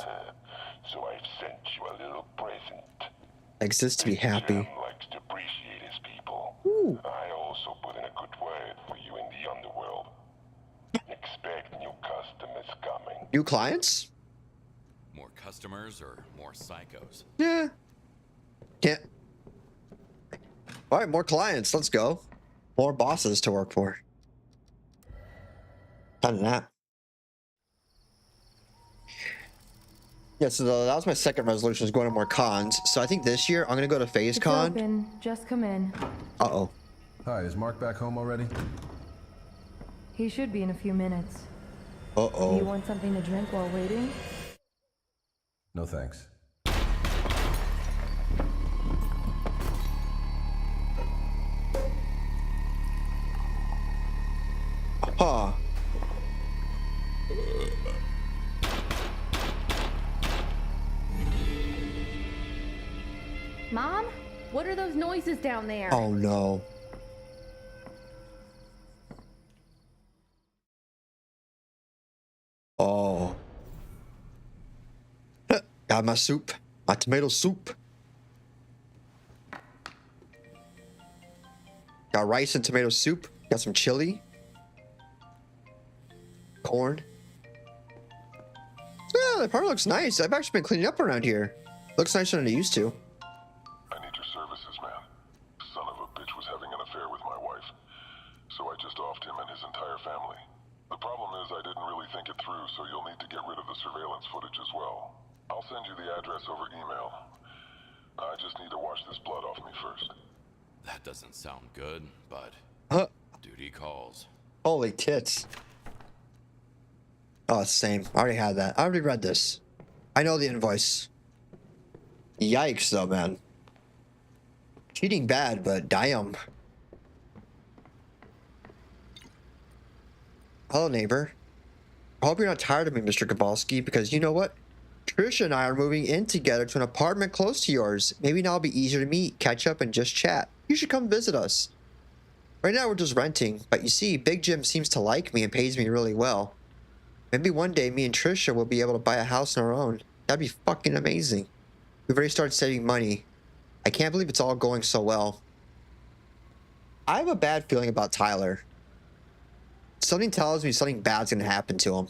[SPEAKER 6] So I've sent you a little present.
[SPEAKER 1] Exists to be happy.
[SPEAKER 6] Jim likes to appreciate his people.
[SPEAKER 1] Ooh.
[SPEAKER 6] I also put in a good word for you in the underworld. Expect new customers coming.
[SPEAKER 1] New clients?
[SPEAKER 7] More customers or more psychos?
[SPEAKER 1] Yeah. Can't. All right, more clients. Let's go. More bosses to work for. Kind of that. Yeah, so that was my second resolution, is going to more cons. So I think this year I'm going to go to Phase
[SPEAKER 9] It's
[SPEAKER 1] Con.
[SPEAKER 9] open. Just come in.
[SPEAKER 1] Uh-oh.
[SPEAKER 3] Hi, is Mark back home already?
[SPEAKER 9] He should be in a few minutes. Do you
[SPEAKER 1] Uh-oh.
[SPEAKER 9] want something to drink while waiting?
[SPEAKER 3] No thanks.
[SPEAKER 1] Huh.
[SPEAKER 10] Mom? What are those noises down there?
[SPEAKER 1] Oh, no. Oh. Got my soup. My tomato soup. Got rice and tomato soup. Got some chili. Corn. Yeah, the part looks nice. I've actually been cleaning up around here. Looks nicer than it used to.
[SPEAKER 6] I need your services, man. Son of a bitch was having an affair with my wife. So I just offed him and his entire family. The problem is I didn't really think it through, so you'll need to get rid of the surveillance footage as well. I'll send you the address over email. I just need to wash this blood off me first.
[SPEAKER 7] That doesn't sound good, but
[SPEAKER 1] Huh.
[SPEAKER 7] duty calls.
[SPEAKER 1] Holy tits. Oh, it's the same. I already had that. I already read this. I know the invoice. Yikes, though, man. Cheating bad, but damn. Hello, neighbor. I hope you're not tired of me, Mr. Kowalski, because you know what? Trisha and I are moving in together to an apartment close to yours. Maybe now it'll be easier to meet, catch up, and just chat. You should come visit us. Right now we're just renting, but you see, Big Jim seems to like me and pays me really well. Maybe one day me and Trisha will be able to buy a house on our own. That'd be fucking amazing. We've already started saving money. I can't believe it's all going so well. I have a bad feeling about Tyler. Something tells me something bad's gonna happen to him.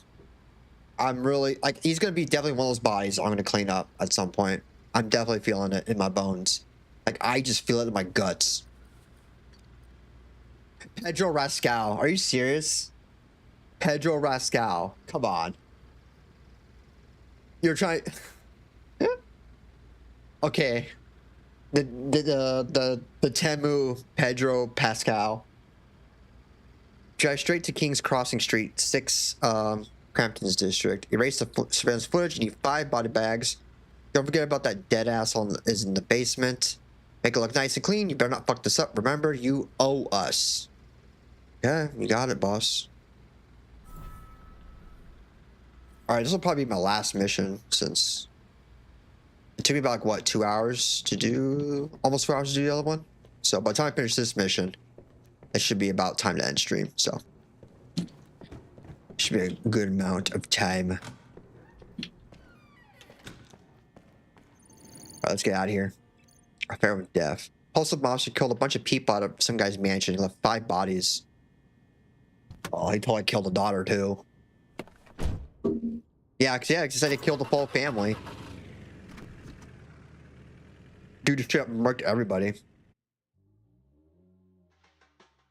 [SPEAKER 1] I'm really, like, he's gonna be definitely one of those bodies I'm gonna clean up at some point. I'm definitely feeling it in my bones. Like, I just feel it in my guts. Pedro Rascal, are you serious? Pedro Rascal, come on. You're trying. Okay. The Temu Pedro Pascal. Drive straight to King's Crossing Street, 6 Crampton's district. Erase the surveillance footage. You need 5 body bags. Don't forget about that dead asshole is in the basement. Make it look nice and clean. You better not fuck this up. Remember, you owe us. Yeah, you got it, boss. Alright, this will probably be my last mission since it took me about, like, what, 2 hours to do? Almost 4 hours to do the other one? So by the time I finish this mission, it should be about time to end stream, so. Should be a good amount of time. Alright, let's get out of here. Affair with death. Pulsive mobster killed a bunch of people out of some guy's mansion. He left 5 bodies. Oh, he probably killed a daughter, too. Yeah, cause he said he killed the whole family. Dude just straight up murked everybody.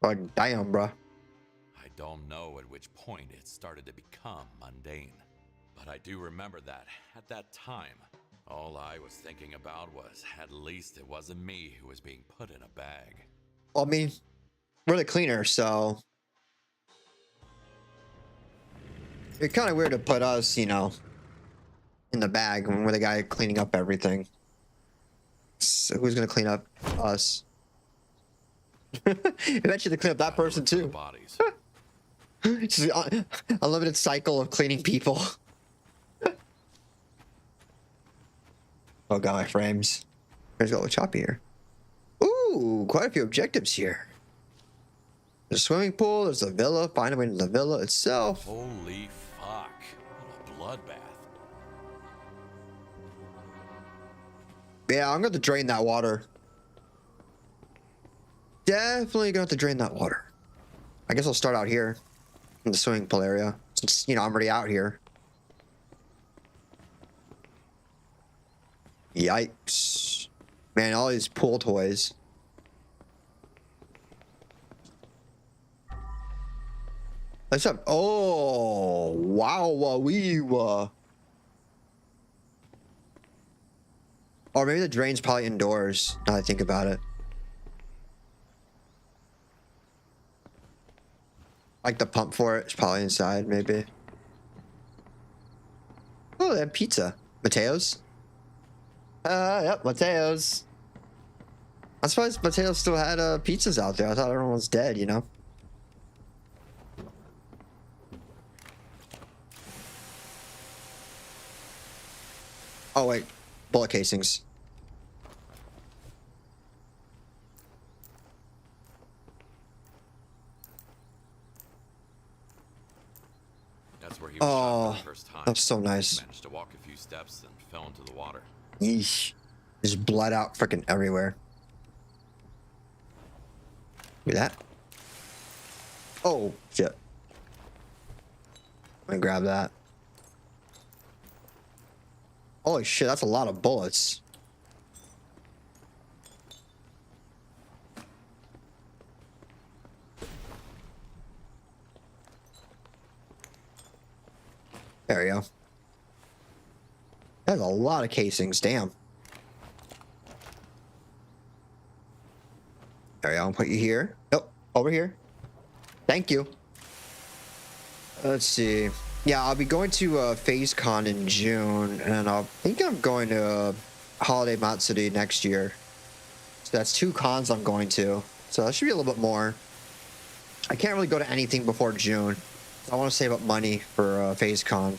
[SPEAKER 1] Like, damn, bruh.
[SPEAKER 7] I don't know at which point it started to become mundane, but I do remember that at that time, all I was thinking about was at least it wasn't me who was being put in a bag.
[SPEAKER 1] Well, I mean, we're the cleaner, so it's kind of weird to put us, you know, in the bag when we're the guy cleaning up everything. So who's gonna clean up us? Eventually, they clean up that person too.
[SPEAKER 7] Bodies.
[SPEAKER 1] It's an unlimited cycle of cleaning people. Oh god, my frames. There's a little choppy here. Ooh, quite a few objectives here. There's a swimming pool, there's a villa, find a way to the villa itself.
[SPEAKER 7] Holy fuck. What a bloodbath.
[SPEAKER 1] Yeah, I'm going to drain that water. Definitely going to have to drain that water. I guess I'll start out here in the swimming pool area since, you know, I'm already out here. Yikes. Man, all these pool toys. What's up? Oh, wow, wee. Or maybe the drain's probably indoors, now that I think about it. Like the pump for it is probably inside, maybe. Oh, they have pizza. Mateo's? Yep, Mateo's. I'm surprised Mateo still had pizzas out there. I thought everyone was dead, you know? Oh, wait. Bullet casings.
[SPEAKER 7] That's where he was shot for the first time.
[SPEAKER 1] That's so nice.
[SPEAKER 7] Managed to walk a few steps and fell into the water.
[SPEAKER 1] Yeesh. There's blood out freaking everywhere. Look at that. Oh, shit. Let me grab that. Holy shit, that's a lot of bullets. There we go. That's a lot of casings, damn. There we go. I'll put you here. Nope, over here. Thank you. Let's see. Yeah, I'll be going to FazeCon in June, and I think I'm going to Holiday Matsuri next year. So that's 2 cons I'm going to. So that should be a little bit more. I can't really go to anything before June. I want to save up money for FazeCon.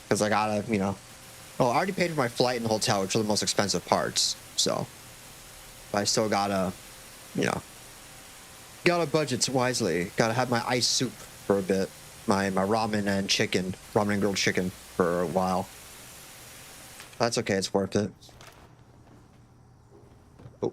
[SPEAKER 1] Because I gotta, you know. Oh, I already paid for my flight and the hotel, which are the most expensive parts. So. But I still gotta, you know. Gotta budget wisely. Gotta have my ice soup for a bit. My ramen and chicken. Ramen and grilled chicken for a while. That's okay, it's worth it. Oh.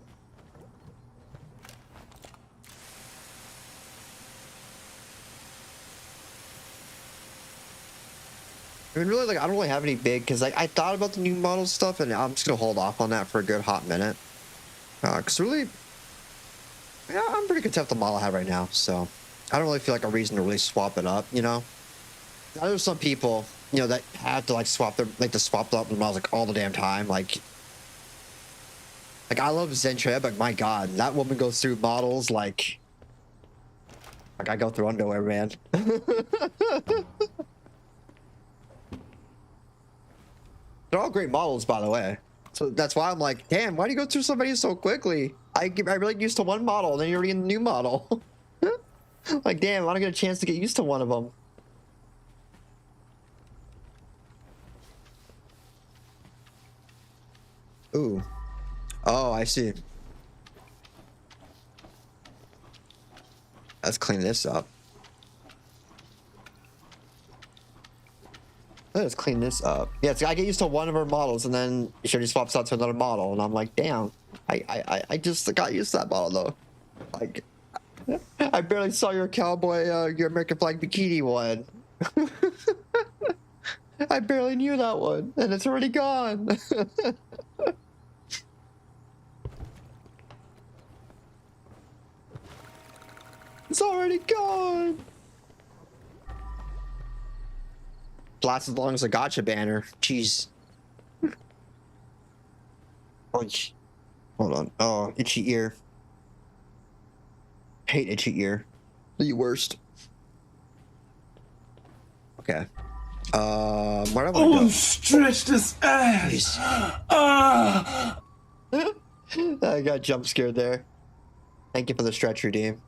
[SPEAKER 1] I mean, really, like, I don't really have any big, because, like, I thought about the new model stuff, and I'm just gonna hold off on that for a good hot minute. Because really, yeah, I'm pretty content with the model I have right now, so I don't really feel like a reason to really swap it up, you know? Now, there's some people, you know, that have to, like, swap their, like, to swap up the models, like, all the damn time, like, I love Zentra, but my god, that woman goes through models, like I go through underwear, man. They're all great models, by the way. So that's why I'm like, damn, why do you go through somebody so quickly? I really used to one model, and then you're already in the new model. Like, damn, I don't get a chance to get used to one of them. Ooh. Oh, I see. Let's clean this up. Let's clean this up. Yeah, it's, I get used to one of her models, and then she already swaps out to another model, and I'm like, damn. I just got used to that model, though. Like, I barely saw your cowboy, your American flag bikini one. I barely knew that one, and it's already gone. It's already gone. Lasts as long as a gotcha banner. Jeez. Oh, hold on. Oh, itchy ear. Hate itchy ear. The worst. Okay. Where do I want to go?
[SPEAKER 2] Stretch this ass.
[SPEAKER 1] I got jump scared there. Thank you for the stretch redeem.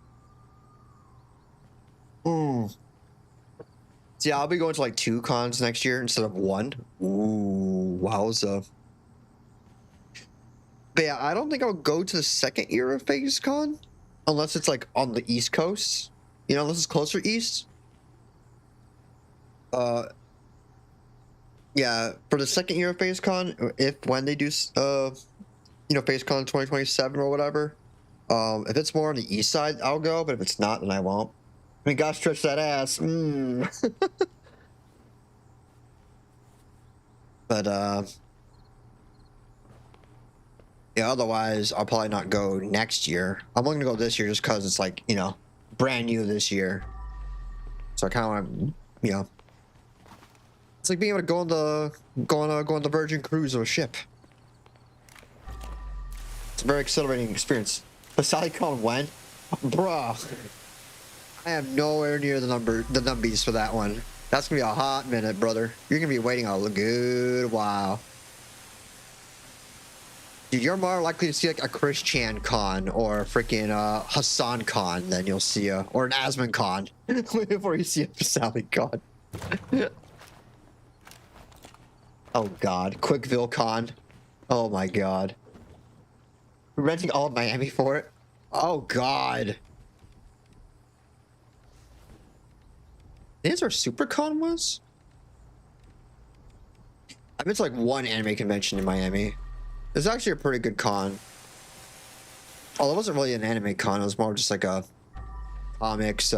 [SPEAKER 1] See, I'll be going to like 2 cons next year instead of 1. Ooh, wowza. But yeah, I don't think I'll go to the second year of FazeCon unless it's like on the East Coast. You know, unless it's closer east. Yeah, for the second year of FazeCon, when they do, you know, FazeCon 2027 or whatever. If it's more on the east side, I'll go. But if it's not, then I won't. I mean, gotta stretch that ass. But, yeah, otherwise, I'll probably not go next year. I'm only gonna go this year just because it's, like, you know, brand new this year. So I kind of want to, you know, it's like being able to go on the Virgin cruise of a ship. It's a very exhilarating experience. But SallyCon when? Bruh. I am nowhere near the numbies for that one. That's gonna be a hot minute, brother. You're gonna be waiting a good while. Dude, you're more likely to see like a Chris Chan con or a freaking Hassan con than you'll see or an Asman con before you see a Sally con. Oh god, Quickville con. Oh my god. We're renting all of Miami for it. Oh god. Is where SuperCon was? I've been to like 1 anime convention in Miami. It was actually a pretty good con. Oh, it wasn't really an anime con. It was more just like a comics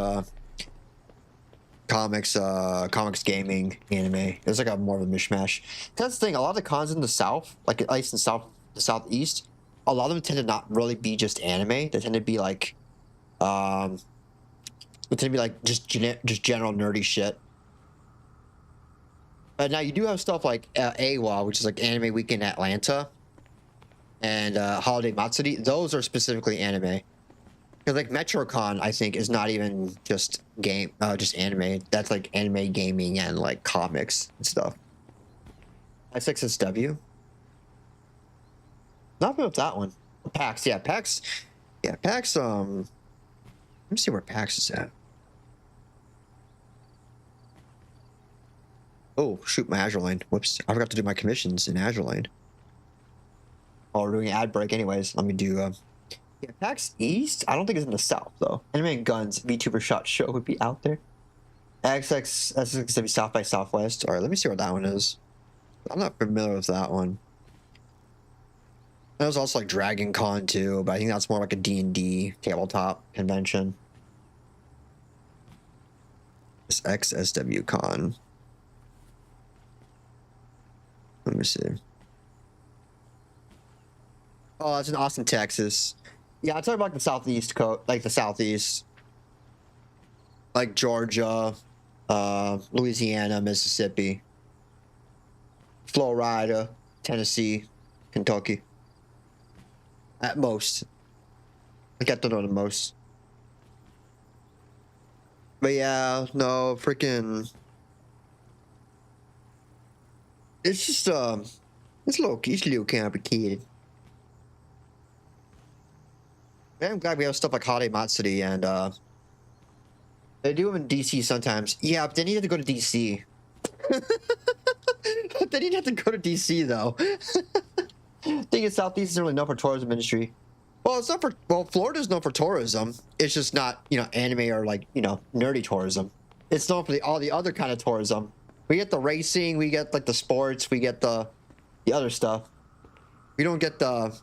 [SPEAKER 1] gaming anime. It was like a more of a mishmash. That's the thing. A lot of the cons in the South, like at least in the Southeast, a lot of them tend to not really be just anime. They tend to be like, it's gonna be like just general nerdy shit. But now you do have stuff like AWA, which is like Anime Week in Atlanta. and Holiday Matsuri, those are specifically anime. Because like MetroCon, I think, is not even just just anime. That's like anime gaming and like comics and stuff. SXSW. Not familiar with that one. PAX, yeah, PAX. Yeah, PAX. Let me see where PAX is at. Oh shoot, my Azure Lane. Whoops, I forgot to do my commissions in Azure Lane. Oh, we're doing an ad break anyways. Let me do. Yeah, PAX East? I don't think it's in the South, though. Anime and Guns VTuber Shot Show would be out there. SXSW South by Southwest. Alright, let me see where that one is. I'm not familiar with that one. There's also like Dragon Con too, but I think that's more like a D&D tabletop convention. This XSW Con. Let me see. Oh, that's in Austin, Texas. Yeah, I'm talking about the Southeast coast, like the Southeast. Like Georgia, Louisiana, Mississippi, Florida, Tennessee, Kentucky. At most. I got to know the most. But yeah, no, freaking. It's just, it's a little complicated. Man, I'm glad we have stuff like Holiday Matsuri and, they do them in DC sometimes. Yeah, but then you have to go to DC. But then you have to go to DC, though. Thing is, Southeast isn't really known for tourism industry. Well, it's not for, well, Florida's known for tourism. It's just not, you know, anime or like, you know, nerdy tourism. It's known for all the other kind of tourism. We get the racing, we get like the sports, we get the other stuff. We don't get the,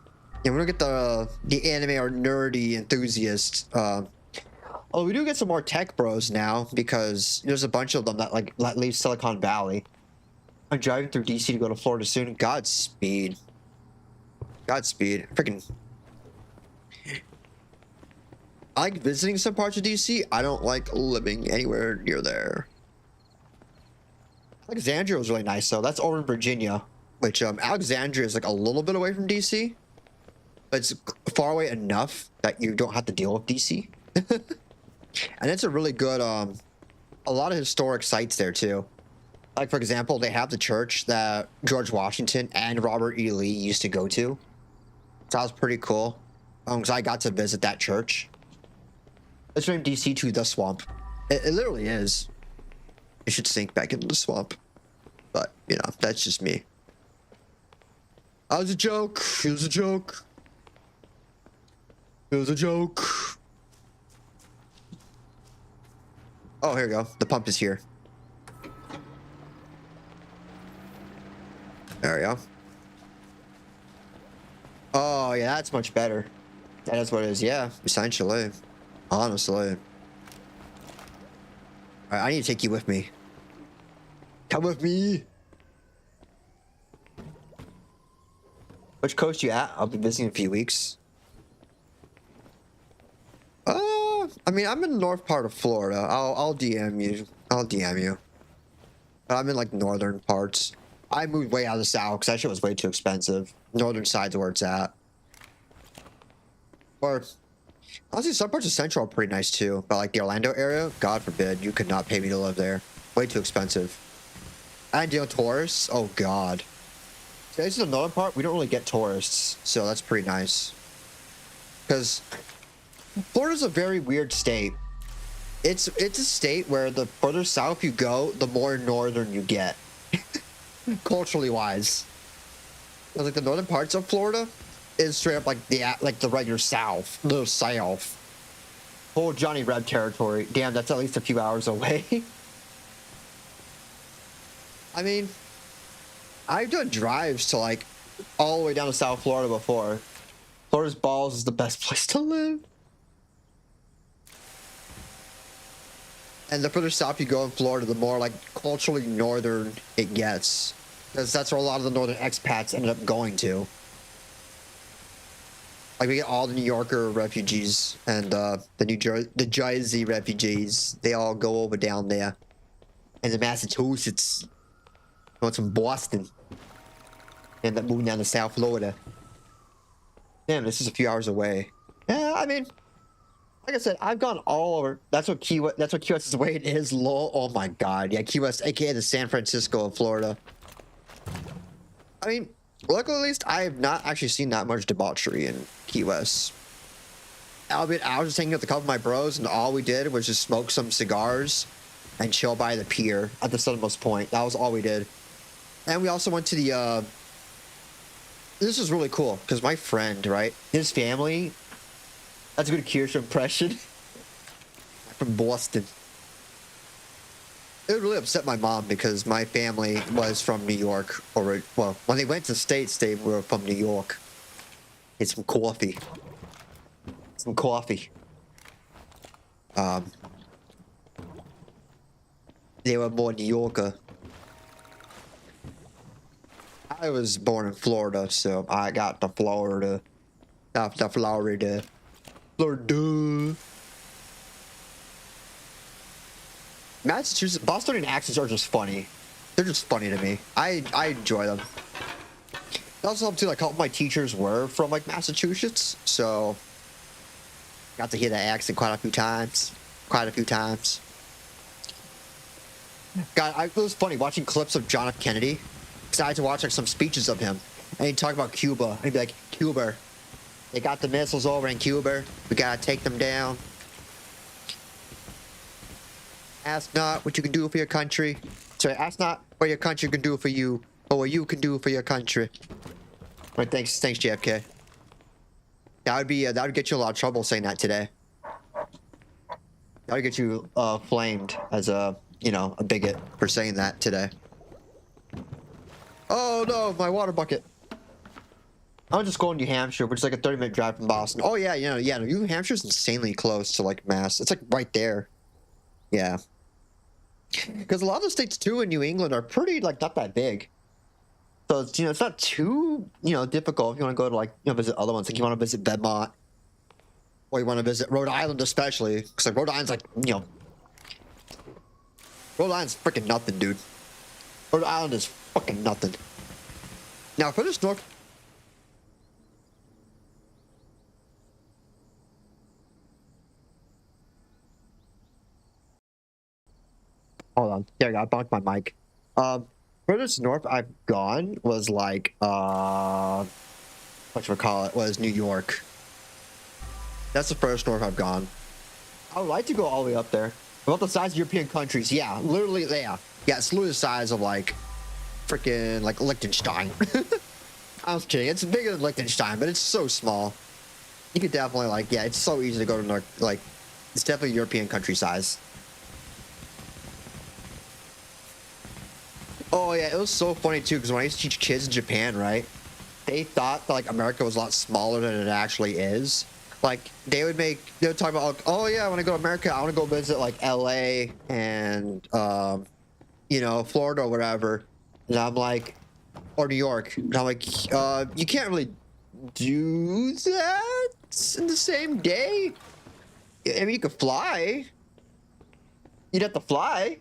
[SPEAKER 1] yeah, we don't get the anime or nerdy enthusiasts. Oh, we do get some more tech bros now because there's a bunch of them that like leave Silicon Valley. I'm driving through DC to go to Florida soon. Godspeed. Godspeed. Freaking. I like visiting some parts of DC. I don't like living anywhere near there. Alexandria was really nice though. That's over in Virginia, which Alexandria is like a little bit away from DC, but it's far away enough that you don't have to deal with DC. And it's a really good a lot of historic sites there too. Like for example, they have the church that George Washington and Robert E. Lee used to go to. So that was pretty cool. Because I got to visit that church. It's named DC to the swamp. It literally is. It should sink back into the swamp. But, you know, that's just me. That was a joke. It was a joke. It was a joke. Oh, here we go. The pump is here. There we go. Oh, yeah, that's much better. That is what it is. Yeah, essentially. Honestly. Alright, I need to take you with me. Come with me. Which coast you at? I'll be visiting in a few weeks. I mean, I'm in the north part of Florida. I'll DM you. I'll DM you. But I'm in like northern parts. I moved way out of the south because that shit was way too expensive. Northern side's where it's at. Or honestly, some parts of Central are pretty nice too. But like the Orlando area, God forbid, you could not pay me to live there. Way too expensive. And you know, tourists, oh God. This is the northern part. We don't really get tourists, so that's pretty nice. Because Florida's a very weird state. It's a state where the further south you go, the more northern you get. Culturally wise. Like the northern parts of Florida is straight up like the regular south. The south. Whole Johnny Reb territory. Damn, that's at least a few hours away. I mean, I've done drives to like all the way down to South Florida before. Florida's balls is the best place to live. And the further south you go in Florida, the more like culturally northern it gets. Because that's where a lot of the northern expats ended up going to. Like we get all the New Yorker refugees and the Jersey refugees. They all go over down there. And the Massachusetts. Going from Boston. End up moving down to South Florida. Damn, this is a few hours away. Yeah, I mean, like I said, I've gone all over. That's what Key West's way it is. Lol. Oh my god. Yeah, Key West, aka the San Francisco of Florida. I mean, luckily at least I have not actually seen that much debauchery in Key West. Albeit, I was just hanging out with a couple of my bros, and all we did was just smoke some cigars and chill by the pier at the southernmost point. That was all we did. And we also went to the this is really cool because my friend, right, his family, that's a good Kirsch impression. From Boston. It would really upset my mom because my family was from New York, or well, when they went to the States, they were from New York. Get some coffee. Some coffee. They were more New Yorker. I was born in Florida, so I got to Florida. Florida. Massachusetts, Bostonian accents are just funny. They're just funny to me. I enjoy them. It also helped too, like, a couple of my teachers were from, like, Massachusetts, so got to hear that accent quite a few times. God, it was funny watching clips of John F. Kennedy. Because I had to watch, like, some speeches of him. And he'd talk about Cuba. And he'd be like, Cuba. They got the missiles over in Cuba. We gotta take them down. Ask not what you can do for your country. Sorry, ask not what your country can do for you, but what you can do for your country. Right, thanks, JFK. That would get you in a lot of trouble saying that today. That would get you flamed as a bigot for saying that today. Oh no, my water bucket. I'm just going to New Hampshire, which is like a 30-minute drive from Boston. Oh yeah, New Hampshire's insanely close to like Mass. It's like right there. Yeah. Because a lot of the states too in New England are pretty like not that big. So it's, it's not too difficult if you want to go to like visit other ones. Like you want to visit Bedmont, or you want to visit Rhode Island especially, because like Rhode Island's like Rhode Island's freaking nothing, dude. Rhode Island is fucking nothing. Now for this north. Hold on. There you go. I bumped my mic. Furthest north I've gone was like whatchamacallit, was New York. That's the furthest north I've gone. I would like to go all the way up there. About the size of European countries, yeah. Literally, yeah. Yeah, it's literally the size of like freaking like Liechtenstein. I was kidding. It's bigger than Liechtenstein, but it's so small. You could definitely like, yeah, it's so easy to go to North, like, it's definitely European country size. Oh yeah, it was so funny too, because when I used to teach kids in Japan, right, they thought that like America was a lot smaller than it actually is. Like they would talk about like, oh yeah, when I go to America, I want to go visit like LA and Florida or whatever. And I'm like, or New York. And I'm like, you can't really do that in the same day. I mean, you could fly. You'd have to fly.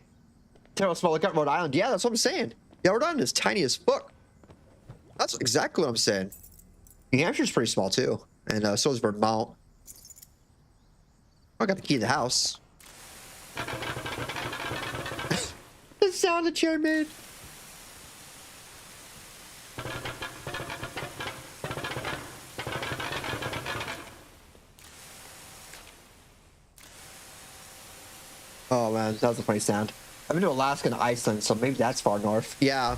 [SPEAKER 1] Terrible small. Look at Rhode Island. Yeah, that's what I'm saying. Yeah, Rhode Island is tiny as fuck. That's exactly what I'm saying. New Hampshire's pretty small too, and so is Vermont. I got the key to the house. The sound the chair made. Oh man, that was a funny sound. I've been to Alaska and Iceland, so maybe that's far north. Yeah.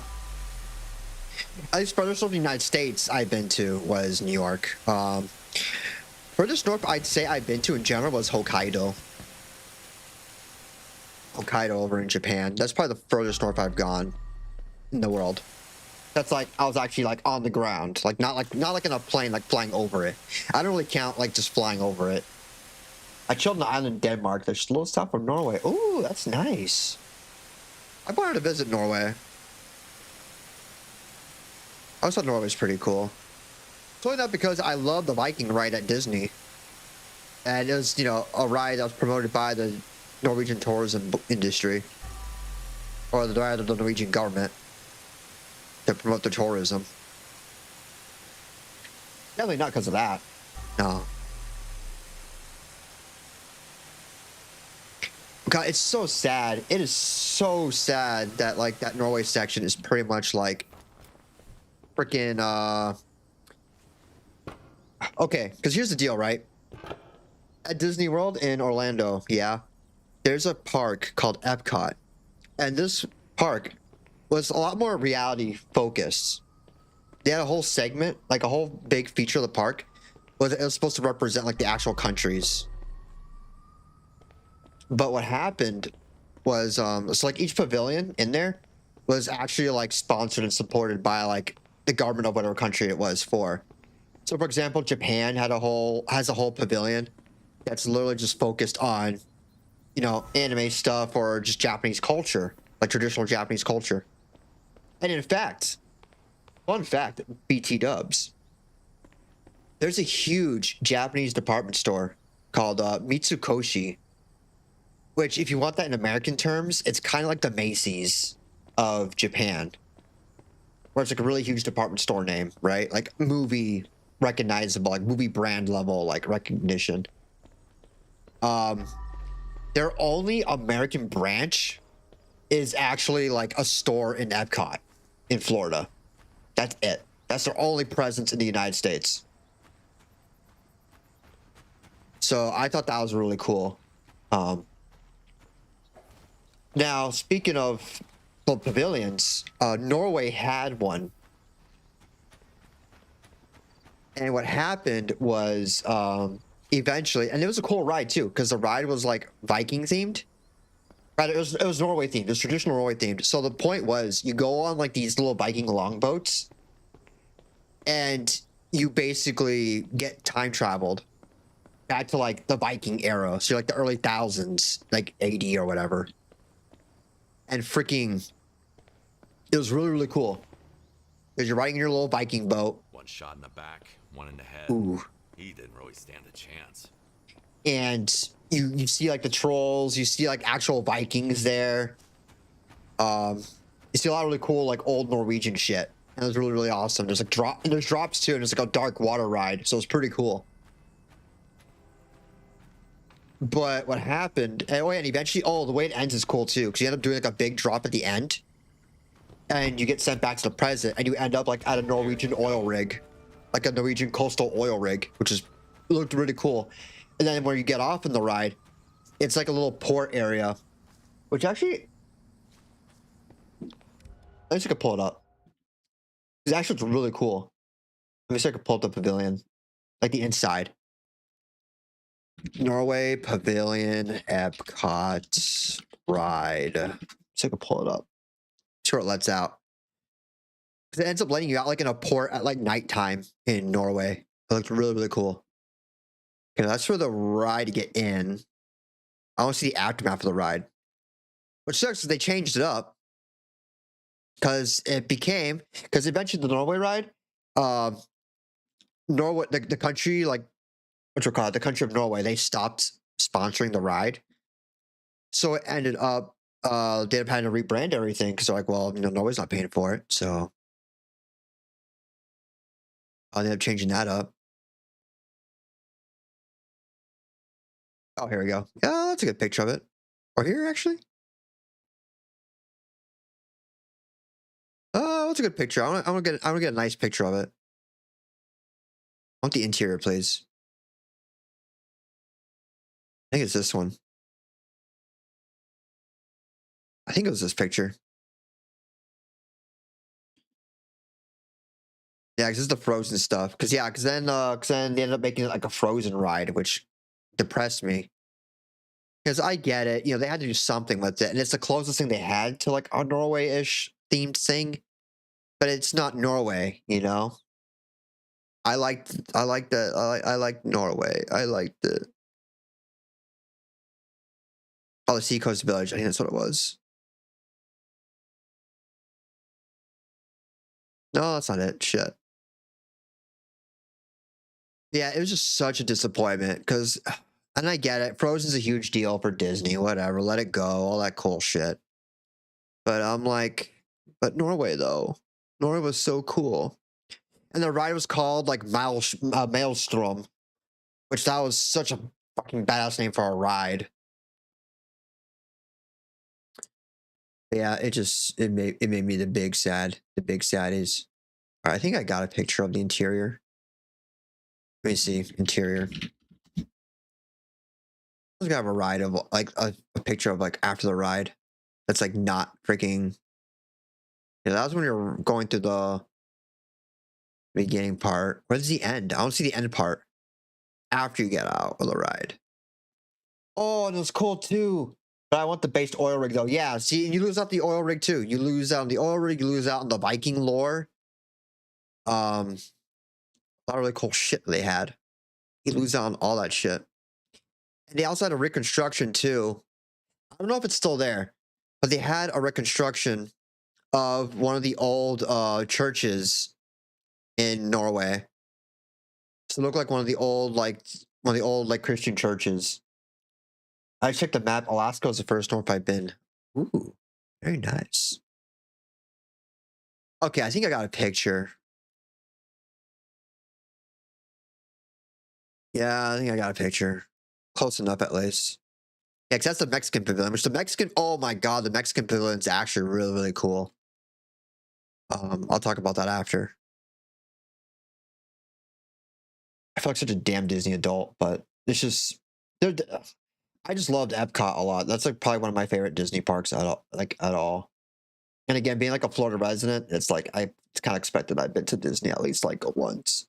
[SPEAKER 1] At least furthest north of the United States I've been to was New York. Furthest north I'd say I've been to in general was Hokkaido. Hokkaido over in Japan. That's probably the furthest north I've gone in the world. That's like, I was actually like on the ground. Like not like in a plane, like flying over it. I don't really count like just flying over it. I chilled on the island in Denmark. There's a little stop from Norway. Ooh, that's nice. I wanted to visit Norway. I always thought Norway's pretty cool. It's only not because I love the Viking ride at Disney. And it was, a ride that was promoted by the Norwegian tourism industry. Or the Norwegian government to promote the tourism. Definitely not because of that. No. God, it's so sad. It is so sad that like that Norway section is pretty much like freaking okay, because here's the deal, right? At Disney World in Orlando, yeah, there's a park called Epcot. And this park was a lot more reality focused. They had a whole segment, like a whole big feature of the park, was it was supposed to represent like the actual countries. But what happened was so like each pavilion in there was actually like sponsored and supported by like the government of whatever country it was for. So for example, Japan has a whole pavilion that's literally just focused on, you know, anime stuff or just Japanese culture, like traditional Japanese culture. And in fact, fun fact, BT dubs. There's a huge Japanese department store called Mitsukoshi, which if you want that in American terms, it's kind of like the Macy's of Japan, where it's like a really huge department store name, right? Like movie recognizable, like movie brand level, like recognition. Their only American branch is actually like a store in Epcot in Florida. That's it. That's their only presence in the United States. So I thought that was really cool. Now, speaking of the pavilions, Norway had one. And what happened was eventually, and it was a cool ride too, because the ride was like Viking themed. Right, it was Norway themed. It was traditional Norway themed. So the point was, you go on like these little Viking longboats, and you basically get time traveled back to like the Viking era. So like the early thousands, like AD or whatever. And freaking, it was really, really cool. Because you're riding in your little Viking boat.
[SPEAKER 7] One shot in the back, one in the head.
[SPEAKER 1] Ooh.
[SPEAKER 7] He didn't really stand a chance.
[SPEAKER 1] And you see like the trolls, you see like actual Vikings there. You see a lot of really cool like old Norwegian shit. And it was really, really awesome. There's like there's drops too, and it's like a dark water ride, so it's pretty cool. But what happened, and eventually, the way it ends is cool too, because you end up doing like a big drop at the end, and you get sent back to the present, and you end up like at a Norwegian oil rig, like a Norwegian coastal oil rig, which looked really cool. And then when you get off in the ride, it's like a little port area, which actually, let me see if I can pull it up. It's actually really cool. Let me see if I can pull up the pavilion, like the inside. Norway Pavilion Epcot ride. So I can pull it up. See where it lets out. Because it ends up letting you out like in a port at like nighttime in Norway. It looks really, really cool. Okay, that's for the ride to get in. I want to see the aftermath of the ride. Which sucks is they changed it up. Because eventually the Norway ride, Norway, the country, like, what's it called? The country of Norway, they stopped sponsoring the ride. So it ended up, they ended up having to rebrand everything because they're like, well, you know, Norway's not paying for it. So I ended up changing that up. Oh, here we go. Yeah, that's a good picture of it. Or here, actually. Oh, that's a good picture. I want to get a nice picture of it. I want the interior, please. I think it's this one. I think it was this picture. Yeah, because it's the Frozen stuff. Because then they ended up making it like a Frozen ride, which depressed me. Because I get it, you know, they had to do something with it, and it's the closest thing they had to like a Norway-ish themed thing, but it's not Norway, you know. I like Norway. I liked it. Oh, the Seacoast Village. I think that's what it was. No, that's not it. Shit. Yeah, it was just such a disappointment because, and I get it, Frozen's a huge deal for Disney, whatever, let it go, all that cool shit. But I'm like, but Norway though, Norway was so cool. And the ride was called like Maelstrom, which that was such a fucking badass name for a ride. Yeah, it made me the big sad. The big sad is. All right, I think I got a picture of the interior. Let me see interior. I was gonna have a ride of like a picture of like after the ride. That's like not freaking. Yeah, that was when you're going through the beginning part. Where's the end? I don't see the end part. After you get out of the ride. Oh, and it was cool too. But I want the based oil rig though. Yeah, see, you lose out the oil rig too. You lose out on the oil rig. You lose out on the Viking lore. A lot of really cool shit they had. You lose out on all that shit. And they also had a reconstruction too. I don't know if it's still there, but they had a reconstruction of one of the old churches in Norway. So it looked like one of the old Christian churches. I checked the map. Alaska was the first north I've been. Ooh, very nice. Okay, I think I got a picture. Yeah, I think I got a picture. Close enough, at least. Yeah, because that's the Mexican pavilion. Which the Mexican, oh my god, the Mexican pavilion is actually really, really cool. I'll talk about that after. I feel like such a damn Disney adult, but it's just, I just loved Epcot a lot. That's like probably one of my favorite Disney parks at all. And again, being like a Florida resident, it's like it's kind of expected I've been to Disney at least like once.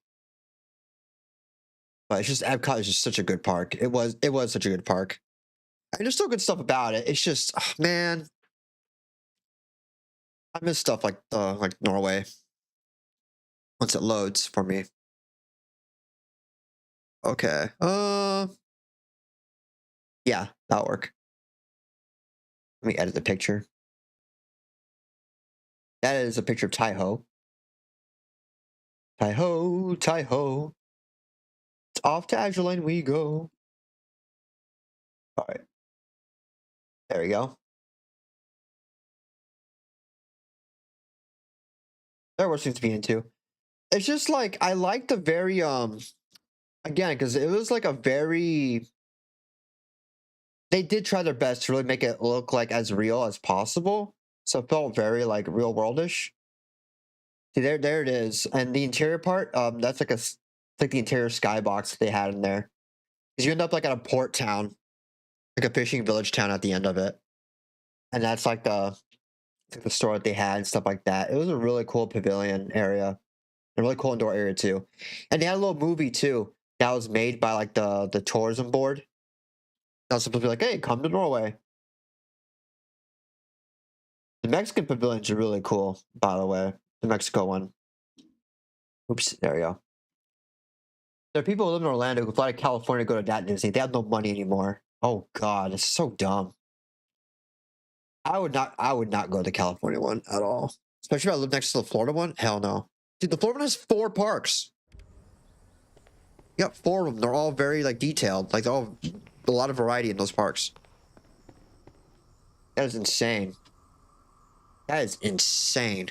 [SPEAKER 1] But it's just Epcot is just such a good park. It was such a good park. And there's still good stuff about it. It's just, man, I miss stuff like Norway once it loads for me. Okay. Yeah, that'll work. Let me edit the picture. That is a picture of Tai-Ho. Tai-Ho, Tai-Ho. It's off to Azure we go. All right. There we go. There was things to be into. It's just like I like the very again, because it was like a very, they did try their best to really make it look like as real as possible. So it felt very like real worldish. See, there it is. And the interior part, that's like like the interior skybox that they had in there. Because you end up like at a port town, like a fishing village town at the end of it. And that's like the store that they had and stuff like that. It was a really cool pavilion area. A really cool indoor area too. And they had a little movie too that was made by like the tourism board. That was supposed to be like, hey, come to Norway. The Mexican pavilions are really cool, by the way. The Mexico one. Oops, there we go. There are people who live in Orlando who fly to California to go to that Disney. They have no money anymore. Oh god, it's so dumb. I would not go to the California one at all. Especially if I live next to the Florida one. Hell no. Dude, the Florida one has 4 parks. You got 4 of them. They're all very like detailed. Like they're all a lot of variety in those parks. That is insane. That is insane.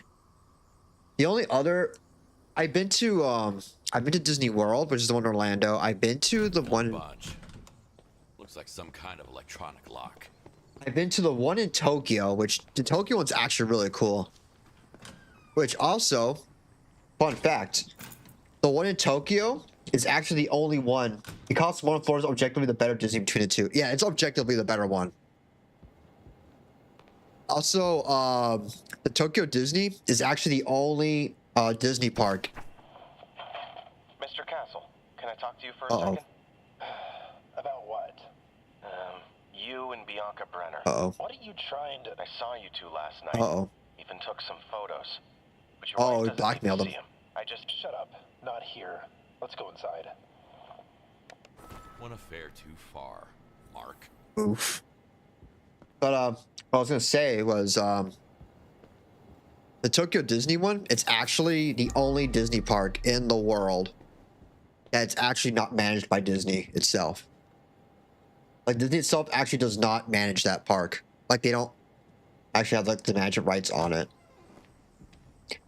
[SPEAKER 1] The only other I've been to Disney World, which is the one in Orlando. I've been to the one.
[SPEAKER 7] Looks like some kind of electronic lock.
[SPEAKER 1] I've been to the one in Tokyo, which the Tokyo one's actually really cool. Which also, fun fact, the one in Tokyo is actually the only one. It costs one floor is objectively the better Disney between the two. Yeah, it's objectively the better one. Also, the Tokyo Disney is actually the only Disney park.
[SPEAKER 11] Mr. Castle, can I talk to you for a second?
[SPEAKER 2] About what?
[SPEAKER 11] You and Bianca Brenner.
[SPEAKER 2] What are you trying to...
[SPEAKER 11] I saw you two last night. Even took some photos. But your wife doesn't
[SPEAKER 1] blackmailed
[SPEAKER 11] need to
[SPEAKER 1] him.
[SPEAKER 11] see 'em. I just...
[SPEAKER 2] Shut up. Not here. Let's go inside.
[SPEAKER 7] One affair too far, Mark.
[SPEAKER 1] Oof. But what I was gonna say was the Tokyo Disney one. It's actually the only Disney park in the world that's actually not managed by Disney itself. Like Disney itself actually does not manage that park. Like they don't actually have like the management rights on it.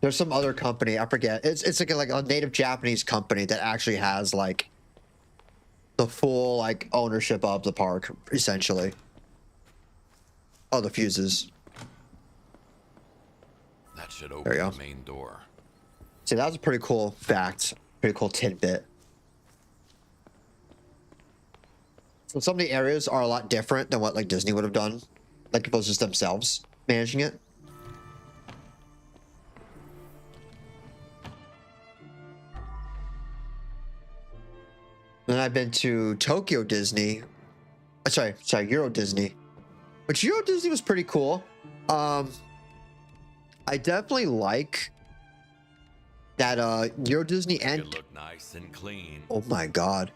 [SPEAKER 1] There's some other company, I forget. It's like a native Japanese company that actually has like the full like ownership of the park, essentially. Oh, the fuses.
[SPEAKER 7] That should open the main door.
[SPEAKER 1] See, that was a pretty cool fact. Pretty cool tidbit. So some of the areas are a lot different than what like Disney would have done. Like if it was just themselves managing it. Then I've been to Tokyo Disney. Sorry, Euro Disney. Which Euro Disney was pretty cool. I definitely like that Euro Disney and
[SPEAKER 7] It look nice and clean.
[SPEAKER 1] oh my god.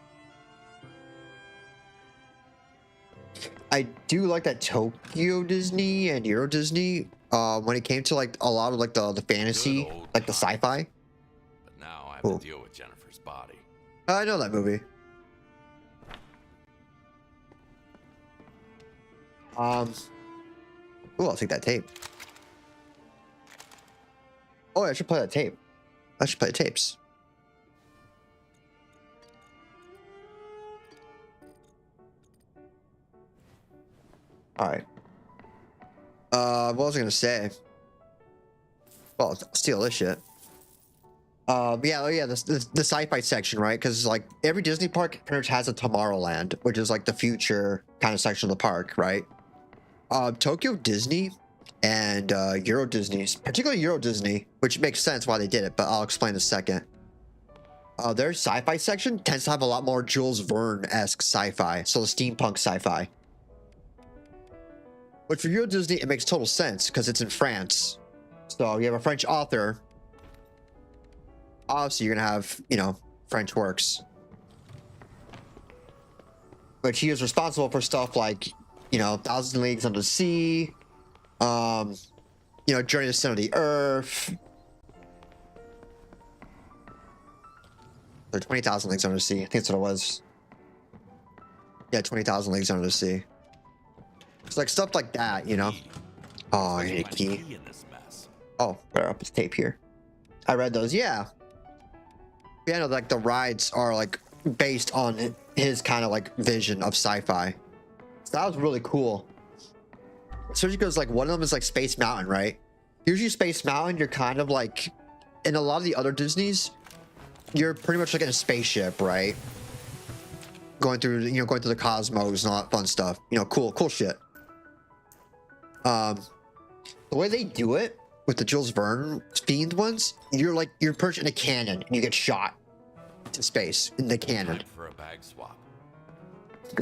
[SPEAKER 1] I do like that Tokyo Disney and Euro Disney when it came to like a lot of like the fantasy, like the sci-fi.
[SPEAKER 7] But now I have to deal with Jennifer's body.
[SPEAKER 1] I know that movie. Ooh, I'll take that tape. Oh, I should play that tape. I should play the tapes. All right. What was I gonna say? Well, I'll steal this shit. Yeah, the sci-fi section, right? Because like every Disney park pretty much has a Tomorrowland, which is like the future kind of section of the park, right? Tokyo Disney and Euro Disney, particularly Euro Disney, which makes sense why they did it, but I'll explain in a second. Their sci-fi section tends to have a lot more Jules Verne-esque sci-fi, so the steampunk sci-fi. But for Euro Disney, it makes total sense because it's in France. So you have a French author. Obviously, you're gonna have, you know, French works. But he is responsible for stuff like, you know, Thousand Leagues Under the Sea, you know, Journey to the Center of the Earth. Or 20,000 Leagues Under the Sea. I think that's what it was. Yeah, 20,000 Leagues Under the Sea. It's like stuff like that, you know. Oh, I need a key. Oh, better up his tape here. I read those, yeah. Yeah, no, like the rides are like based on his kind of like vision of sci-fi. So that was really cool. Especially because like one of them is like Space Mountain, right? Usually Space Mountain, you're kind of like, in a lot of the other Disneys, you're pretty much like in a spaceship, right? Going through, you know, going through the cosmos and all that fun stuff. You know, cool shit. The way they do it with the Jules Verne themed ones, you're perched in a cannon and you get shot to space in the cannon.
[SPEAKER 7] Time for a bag swap.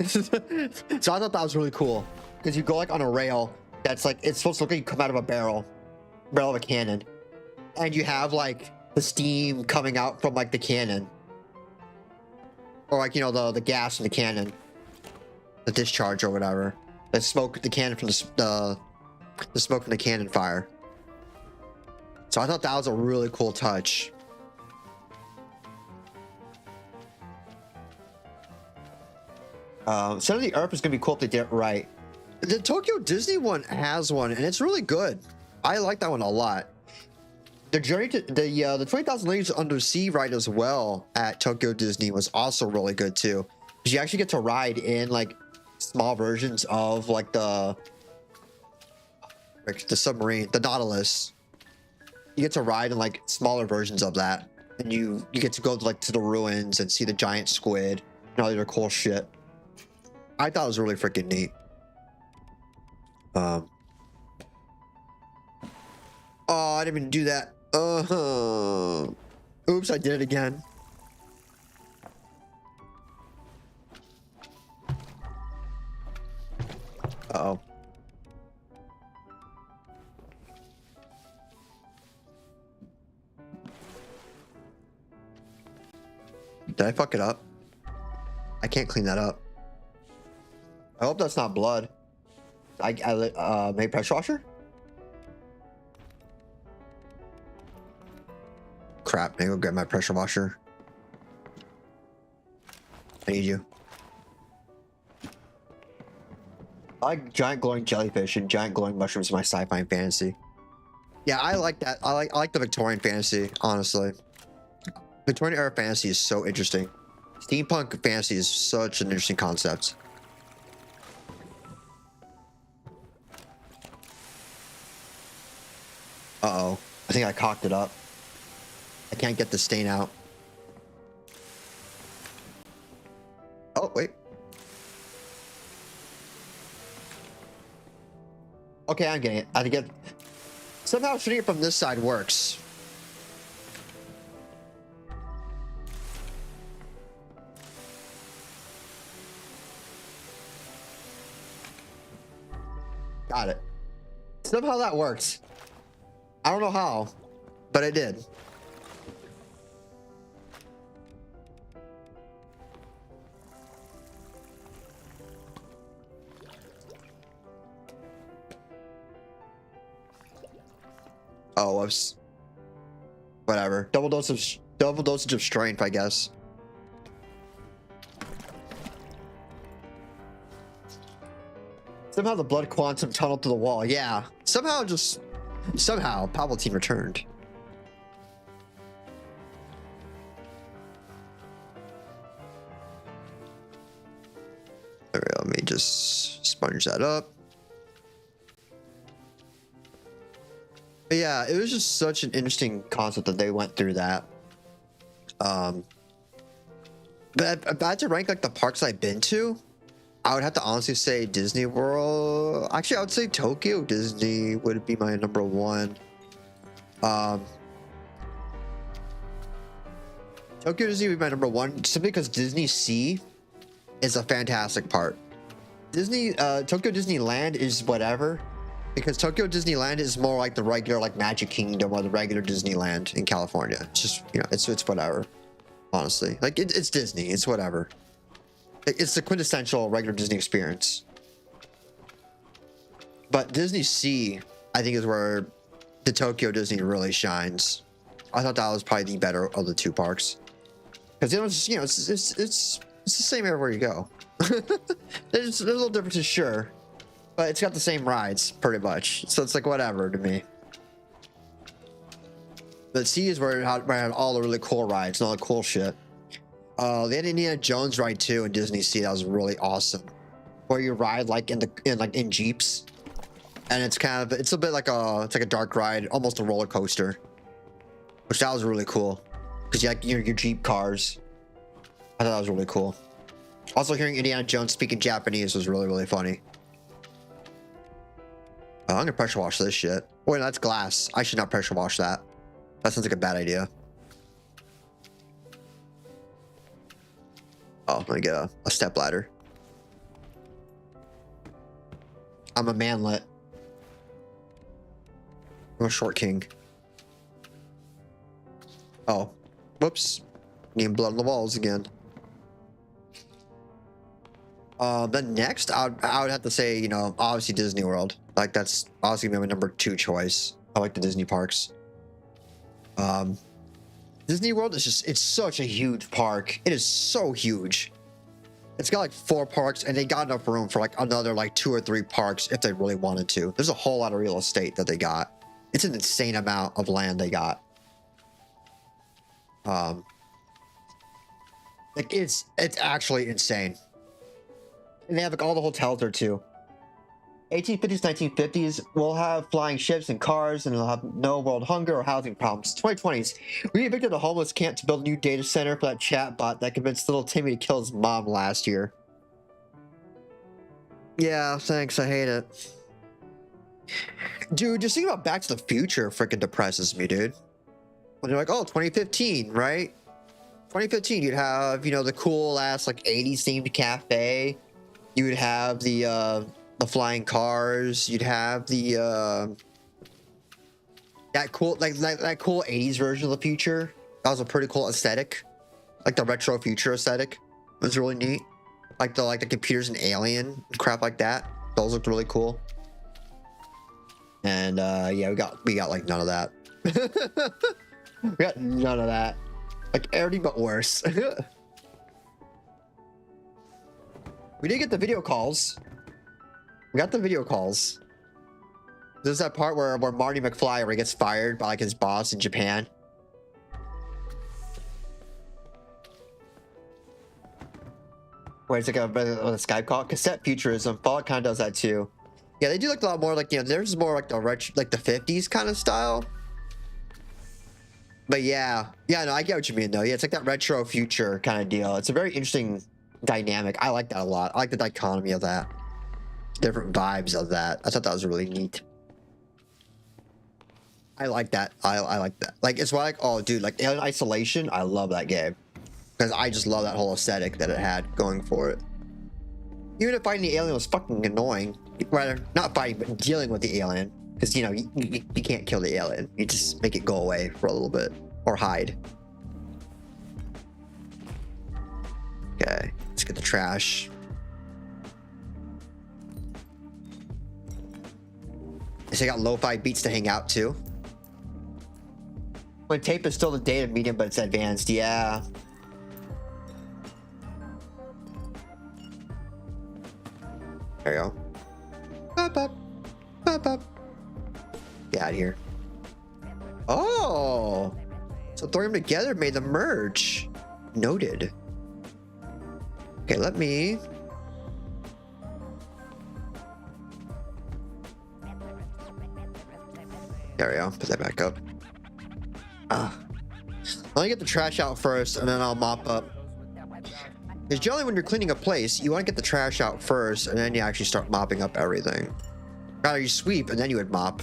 [SPEAKER 1] So I thought that was really cool because you go like on a rail that's like, it's supposed to look like you come out of a barrel of a cannon, and you have like the steam coming out from like the cannon, or like, you know, the gas from the cannon, the discharge or whatever, the smoke, the cannon from the smoke from the cannon fire. So I thought that was a really cool touch. Center of the Earth is gonna be cool if they did it right. The Tokyo Disney one has one, and it's really good. I like that one a lot. The journey to the 20,000 Leagues Under the Sea ride as well at Tokyo Disney was also really good too, because you actually get to ride in like small versions of like the submarine, the Nautilus. You get to ride in like smaller versions of that, and you get to go to like to the ruins and see the giant squid and all the other cool shit. I thought it was really freaking neat. Oh, I didn't even do that. Oops, I did it again. Uh-oh. Did I fuck it up? I can't clean that up. I hope that's not blood. I made pressure washer? Crap, I go grab my pressure washer. I need you. I like giant glowing jellyfish and giant glowing mushrooms in my sci-fi and fantasy. Yeah, I like that. I like the Victorian fantasy, honestly. Victorian era fantasy is so interesting. Steampunk fantasy is such an interesting concept. Uh-oh. I think I cocked it up. I can't get the stain out. Oh, wait. Okay, I'm getting it. I think it... Somehow shooting it from this side works. Got it. Somehow that works. I don't know how, but it did. Oh, whoops. Whatever. Double dosage of strength, I guess. Somehow the blood quantum tunneled through the wall. Yeah. Somehow Palpatine returned. There we go. Let me just sponge that up. But yeah, it was just such an interesting concept that they went through that. But if I had to rank like the parks I've been to, I would have to honestly say Disney World. Actually, I would say Tokyo Disney would be my number one. Tokyo Disney would be my number one simply because Disney Sea is a fantastic part. Tokyo Disneyland is whatever, because Tokyo Disneyland is more like the regular like Magic Kingdom or the regular Disneyland in California. It's just, you know, it's whatever. Honestly, like it's Disney. It's whatever. It's the quintessential regular Disney experience. But Disney Sea, I think, is where the Tokyo Disney really shines. I thought that was probably the better of the two parks, because it's the same everywhere you go. There's a little differences, sure, but it's got the same rides pretty much. So it's like whatever to me. But Sea is where it had all the really cool rides and all the cool shit. They had Indiana Jones ride too in Disney Sea. That was really awesome. Where you ride like in jeeps, and it's a bit like a dark ride, almost a roller coaster, which that was really cool because you like your jeep cars. I thought that was really cool. Also, hearing Indiana Jones speaking Japanese was really funny. I'm gonna pressure wash this shit. Wait, no, that's glass. I should not pressure wash that. That sounds like a bad idea. Oh, let me get a step ladder. I'm a manlet. I'm a short king. Oh, whoops. Needing blood on the walls again. Then next, I would have to say, you know, obviously Disney World. Like, that's obviously my number 2 choice. I like the Disney parks. Disney World is just, it's such a huge park. It is so huge. It's got like 4 parks, and they got enough room for like another like 2 or 3 parks if they really wanted to. There's a whole lot of real estate that they got. It's an insane amount of land they got. Like it's actually insane. And they have like all the hotels there too. 1850s, 1950s, we'll have flying ships and cars, and they'll have no world hunger or housing problems. 2020s, we evicted a homeless camp to build a new data center for that chatbot that convinced little Timmy to kill his mom last year. Yeah, thanks, I hate it. Dude, just thinking about Back to the Future freaking depresses me, dude. When they're like, oh, 2015, right? 2015, you'd have, you know, the cool ass like 80s themed cafe. You would have the flying cars. You'd have the that cool that cool 80s version of the future. That was a pretty cool aesthetic. Like the retro future aesthetic. It was really neat. Like the computers and Alien and crap like that. Those looked really cool. And yeah, we got like none of that. We got none of that. Like everything but worse. We did get the video calls. We got the video calls. This is that part where Marty McFly, where he gets fired by like his boss in Japan. Where it's like a Skype call. Cassette futurism. Fallout kind of does that too. Yeah, they do look a lot more like, you know, there's more like the retro, like the 50s kind of style. But yeah, no, I get what you mean though. Yeah, it's like that retro future kind of deal. It's a very interesting dynamic. I like that a lot. I like the dichotomy of that. Different vibes of that. I thought that was really neat. I like that. I like that. Like, it's like, oh, dude, like Alien Isolation. I love that game because I just love that whole aesthetic that it had going for it. Even if fighting the alien was fucking annoying, rather not fighting, but dealing with the alien, because you know you can't kill the alien. You just make it go away for a little bit or hide. Okay, let's get the trash. So I got lo-fi beats to hang out to. When tape is still the data medium, but it's advanced. Yeah. There you go. Bop, bop. Bop, bop. Get out of here. Oh! So throwing them together made them merge. Noted. Okay, let me... There we go. Put that back up. Let me get the trash out first, and then I'll mop up. Because generally when you're cleaning a place, you want to get the trash out first, and then you actually start mopping up everything. Rather, you sweep, and then you would mop.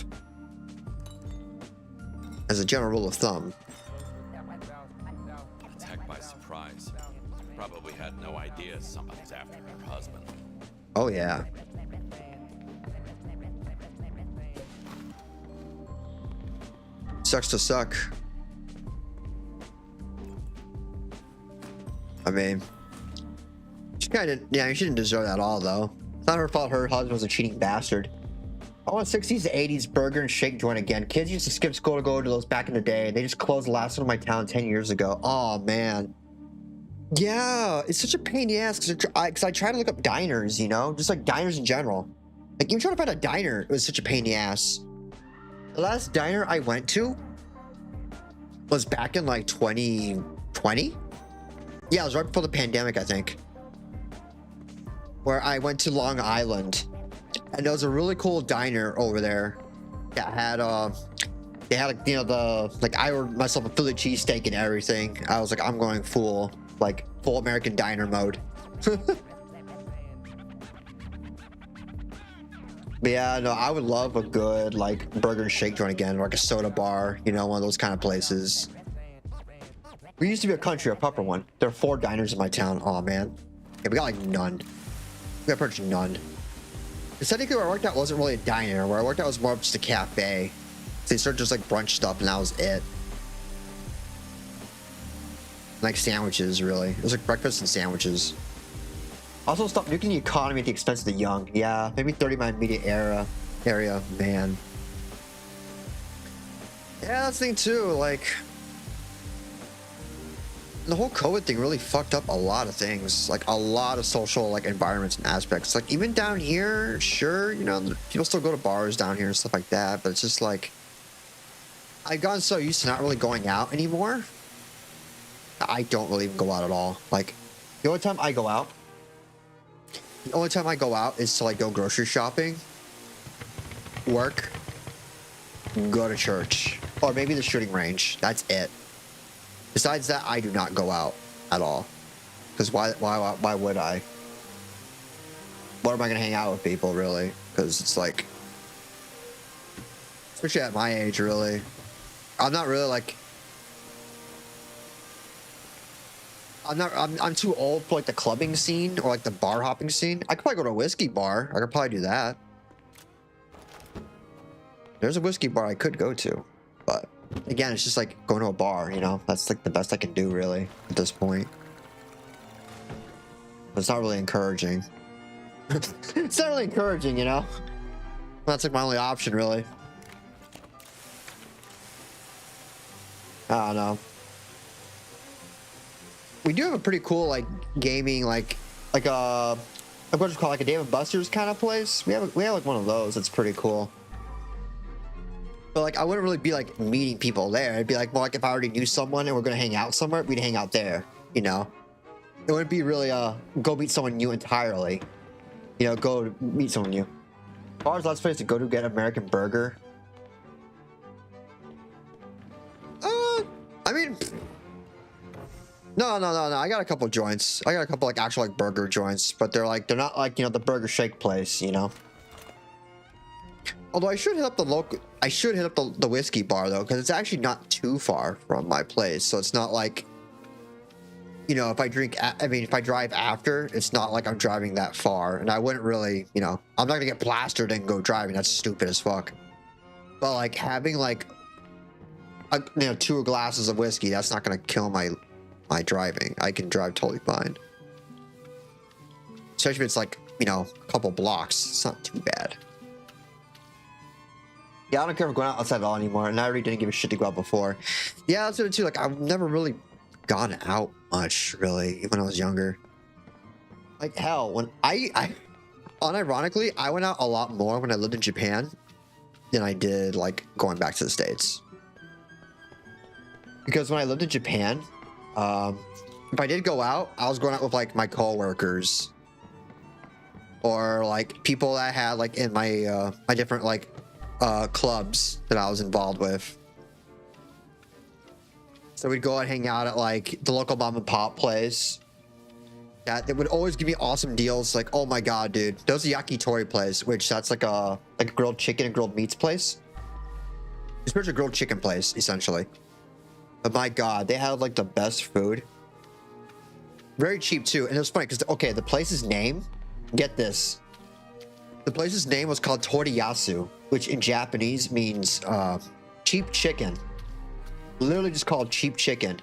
[SPEAKER 1] As a general rule of thumb.
[SPEAKER 7] Attacked by surprise. Probably had no idea somebody's after her husband.
[SPEAKER 1] Oh, yeah. Sucks to suck. I mean, she kind of, yeah, she didn't deserve that at all, though. It's not her fault her husband was a cheating bastard. I want 60s to 80s burger and shake joint again. Kids used to skip school to go to those back in the day. They just closed the last one in my town 10 years ago. Oh, man. Yeah, it's such a pain in the ass because I try to look up diners, you know? Just like diners in general. Like, even trying to find a diner was such a pain in the ass. The last diner I went to was back in like 2020. Yeah, it was right before the pandemic, I think. Where I went to Long Island. And there was a really cool diner over there that had, they had, like, you know, I ordered myself a Philly cheesesteak and everything. I was like, I'm going full American diner mode. But yeah, no, I would love a good, like, burger and shake joint again, or like a soda bar, you know, one of those kind of places. We used to be a country, a proper one. There are 4 diners in my town. Oh man. Yeah, we got like none. We got pretty much none. Technically, where I worked out wasn't really a diner. Where I worked out was more of just a cafe. So they started just like brunch stuff, and that was it. Like sandwiches, really. It was like breakfast and sandwiches. Also, stop nuking the economy at the expense of the young. Yeah, maybe 30-mile immediate area, man. Yeah, that's the thing too. Like, the whole COVID thing really fucked up a lot of things, like a lot of social like environments and aspects. Like even down here, sure, you know, people still go to bars down here and stuff like that, but it's just like I've gotten so used to not really going out anymore. I don't really even go out at all. Like the only time I go out is to like go grocery shopping, work, go to church, or maybe the shooting range. That's it. Besides that, I do not go out at all. Because why would I? What am I going to hang out with people, really? Because it's like, especially at my age, really. I'm not really like, I'm too old for like the clubbing scene or like the bar hopping scene. I could probably go to a whiskey bar. I could probably do that. There's a whiskey bar I could go to, but again, it's just like going to a bar, you know? That's like the best I can do, really, at this point. But it's not really encouraging. It's not really encouraging, you know? That's like my only option, really. I don't know. We do have a pretty cool, like, gaming, like what you call like a Dave & Buster's kind of place. We have like one of those. That's pretty cool. But like, I wouldn't really be like meeting people there. It'd be like more like if I already knew someone and we're gonna hang out somewhere, we'd hang out there. You know, it wouldn't be really go meet someone new entirely. You know, go meet someone new. As far as last place to go to get American burger. I mean, no. I got a couple joints. I got a couple like actual like burger joints, but they're not like, you know, the burger shake place, you know. Although I should hit up the whiskey bar though, because it's actually not too far from my place, so it's not like, you know, if I drive after, it's not like I'm driving that far, and I wouldn't really, you know, I'm not gonna get plastered and go driving. That's stupid as fuck. But like having like, you know, 2 glasses of whiskey, that's not gonna kill my driving. I can drive totally fine. Especially if it's like, you know, a couple blocks. It's not too bad. Yeah, I don't care if we're going outside at all anymore, and I already didn't give a shit to go out before. Yeah, that's it too. Like, I've never really gone out much, really, even when I was younger. Like, hell, when unironically, I went out a lot more when I lived in Japan than I did, like, going back to the States. Because when I lived in Japan, if I did go out, I was going out with, like, my coworkers. Or, like, people that I had, like, in my, my different, like, clubs that I was involved with. So we'd go and hang out at, like, the local mom and pop place. That would always give me awesome deals. Like, oh my god, dude. There's a yakitori place, which that's like a grilled chicken and grilled meats place. It's pretty much a grilled chicken place, essentially. But my god, they had like the best food. Very cheap too. And it was funny because, okay, the place's name, get this. The place's name was called Toriyasu, which in Japanese means cheap chicken. Literally just called cheap chicken.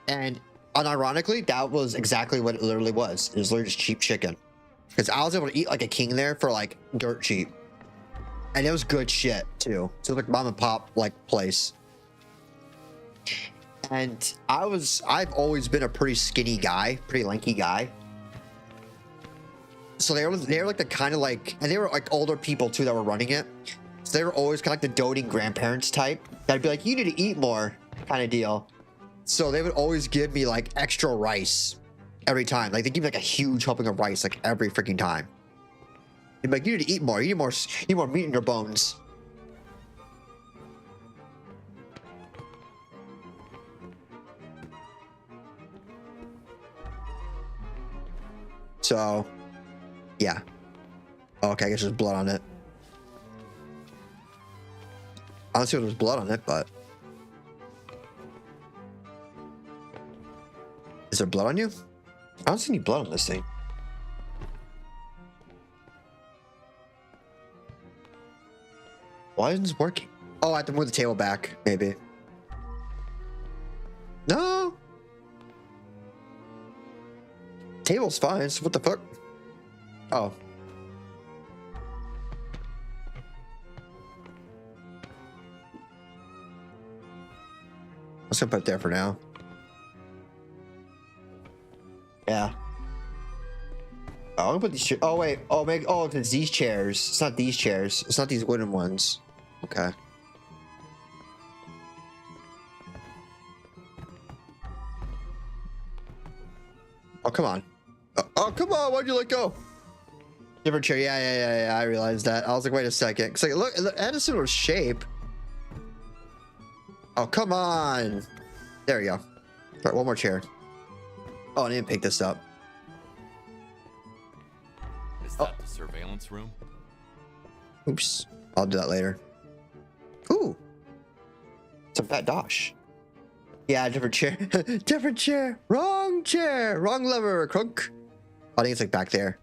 [SPEAKER 1] And unironically, that was exactly what it literally was. It was literally just cheap chicken. Because I was able to eat like a king there for like dirt cheap. And it was good shit too. So like mom and pop like place. And I've always been a pretty skinny guy, pretty lanky guy. So they were like the kind of like, and they were like older people too that were running it. So they were always kind of like the doting grandparents type. That'd be like, you need to eat more kind of deal. So they would always give me like extra rice every time. Like they give me like a huge helping of rice like every freaking time. They'd be like, you need to eat more. You need more meat in your bones. So, yeah. Okay, I guess there's blood on it. I don't see if there's blood on it, but... Is there blood on you? I don't see any blood on this thing. Why isn't this working? Oh, I have to move the table back, maybe. No! Table's fine, so what the fuck? Oh. Let's go put it there for now. Yeah. Oh, I'm gonna put these chairs. Oh wait. Oh, it's these chairs. It's not these chairs. It's not these wooden ones. Okay. Oh, come on. Oh, come on. Why'd you let go? Different chair. Yeah. I realized that. I was like, wait a second. Cause like, look, it had a similar shape. Oh, come on. There we go. All right, one more chair. Oh, I didn't pick this up.
[SPEAKER 7] Is that the surveillance room?
[SPEAKER 1] Oops. I'll do that later. Ooh. It's a fat Dosh. Yeah, different chair. Different chair. Wrong chair. Wrong lever, crook. I think it's like back there.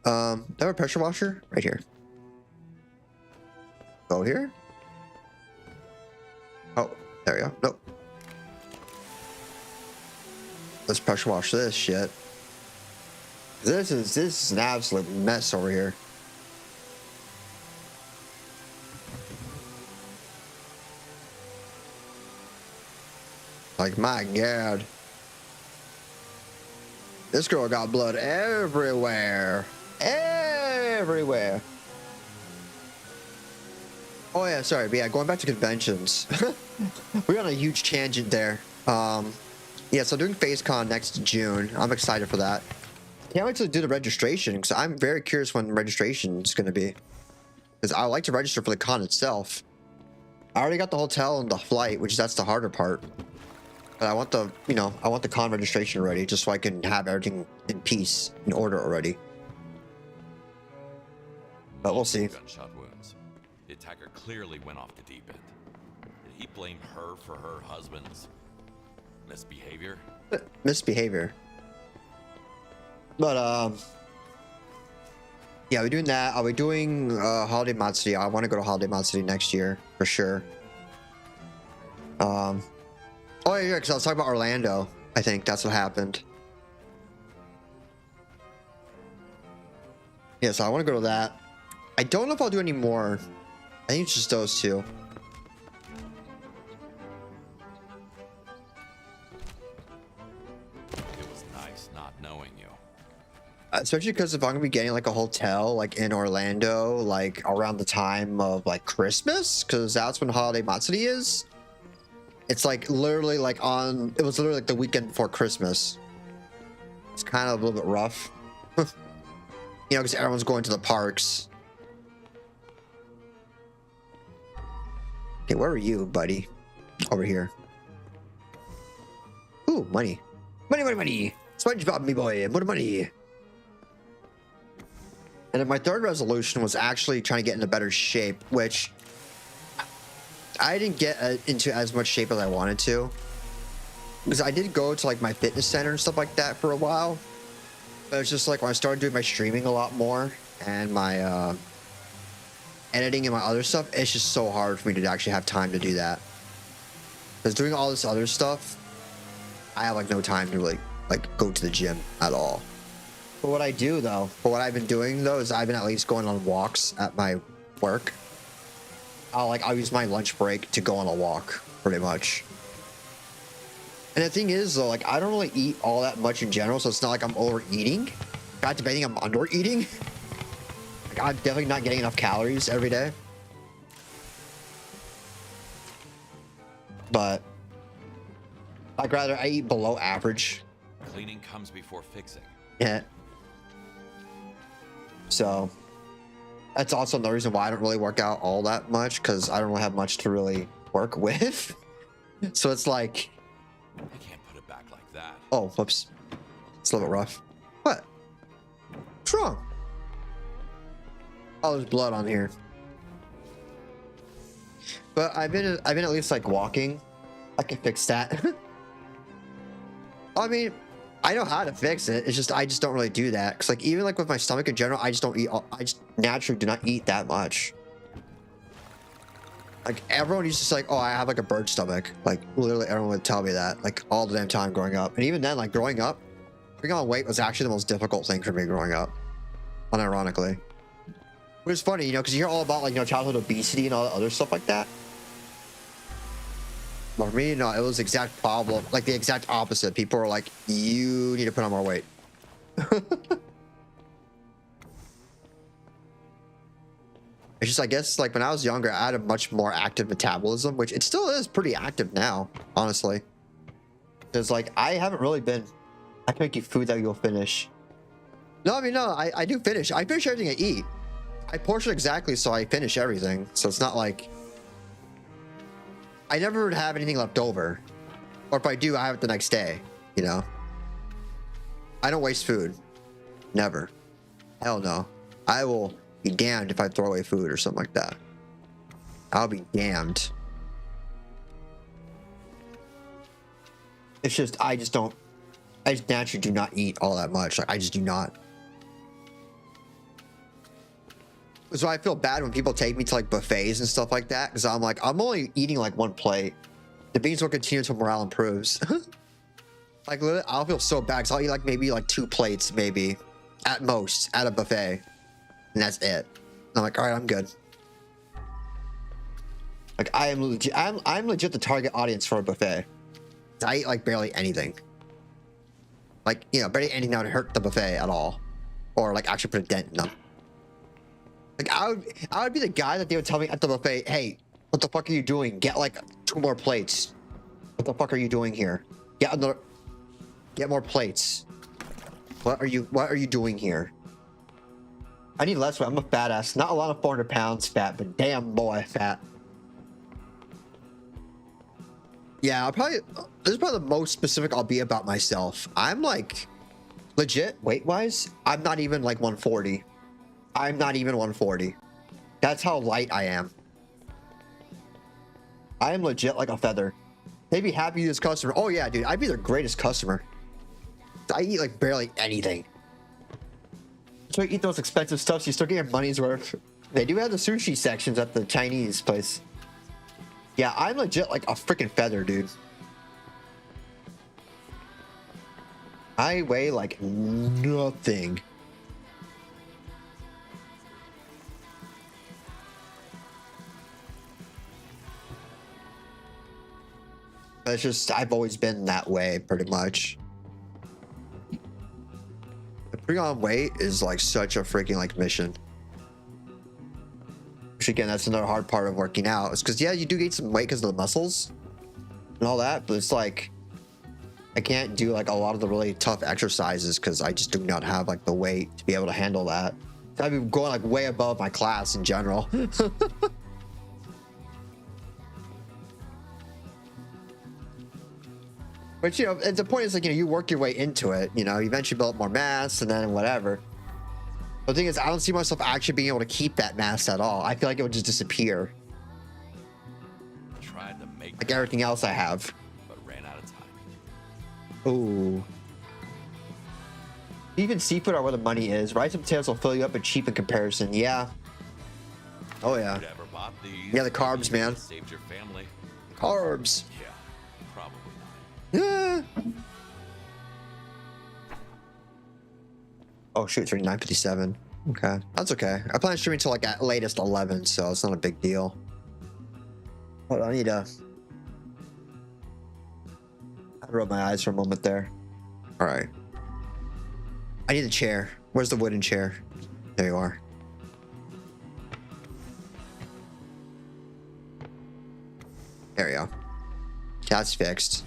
[SPEAKER 1] Do I have a pressure washer? Right here. Go here. Oh, there we go. Nope. Let's pressure wash this shit. This is an absolute mess over here. Like, my god. This girl got blood everywhere. Everywhere. Oh yeah, sorry, but yeah, going back to conventions. We're on a huge tangent there. Yeah, so doing FaceCon next June. I'm excited for that. Can't wait to do the registration because I'm very curious when registration is going to be. Because I like to register for the con itself. I already got the hotel and the flight, which that's the harder part. But I want the, you know, I want the con registration ready just so I can have everything in peace, in order already. But we'll see.
[SPEAKER 7] Gunshot wounds. The attacker clearly went off the deep end. Did he blame her for her husband's misbehavior?
[SPEAKER 1] Misbehavior. But yeah, we're doing that. Are we doing Holiday Matsuri? I want to go to Holiday Matsuri next year for sure. Oh yeah, because I was talking about Orlando. I think that's what happened. Yeah, so I want to go to that. I don't know if I'll do any more. I think it's just those two.
[SPEAKER 7] It was nice not knowing you.
[SPEAKER 1] Especially because if I'm gonna be getting like a hotel like in Orlando, like around the time of like Christmas, because that's when Holiday Matsuri is. It's like literally like on. It was literally like the weekend before Christmas. It's kind of a little bit rough, you know, because everyone's going to the parks. Okay, where are you, buddy? Over here. Ooh, money. Money, money, money. SpongeBob, me boy. More money. And then my third resolution was actually trying to get into better shape, which I didn't get into as much shape as I wanted to. Because I did go to like my fitness center and stuff like that for a while. But it's just like when I started doing my streaming a lot more and my editing and my other stuff, it's just so hard for me to actually have time to do that. Because doing all this other stuff, I have like no time to really like go to the gym at all. But what I do though, but what I've been doing though, is I've been at least going on walks at my work. I'll use my lunch break to go on a walk, pretty much. And the thing is though, like I don't really eat all that much in general, so it's not like I'm overeating. God debating I'm under eating. Like I'm definitely not getting enough calories every day. But I'd rather I eat below average.
[SPEAKER 7] Cleaning comes before fixing.
[SPEAKER 1] Yeah. So that's also the reason why I don't really work out all that much, because I don't really have much to really work with. So it's like,
[SPEAKER 7] I can't put it back like that.
[SPEAKER 1] oh, whoops. It's a little bit rough. What? What's wrong? Oh, there's blood on here. But I've been at least like walking. I can fix that. I mean, I know how to fix it. It's just I just don't really do that. Cause like even like with my stomach in general, I just don't eat. I just naturally do not eat that much. Like everyone used to say, like, oh, I have like a bird stomach. Like literally everyone would tell me that like all the damn time growing up. And even then, like growing up, putting on weight was actually the most difficult thing for me growing up. Unironically. Which is funny, you know, because you hear all about like, you know, childhood obesity and all that other stuff like that. But for me, no, it was the exact problem, like the exact opposite. People were like, you need to put on more weight. It's just, I guess, like when I was younger, I had a much more active metabolism, which it still is pretty active now, honestly. Because like, I haven't really been, I can make you food that you'll finish. No, I mean, no, I do finish. I finish everything I eat. I portion exactly so I finish everything. So it's not like, I never would have anything left over. Or if I do, I have it the next day, you know? I don't waste food. Never. Hell no. I will be damned if I throw away food or something like that. I'll be damned. It's just, I just naturally do not eat all that much. Like, I just do not. So I feel bad when people take me to like buffets and stuff like that, because I'm like, I'm only eating like one plate. The beans will continue until morale improves. Like literally, I'll feel so bad because I'll eat like maybe like 2 plates, maybe at most at a buffet, and that's it. And I'm like, all right, I'm good. Like I am legit. I'm legit the target audience for a buffet. I eat like barely anything. Like, you know, barely anything that would hurt the buffet at all, or like actually put a dent in them. Like I would be the guy that they would tell me at the buffet, hey, what the fuck are you doing? Get like 2 more plates. What the fuck are you doing here? Get more plates. What are you doing here? I need less weight. I'm a fat ass. Not a lot of 400 pounds fat, but damn boy fat. Yeah, this is probably the most specific I'll be about myself. I'm like legit weight wise, I'm not even like 140. I'm not even 140. That's how light I am. I am legit like a feather. They'd be happy with this customer. Oh yeah, dude, I'd be their greatest customer. I eat like barely anything. So you eat those expensive stuff, so you still get your money's worth. They do have the sushi sections at the Chinese place. Yeah, I'm legit like a freaking feather, dude. I weigh like nothing. It's just, I've always been that way, pretty much. Putting on weight is like such a freaking like mission. Which again, that's another hard part of working out. It's because yeah, you do gain some weight because of the muscles and all that, but it's like I can't do like a lot of the really tough exercises because I just do not have like the weight to be able to handle that. I'd be going like way above my class in general. But you know, the point is like, you know, you work your way into it, you know, you eventually build up more mass and then whatever. But the thing is, I don't see myself actually being able to keep that mass at all. I feel like it would just disappear.
[SPEAKER 7] Tried to make
[SPEAKER 1] like everything else I have.
[SPEAKER 7] But ran out of time.
[SPEAKER 1] Ooh. Even seafood are where the money is. Rice and potatoes will fill you up but cheap in comparison. Yeah. Oh yeah.
[SPEAKER 7] Whoever bought these,
[SPEAKER 1] yeah, the carbs, man.
[SPEAKER 7] Saved your family.
[SPEAKER 1] Carbs.
[SPEAKER 7] Yeah, probably not.
[SPEAKER 1] Yeah. Oh shoot, it's already 9:57. Okay, that's okay. I plan on streaming till like at latest 11, so it's not a big deal. Hold on, I need to rub my eyes for a moment there. All right. I need a chair. Where's the wooden chair? There you are. There we go. That's fixed.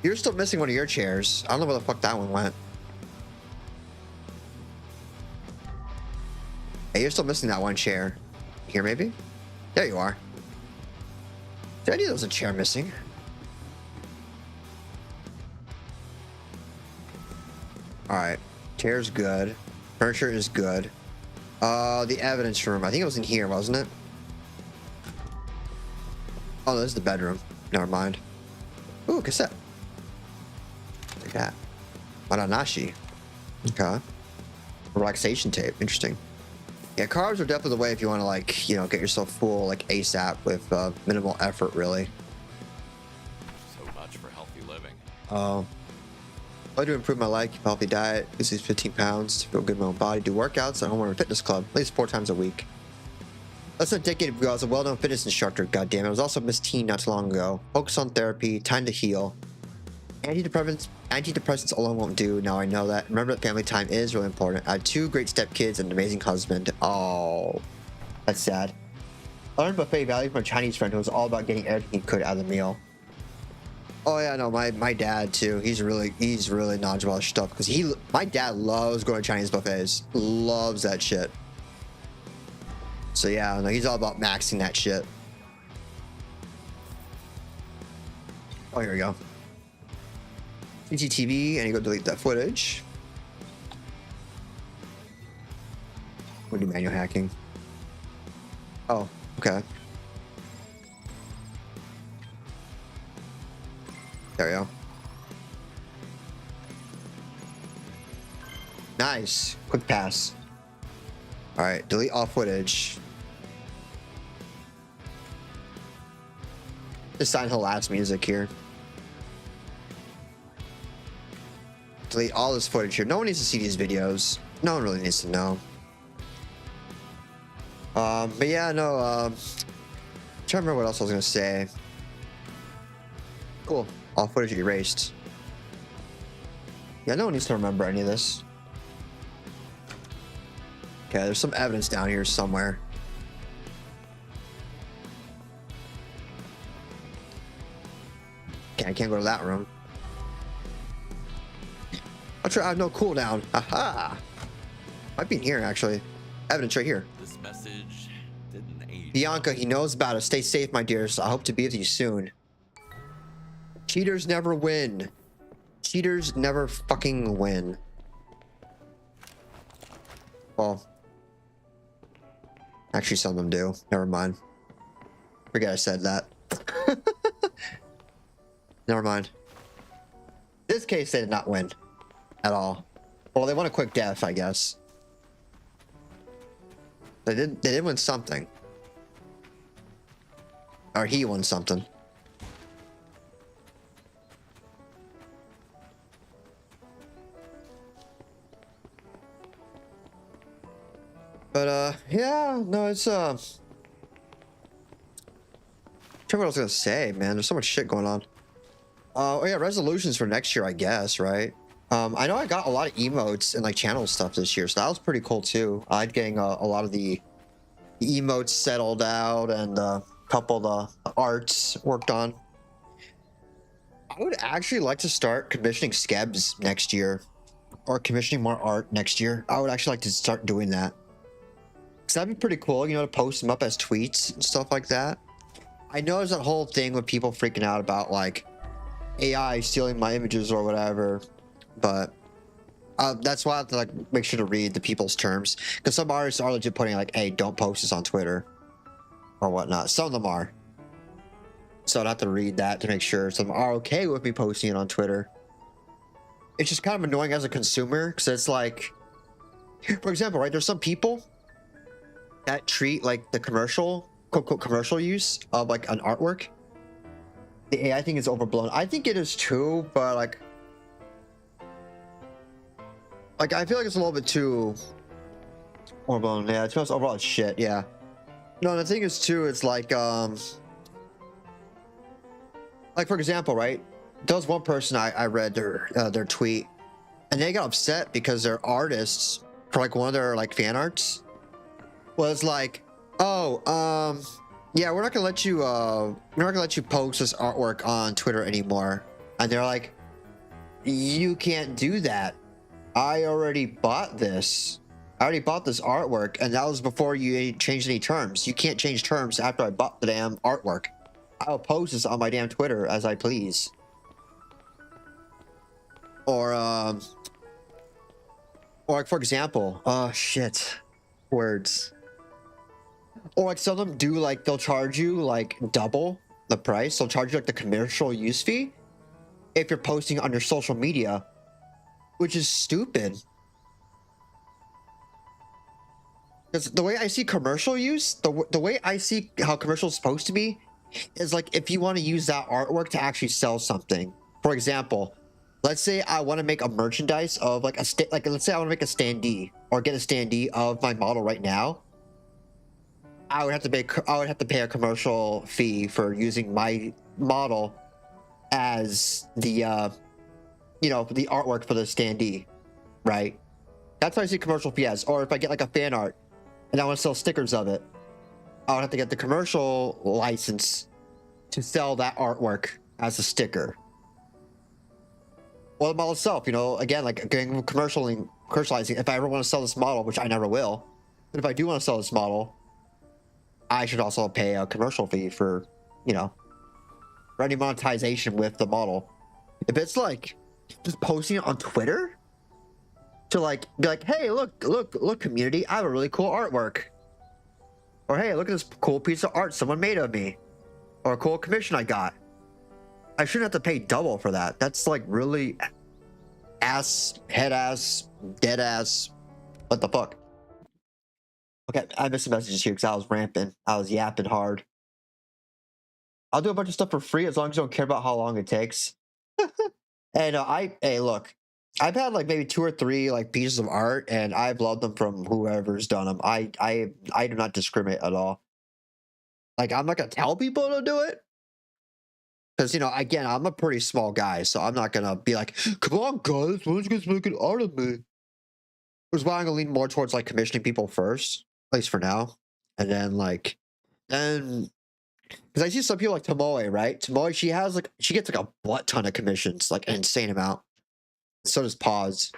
[SPEAKER 1] You're still missing one of your chairs. I don't know where the fuck that one went. Hey, you're still missing that one chair. Here, maybe? There you are. Did I knew there was a chair missing? Alright. Chair's good. Furniture is good. The evidence room. I think it was in here, wasn't it? Oh, this is the bedroom. Never mind. Ooh, cassette. Like that. Maranashi. Okay. Relaxation tape. Interesting. Yeah, carbs are definitely the way if you want to, like, you know, get yourself full, like, ASAP with minimal effort, really.
[SPEAKER 7] So much for healthy living.
[SPEAKER 1] I to improve my life, keep a healthy diet, lose these 15 pounds, feel good in my own body, do workouts at home or a fitness club, at least 4 times a week. Less than a decade ago, I was a well-known fitness instructor, goddammit. I was also Miss Teen not too long ago. Focus on therapy, time to heal. Antidepressants alone won't do. Now I know that. Remember that family time is really important. I had 2 great stepkids and an amazing husband. Oh, that's sad. I learned buffet value from a Chinese friend who was all about getting everything he could out of the meal. Oh yeah, no, my dad too. He's really knowledgeable about stuff because my dad loves going to Chinese buffets. Loves that shit. So yeah, no, he's all about maxing that shit. Oh, here we go. CCTV, and you go delete that footage. We'll do manual hacking. Oh, okay. There we go. Nice. Quick pass. Alright, delete all footage. Just sign the last music here. Delete all this footage here. No one needs to see these videos. No one really needs to know. But yeah, no, trying to remember what else I was gonna say. Cool. All footage erased. Yeah, no one needs to remember any of this. Okay, there's some evidence down here somewhere. Okay, I can't go to that room. I'll try. I have no cooldown. Aha! Might be in here actually. Evidence right here.
[SPEAKER 7] This message didn't age.
[SPEAKER 1] Bianca, he knows about us. Stay safe, my dears. I hope to be with you soon. Cheaters never win. Cheaters never fucking win. Well, actually, some of them do. Never mind. Forget I said that. Never mind. In this case, they did not win at all. Well, they won a quick death, I guess. They did win something. Or he won something. But yeah, no, it's tell me what I was gonna say, man. There's so much shit going on. Oh yeah, resolutions for next year, I guess, right? I know I got a lot of emotes and like channel stuff this year, so that was pretty cool too. I'm getting a lot of the emotes settled out and a couple of the arts worked on. I would actually like to start commissioning skebs next year, or commissioning more art next year. I would actually like to start doing that. Cause that'd be pretty cool, you know, to post them up as tweets and stuff like that. I know there's that whole thing with people freaking out about like AI stealing my images or whatever, but that's why I have to like make sure to read the people's terms, because some artists are legit putting like, hey, don't post this on Twitter or whatnot. Some of them are, so I'd have to read that to make sure some are okay with me posting it on Twitter. It's just kind of annoying as a consumer, because it's like, for example, right, there's some people that treat like the commercial, quote unquote, commercial use of like an artwork, the AI thing is overblown. I think it is too, but like I feel like it's a little bit too overblown. Yeah, it's just overall it's shit. Yeah. No, the thing is too, it's like for example, right? There was one person I read their tweet, and they got upset because their artists for like one of their like fan arts was like, oh, yeah, we're not gonna let you post this artwork on Twitter anymore. And they're like, you can't do that. I already bought this. I already bought this artwork, and that was before you changed any terms. You can't change terms after I bought the damn artwork. I'll post this on my damn Twitter as I please. Or like for example, oh shit, words. Or like some of them do, like they'll charge you like double the price. They'll charge you like the commercial use fee if you're posting on your social media, which is stupid. Because the way I see commercial use, the way I see how commercial is supposed to be, is like if you want to use that artwork to actually sell something. For example, let's say I want to make a merchandise of like let's say I want to make a standee or get a standee of my model right now. I would have to pay a commercial fee for using my model as the you know, the artwork for the standee, right? That's how I see commercial fee as. Or if I get like a fan art and I want to sell stickers of it, I would have to get the commercial license to sell that artwork as a sticker. Well, the model itself, you know, again, like getting commercializing. If I ever want to sell this model, which I never will, but if I do want to sell this model, I should also pay a commercial fee for, you know, for any monetization with the model. If it's like just posting it on Twitter to like be like, hey, look, community, I have a really cool artwork. Or hey, look at this cool piece of art someone made of me. Or a cool commission I got. I shouldn't have to pay double for that. That's like really head ass, dead ass. What the fuck? Okay, I missed the messages here because I was ramping. I was yapping hard. I'll do a bunch of stuff for free as long as you don't care about how long it takes. And hey, look, I've had like maybe 2 or 3 like pieces of art, and I've loved them from whoever's done them. I do not discriminate at all. Like, I'm not gonna tell people to do it, because, you know, again, I'm a pretty small guy, so I'm not gonna be like, come on, guys, why don't you guys make an art of me? was why I'm gonna lean more towards like commissioning people first, at least for now, and then then because I see some people like Tomoe, right? Tomoe, she gets like a butt ton of commissions, like an insane amount. So does Pause,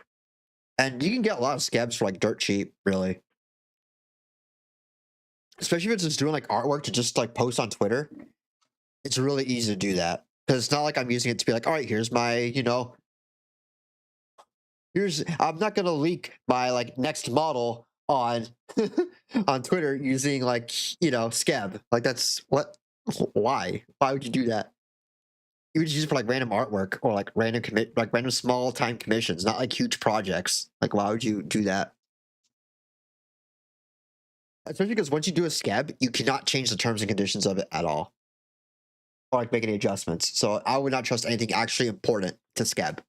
[SPEAKER 1] and you can get a lot of scabs for like dirt cheap, really. Especially if it's just doing like artwork to just like post on Twitter. It's really easy to do that because it's not like I'm using it to be like, all right, here's my, I'm not gonna leak my like next model on on Twitter using like scab. Like that's why would you do that? You would just use it for like random artwork or like random small time commissions, not like huge projects. Like why would you do that? Especially because once you do a scab, you cannot change the terms and conditions of it at all, or like make any adjustments. So I would not trust anything actually important to scab.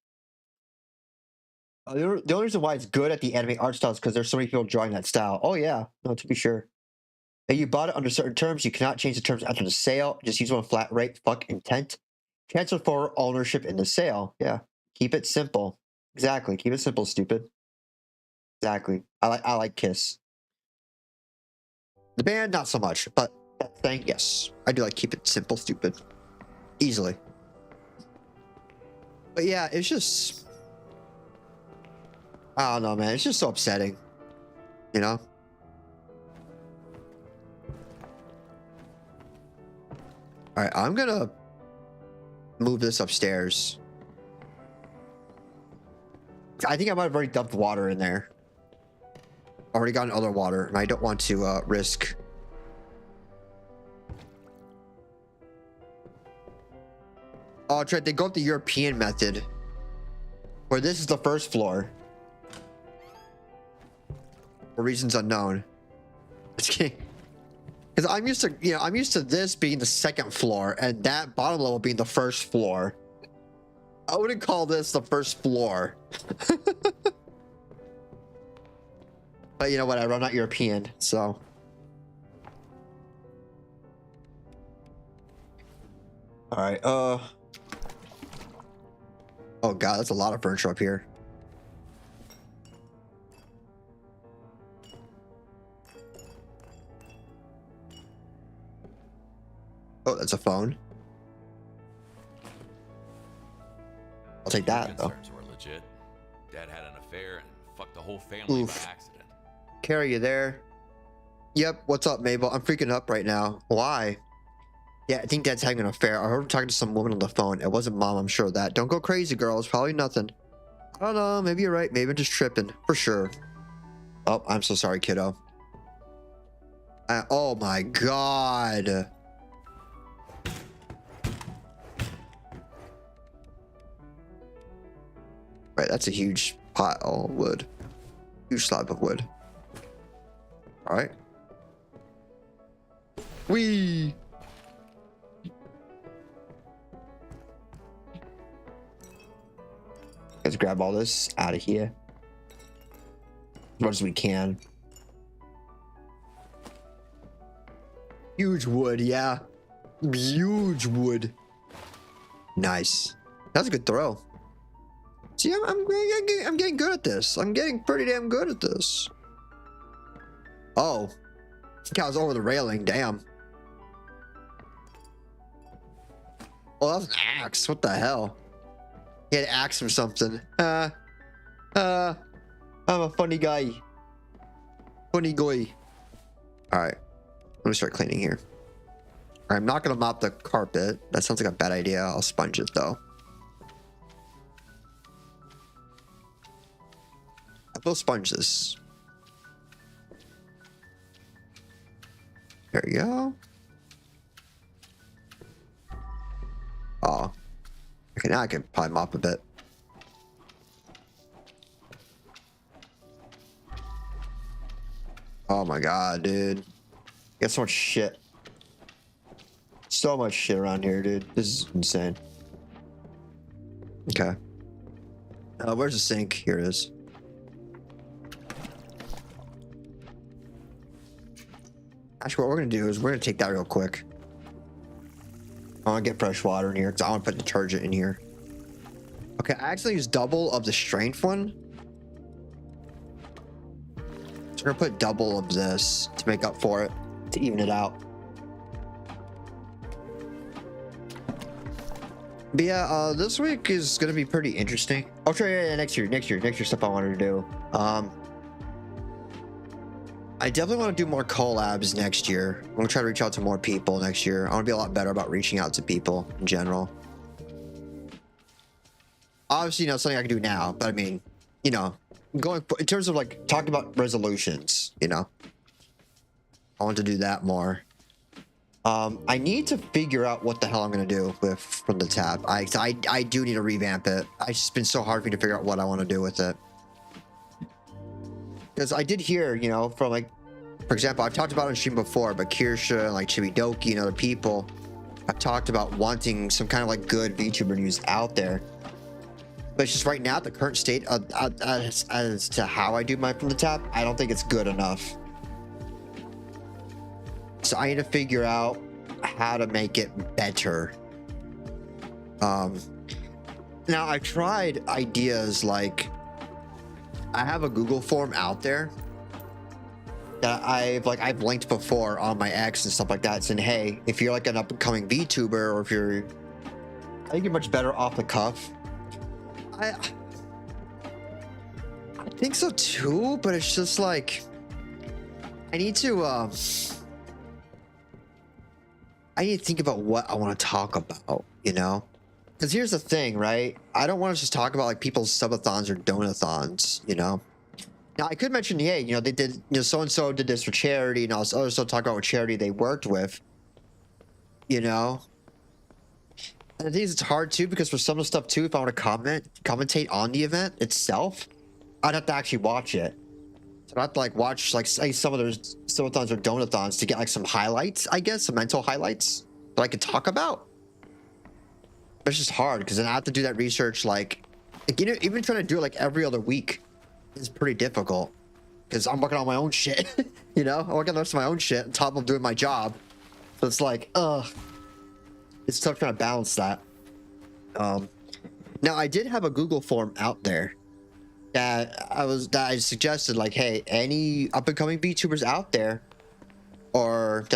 [SPEAKER 1] The only reason why it's good at the anime art style is because there's so many people drawing that style. Oh yeah, no, to be sure. And you bought it under certain terms. You cannot change the terms after the sale. Just use one flat rate. Fuck intent. Transfer for ownership in the sale. Yeah, keep it simple. Exactly. Keep it simple, stupid. Exactly. I like Kiss. The band, not so much, but that thing, yes. I do like keep it simple, stupid. Easily. But yeah, it's just... I don't know, man. It's just so upsetting. You know? Alright, I'm gonna move this upstairs. I think I might have already dumped water in there. Already gotten other water, and I don't want to risk. Oh, Trent, they go up the European method, where this is the first floor, for reasons unknown. Because I'm used to, I'm used to this being the second floor, and that bottom level being the first floor. I wouldn't call this the first floor. But you know whatever, I'm not European, so. Alright, oh god, that's a lot of furniture up here. Oh, that's a phone. I'll take that, though.
[SPEAKER 7] Concerns were legit. Dad had an affair and fucked the whole family by accident.
[SPEAKER 1] Carrie, you there? Yep, what's up, Mabel? I'm freaking up right now. Why? Yeah, I think Dad's having an affair. I heard him talking to some woman on the phone. It wasn't Mom, I'm sure of that. Don't go crazy, girl. It's probably nothing. I don't know. Maybe you're right. Maybe I'm just tripping. For sure. Oh, I'm so sorry, kiddo. Oh my god. Right, that's a huge pile of wood. Huge slab of wood. Alright. Whee! Let's grab all this out of here. As much as we can. Huge wood, yeah. Huge wood. Nice. That's a good throw. See, I'm getting good at this. I'm getting pretty damn good at this. Oh. This cow's over the railing. Damn. Oh, that was an axe. What the hell? He had an axe or something. I'm a funny guy. Funny guy. Alright. Let me start cleaning here. Alright, I'm not gonna mop the carpet. That sounds like a bad idea. I'll sponge it though. I will sponge this. There we go. Oh. Okay, now I can probably mop a bit. Oh my god, dude. Got so much shit. So much shit around here, dude. This is insane. Okay. Where's the sink? Here it is. Actually, what we're gonna do is we're gonna take that real quick. I want to get fresh water in here because I want to put detergent in here. Okay, I actually used double of the strength one. So we're gonna put double of this to make up for it, to even it out. But yeah, this week is gonna be pretty interesting. I'll try next year stuff I wanted to do. I definitely want to do more collabs next year. I'm gonna try to reach out to more people next year. I want to be a lot better about reaching out to people in general. Obviously, you know, something I can do now, but I mean, you know, going in terms of like talking about resolutions, you know, I want to do that more. I need to figure out what the hell I'm gonna do with from the tab. I do need to revamp it. It's just been so hard for me to figure out what I want to do with it. Because I did hear, you know, from like, for example, I've talked about it on stream before, but Kirsha and like Chibidoki and other people have talked about wanting some kind of like good VTuber news out there. But it's just right now, the current state as to how I do my from the tab, I don't think it's good enough. So I need to figure out how to make it better. Now I've tried ideas like, I have a Google form out there that I've linked before on my X and stuff like that, saying, hey, if you're like an up-and-coming VTuber, or if you're, I think you're much better off the cuff. I think so too, but it's just like, I need to think about what I want to talk about, you know? Because here's the thing, right? I don't want to just talk about like people's subathons or donathons, you know? Now I could mention, hey, you know, they did, you know, so-and-so did this for charity, and also talk about what charity they worked with, you know? And I think it's hard too, because for some of the stuff too, if I want to commentate on the event itself, I'd have to actually watch it. So I'd have to like watch like say some of those subathons or donathons to get like some highlights, I guess, some mental highlights that I could talk about. But it's just hard because then I have to do that research like you know, even trying to do it like every other week is pretty difficult because I'm working on my own shit. You know, I'm working on the rest of my own shit on top of doing my job. So it's like, it's tough trying to balance that. Now I did have a Google form out there that I suggested, like, hey, any up and coming VTubers out there, or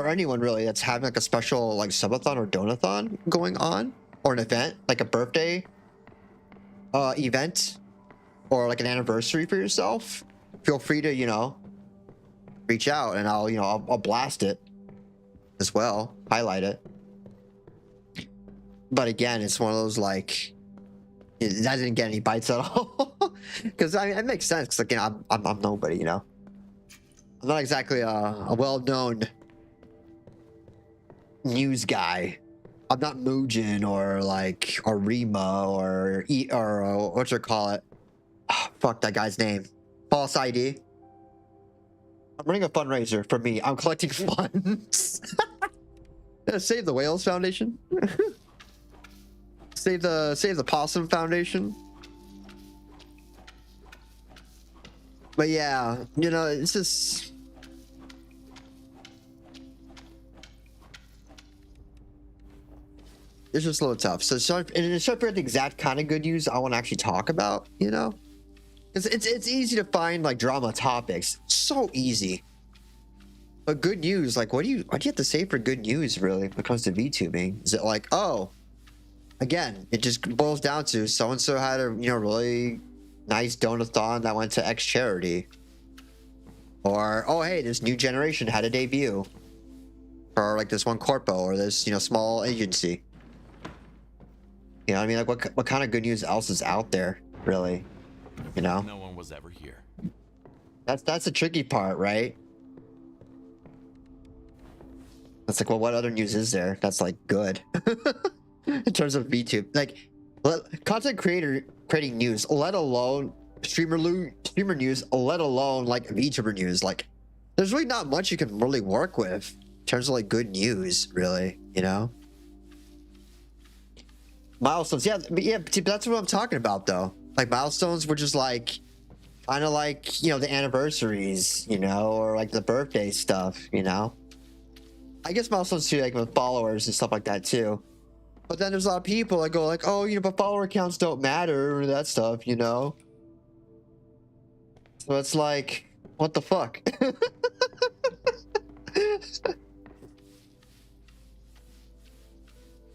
[SPEAKER 1] anyone really that's having like a special like subathon or donathon going on, or an event like a birthday event, or like an anniversary for yourself, feel free to, you know, reach out and I'll blast it as well, highlight it. But again, it's one of those like, that didn't get any bites at all. Because I mean, it makes sense. Because like, you know, I'm nobody, you know. I'm not exactly a well-known news guy. I'm not Mugen or like or Rima or what you call it? Oh, fuck that guy's name. False ID. I'm running a fundraiser for me. I'm collecting funds. Save the Whales Foundation. Save the Possum Foundation. But yeah, you know, it's just a little tough. So start figuring the exact kind of good news I want to actually talk about, you know? Because it's easy to find like drama topics. So easy. But good news, like what do you have to say for good news really when it comes to VTubing? Is it like, oh, again, it just boils down to so-and-so had a, you know, really nice donathon that went to X charity. Or, oh, hey, this new generation had a debut. Or like this one corpo or this, you know, small agency. You know what I mean? Like what kind of good news else is out there, really? You know?
[SPEAKER 7] No one was ever here.
[SPEAKER 1] That's the tricky part, right? It's like, well, what other news is there that's like good? In terms of VTube, like content creating news, let alone streamer news, let alone like VTuber news. Like there's really not much you can really work with in terms of like good news, really, you know? Milestones, yeah, but that's what I'm talking about though. Like milestones were just like kind of like, you know, the anniversaries, you know, or like the birthday stuff, you know? I guess milestones too, like with followers and stuff like that too. But then there's a lot of people that go like, oh, you know, but follower counts don't matter or that stuff, you know? So it's like, What the fuck?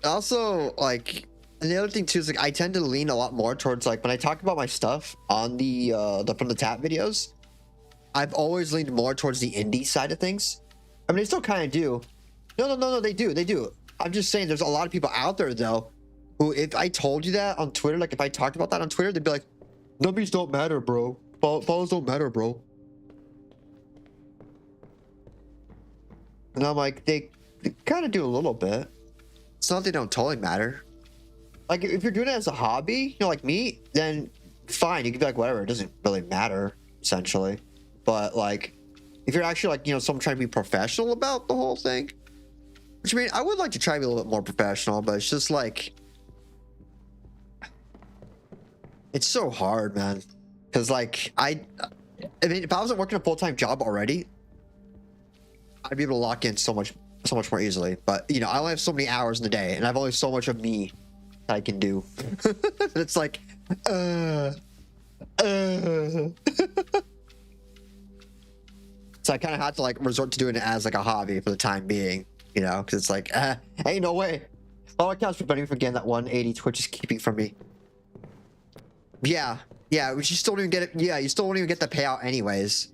[SPEAKER 1] Also, like, and the other thing too is like I tend to lean a lot more towards like when I talk about my stuff on the from the tap videos, I've always leaned more towards the indie side of things. I mean, they still kind of do. No, they do. I'm just saying there's a lot of people out there though who, if I told you that on Twitter, like if I talked about that on Twitter, they'd be like, numbers don't matter, bro. Follows don't matter, bro. And I'm like, they kind of do a little bit. It's not they don't totally matter. Like if you're doing it as a hobby, you know, like me, then fine. You can be like, whatever. It doesn't really matter, essentially. But like, if you're actually like, you know, someone trying to be professional about the whole thing, which I mean, I would like to try to be a little bit more professional, but it's just like, it's so hard, man. Because like, I mean, if I wasn't working a full-time job already, I'd be able to lock in so much more easily. But you know, I only have so many hours in the day, and I've only so much of me that I can do. It's like, So I kind of had to like resort to doing it as like a hobby for the time being, you know, because it's like, ain't no way. All accounts preventing me from getting that 180 Twitch is keeping from me. Yeah, which you still don't even get it. Yeah, you still won't even get the payout anyways.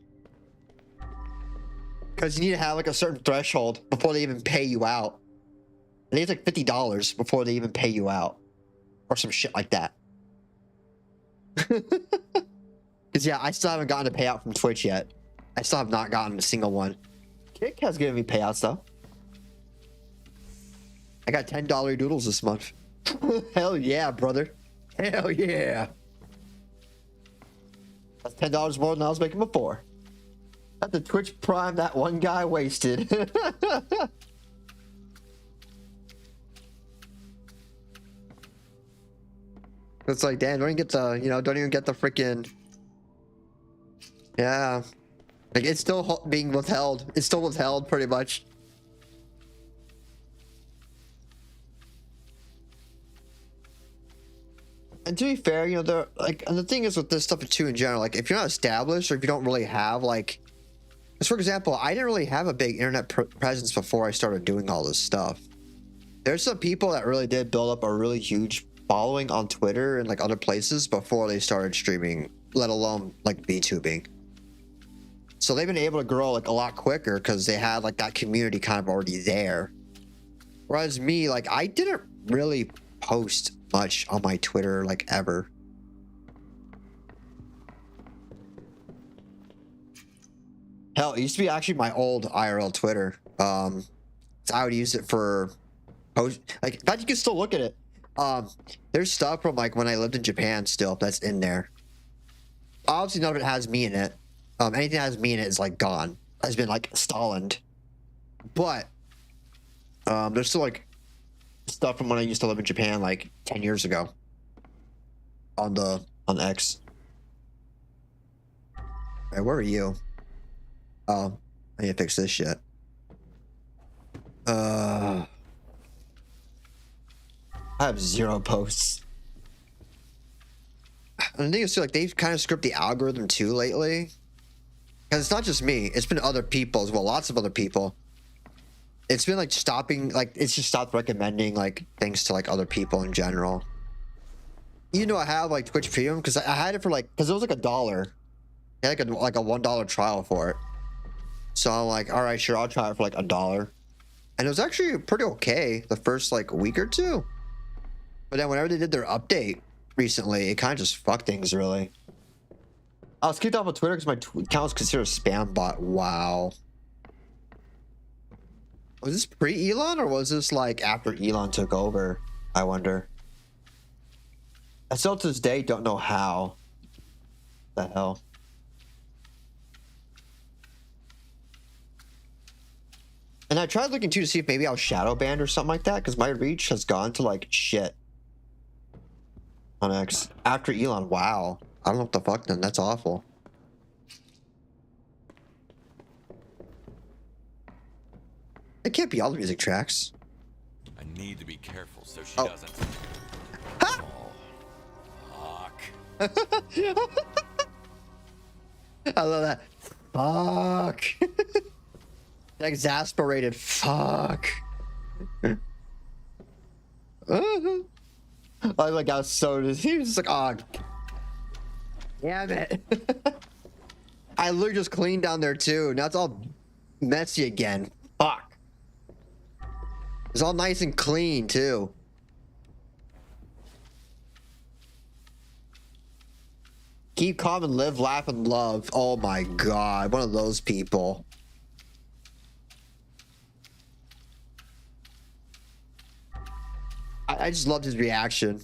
[SPEAKER 1] Because you need to have like a certain threshold before they even pay you out. I think it's like $50 before they even pay you out. Or some shit like that. Because yeah, I still haven't gotten a payout from Twitch yet. I still have not gotten a single one. Kick has given me payouts though. I got $10 doodles this month. Hell yeah, brother. Hell yeah. That's $10 more than I was making before. At the Twitch Prime that one guy wasted. It's like, damn, don't even get the, you know, don't even get the freaking. Yeah. Like, it's still being withheld. It's still withheld, pretty much. And to be fair, you know, they're like, and the thing is with this stuff too in general, like, if you're not established or if you don't really have, like, because for example, I didn't really have a big internet presence before I started doing all this stuff. There's some people that really did build up a really huge following on Twitter and like other places before they started streaming, let alone like VTubing. So they've been able to grow like a lot quicker because they had like that community kind of already there. Whereas me, like, I didn't really post much on my Twitter like ever. Hell, it used to be actually my old IRL Twitter. So I would use it for post, like, in fact, you can still look at it. There's stuff from like when I lived in Japan still that's in there. Obviously none of it has me in it. Anything that has me in it is like gone, has been like Stalined. But there's still like stuff from when I used to live in Japan like 10 years ago on X. Hey, where are you? Oh, I need to fix this shit. I have 0 posts. And the thing is too, like, they've kind of scripted the algorithm too lately. Because it's not just me, it's been other people as well, lots of other people. It's been like stopping, like, it's just stopped recommending like things to like other people in general. You know, I have like Twitch Premium because I had it for like, because it was like $1. I had like a $1 trial for it. So I'm like, all right, sure, I'll try it for like $1. And it was actually pretty okay the first like week or two. But then whenever they did their update recently, it kind of just fucked things really. I was kicked off of Twitter because my account was considered a spam bot. Wow. Was this pre-Elon or was this like after Elon took over? I wonder. I still to this day don't know how. The hell. And I tried looking too to see if maybe I was shadow banned or something like that because my reach has gone to like shit on X after Elon. Wow. I don't know what the fuck then. That's awful. It can't be all the music tracks.
[SPEAKER 7] I need to be careful so she doesn't.
[SPEAKER 1] Ha!
[SPEAKER 7] Oh, fuck.
[SPEAKER 1] I love that. Fuck. Exasperated. Fuck. I like I was so he was just like, oh damn it. I literally just cleaned down there too. Now it's all messy again. Fuck. It's all nice and clean too. Keep calm and live, laugh, and love. Oh my god, one of those people. I just loved his reaction.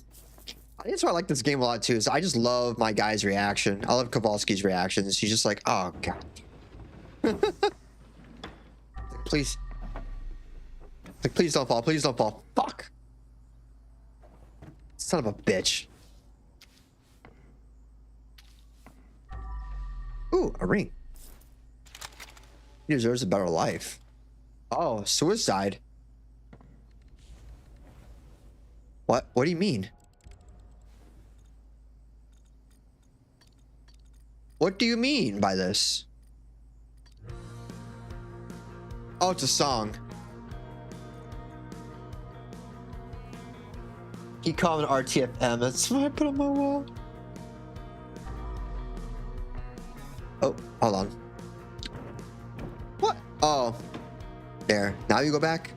[SPEAKER 1] That's why I like this game a lot too. Is I just love my guy's reaction. I love Kowalski's reactions. He's just like, oh god. Please. Like, please don't fall. Please don't fall. Fuck. Son of a bitch. Ooh, a ring. He deserves a better life. Oh, suicide. What? What do you mean? What do you mean by this? Oh, it's a song. He called an RTFM. That's what I put on my wall. Oh, hold on. What? Oh. There. Now you go back?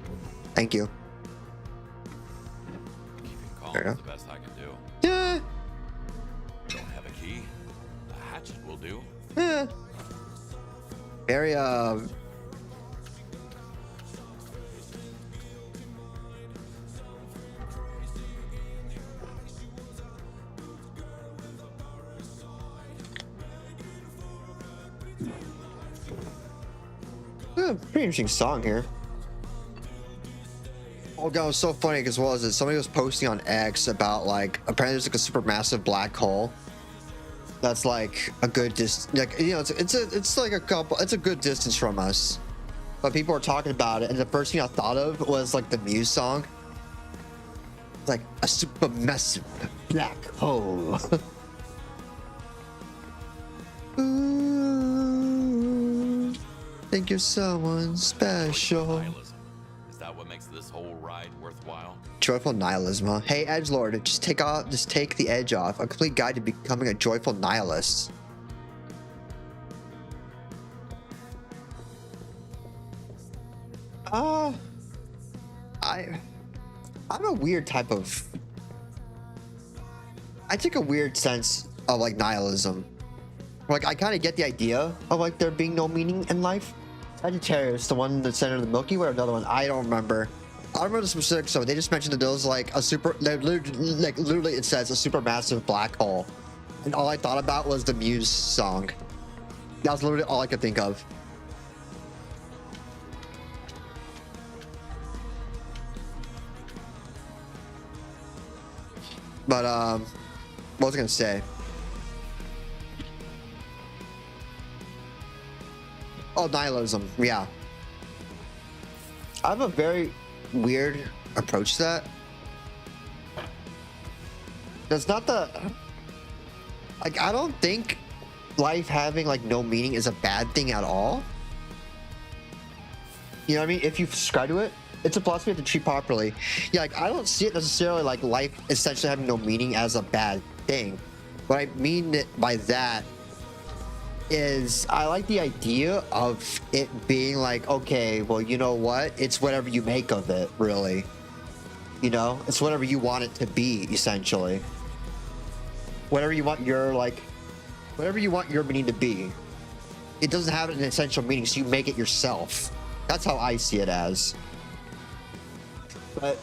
[SPEAKER 1] Thank you.
[SPEAKER 7] Keeping calm
[SPEAKER 1] There you
[SPEAKER 7] is
[SPEAKER 1] go.
[SPEAKER 7] the best I can do.
[SPEAKER 1] Yeah.
[SPEAKER 7] Don't have a key? A hatchet will do.
[SPEAKER 1] Yeah. Very, pretty interesting song here. Oh god, it was so funny because what was it? Somebody was posting on X about like apparently there's like a super massive black hole that's like a good distance, like you know, it's like it's a good distance from us, but people are talking about it, and the first thing I thought of was like the Muse song. It's like a super massive black hole. Ooh, think you're someone special.
[SPEAKER 7] Nihilism. Is that what makes this whole ride worthwhile?
[SPEAKER 1] Joyful nihilism, huh? Hey, edgelord, just take the edge off. A complete guide to becoming a joyful nihilist. I'm a weird type of. I take a weird sense of like nihilism. Like I kind of get the idea of like there being no meaning in life. Sagittarius, the one in the center of the Milky Way, or another one, I don't remember. I don't remember the specifics, so they just mentioned that there was like a super, literally it says a supermassive black hole. And all I thought about was the Muse song. That was literally all I could think of. But, what was I gonna say? Oh, nihilism, yeah. I have a very weird approach to that. That's not the... Like, I don't think life having, like, no meaning is a bad thing at all. You know what I mean? If you subscribe to it, it's a philosophy you have to treat properly. Yeah, like, I don't see it necessarily like life essentially having no meaning as a bad thing. What I mean by that is I like the idea of it being like, okay, well, you know what? It's whatever you make of it, really. You know? It's whatever you want it to be, essentially. Whatever you want your, like, whatever you want your meaning to be. It doesn't have an essential meaning, so you make it yourself. That's how I see it as. But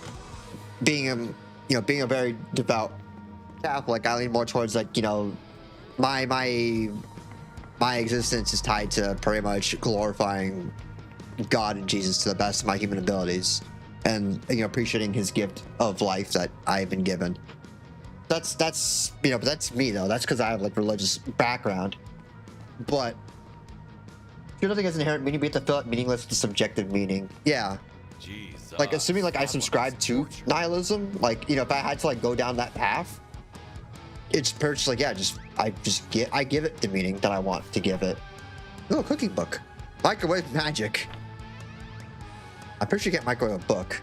[SPEAKER 1] being a very devout Catholic, I lean more towards like, you know, my existence is tied to pretty much glorifying God and Jesus to the best of my human abilities, and you know, appreciating His gift of life that I've been given. That's you know, but that's me though. That's because I have like religious background. But you don't think it's inherent meaning, we have to fill out meaningless with subjective meaning. Yeah.
[SPEAKER 7] Jesus.
[SPEAKER 1] Like assuming like I subscribe to nihilism, like you know, if I had to like go down that path, it's personally, yeah, I give it the meaning that I want to give it. Oh, cooking book. Microwave magic. I'm pretty sure you can't microwave a book.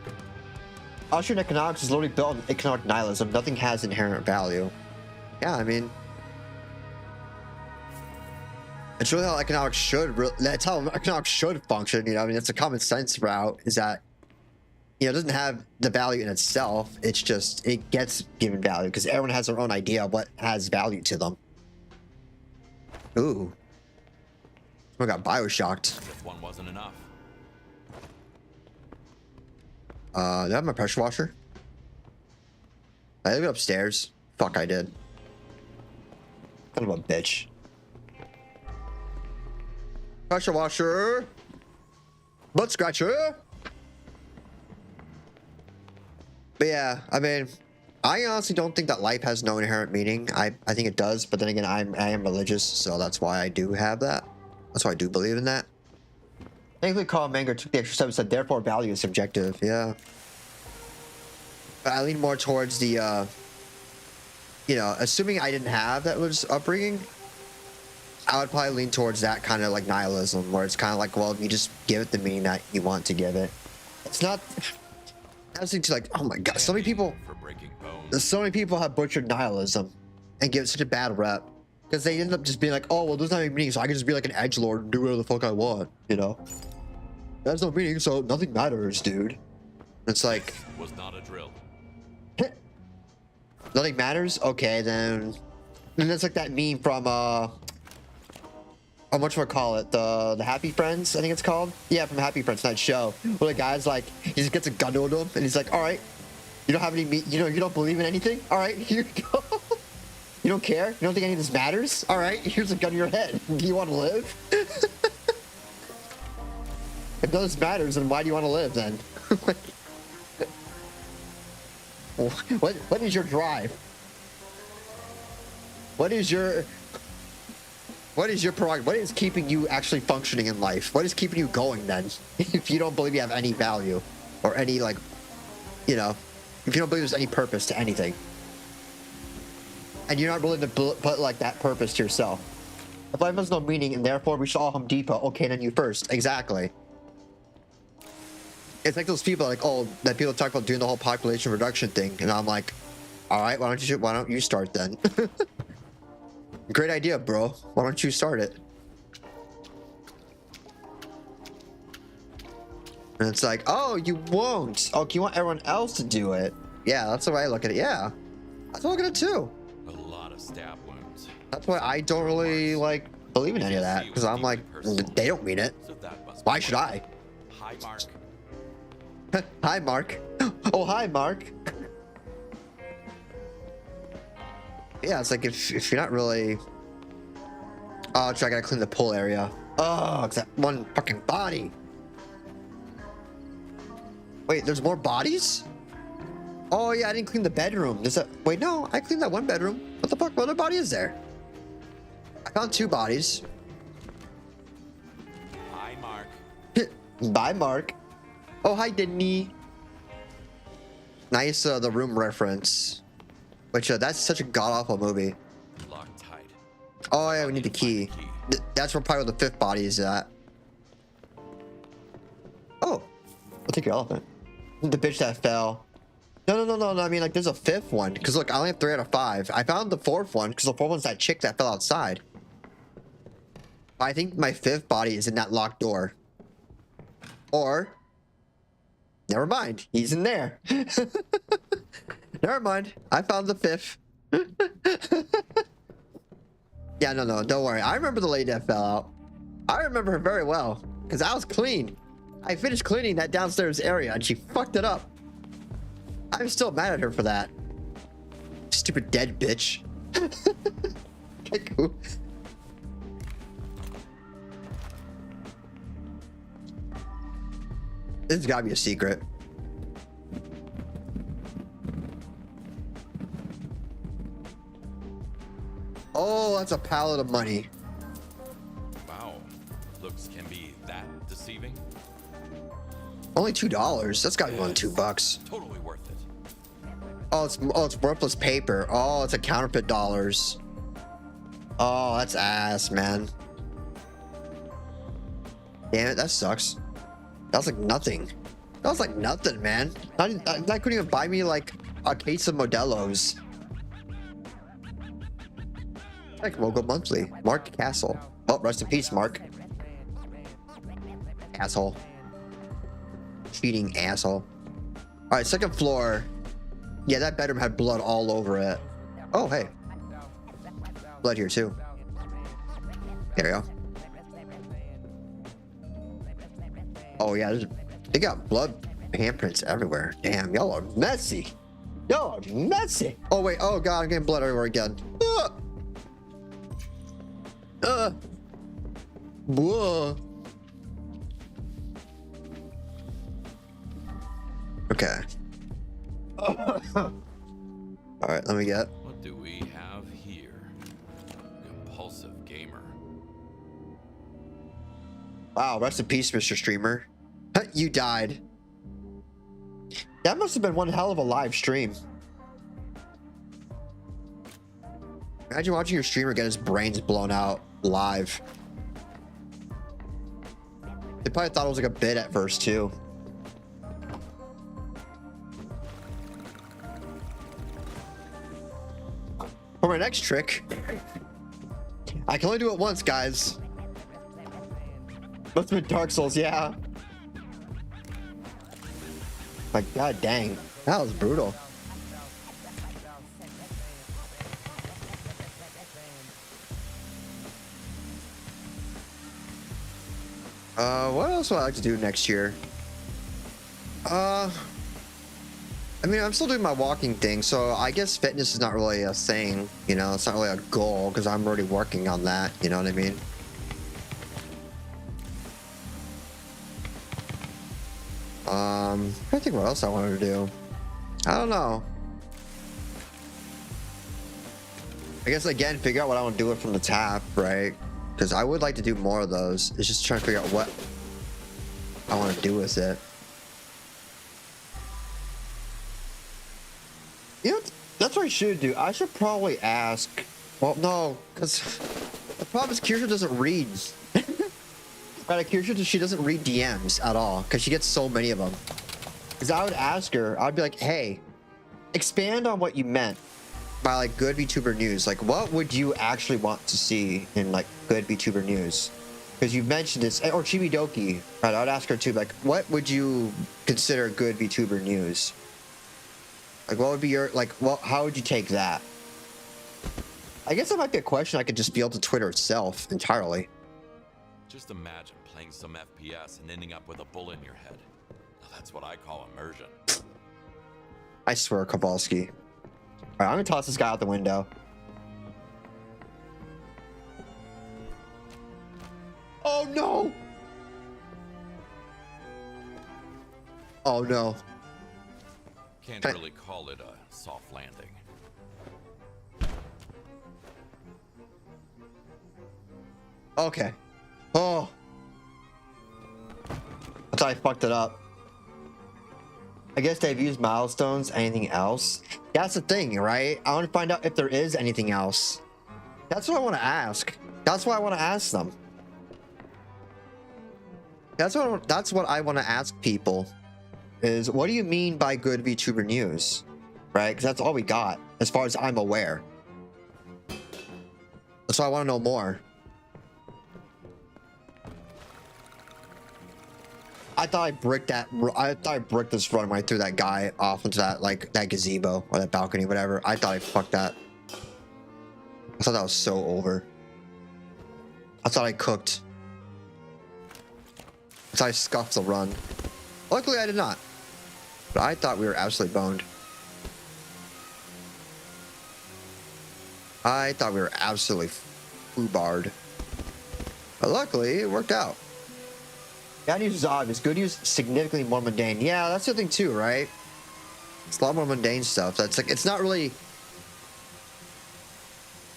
[SPEAKER 1] Austrian economics is literally built on economic nihilism. Nothing has inherent value. Yeah, I mean, it's really how economics should. That's how economics should function. You know, I mean, it's a common sense route. Is that, you know, it doesn't have the value in itself. It's just it gets given value because everyone has their own idea of what has value to them. Ooh, I got Bioshocked.
[SPEAKER 7] This one wasn't enough.
[SPEAKER 1] Did I have my pressure washer? I leave it upstairs. Fuck, I did. Kind of a bitch. Pressure washer. Butt scratcher. But yeah, I mean, I honestly don't think that life has no inherent meaning. I think it does, but then again, I am religious, so that's why I do have that. That's why I do believe in that. Thankfully, Carl Manger took the extra step and said, therefore, value is subjective. Yeah. But I lean more towards the, you know, assuming I didn't have that was upbringing, I would probably lean towards that kind of like nihilism, where it's kind of like, well, you just give it the meaning that you want to give it. It's not. I was thinking like, oh my god, so many people have butchered nihilism and give it such a bad rep because they end up just being like, oh well, there's not any meaning, so I can just be like an edgelord and do whatever the fuck I want, you know? There's no meaning, so nothing matters, dude. It's like,
[SPEAKER 7] was not a drill.
[SPEAKER 1] Nothing matters. Okay, then that's like that meme from whatchamacallit, the Happy Friends, I think it's called. Yeah, from Happy Friends, that show where the guy's like, he just gets a gun to him and he's like, all right, you don't have any you know, you don't believe in anything, all right, here you go. You don't care, you don't think any of this matters, all right, here's a gun to your head. Do you want to live? If none of this matters, then why do you want to live then? What is your drive? What is your prerogative? What is keeping you actually functioning in life? What is keeping you going then? If you don't believe you have any value or any, like, you know, if you don't believe there's any purpose to anything, and you're not willing to put like that purpose to yourself. If life has no meaning and therefore we should all Home Depot, okay, then you first. Exactly. It's like those people like, oh, that people talk about doing the whole population reduction thing, and I'm like, all right, why don't you start then? Great idea, bro. Why don't you start it? And it's like, oh, you won't. Oh, you want everyone else to do it? Yeah, that's the way I look at it. Yeah, that's what I look at it too.
[SPEAKER 7] A lot of stab wounds.
[SPEAKER 1] That's why I don't really like believe in any of that, because I'm like, they don't mean it. Why should I?
[SPEAKER 7] Hi, Mark.
[SPEAKER 1] Hi, Mark. Oh, hi, Mark. Yeah, it's like if you're not really. Oh, I gotta clean the pool area. Oh, it's that one fucking body. Wait, there's more bodies? Oh yeah, I didn't clean the bedroom. Does that? Wait, no, I cleaned that one bedroom. What the fuck? What other body is there? I found 2 bodies.
[SPEAKER 7] Hi, Mark.
[SPEAKER 1] Bye, Mark. Oh, hi, Disney. Nice, the Room reference. Which, that's such a god-awful movie.
[SPEAKER 7] Loctite.
[SPEAKER 1] Oh, yeah, we need the key. That's where probably the 5th body is at. Oh, I'll take your elephant. The bitch that fell. No, I mean, like, there's a 5th one. Because, look, I only have 3 out of 5. I found the 4th one, because the 4th one's that chick that fell outside. I think my 5th body is in that locked door. Or... never mind. He's in there. Never mind. I found the 5th. Yeah, no, don't worry. I remember the lady that fell out. I remember her very well. Because I was clean. I finished cleaning that downstairs area and she fucked it up. I'm still mad at her for that. Stupid dead bitch. Okay, cool. This has gotta be a secret. Oh, that's a pallet of money.
[SPEAKER 7] Wow. Looks can be that deceiving.
[SPEAKER 1] Only $2. That's gotta be more than $2.
[SPEAKER 7] Totally worth it.
[SPEAKER 1] Oh, it's worthless paper. Oh, it's a counterfeit dollars. Oh, that's ass, man. Damn it, that sucks. That was like nothing. That was like nothing, man. I couldn't even buy me like a case of Modelo's. Like Mogul Monthly. Mark Castle. Oh, rest in peace, Mark. Asshole. Cheating asshole. Alright, second floor. Yeah, that bedroom had blood all over it. Oh, hey. Blood here too. There we go. Oh yeah, they got blood handprints everywhere. Damn, y'all are messy. Y'all are messy. Oh wait, oh god, I'm getting blood everywhere again. Whoa. Okay. Alright, let me get.
[SPEAKER 7] What do we have here? Compulsive gamer.
[SPEAKER 1] Wow, rest in peace, Mr. Streamer. You died. That must have been one hell of a live stream. Imagine watching your streamer get his brains blown out live. They probably thought it was like a bit at first too. For my next trick, I can only do it once, guys. Must have been Dark Souls, yeah. Like, god dang, that was brutal. What else would I like to do next year? I mean, I'm still doing my walking thing, so I guess fitness is not really a thing, you know, it's not really a goal, because I'm already working on that, you know what I mean? I think what else I wanted to do. I don't know. I guess again, figure out what I want to do it from the tap, right? Because I would like to do more of those. It's just trying to figure out what I want to do with it. You know, that's what I should do. I should probably ask. Well, no, because the problem is Kirsha doesn't read. Right, Kirsha, she doesn't read DMs at all because she gets so many of them. Because I would ask her, I'd be like, hey, expand on what you meant by like good VTuber news. Like, what would you actually want to see in like good VTuber news? Because you mentioned this, or Chibidoki. Right, I'd ask her too, like, what would you consider good VTuber news? Like, what would be your, like, well, how would you take that? I guess that might be a question I could just be able to Twitter itself entirely.
[SPEAKER 7] Just imagine playing some FPS and ending up with a bullet in your head. Now that's what I call immersion.
[SPEAKER 1] I swear, Kowalski. Alright, I'm gonna toss this guy out the window. Oh no! Oh no.
[SPEAKER 7] Can't really call it a soft landing.
[SPEAKER 1] Okay. Oh. I thought I fucked it up. I guess they've used milestones. Anything else? That's the thing, right? I want to find out if there is anything else. That's what I want to ask. That's what I want to ask them. That's what I want to ask people. Is what do you mean by good VTuber news? Right? Because that's all we got, as far as I'm aware. So I want to know more. I thought I bricked that. I thought I bricked this run when I threw that guy off into that that gazebo or that balcony, whatever. I thought I fucked that. I thought that was so over. I thought I cooked. I thought I scuffed the run. Luckily, I did not. But I thought we were absolutely boned. I thought we were absolutely foobarred. But luckily, it worked out. Bad news is obvious. Good news, significantly more mundane. Yeah, that's the thing too, right? It's a lot more mundane stuff. That's like, it's not really...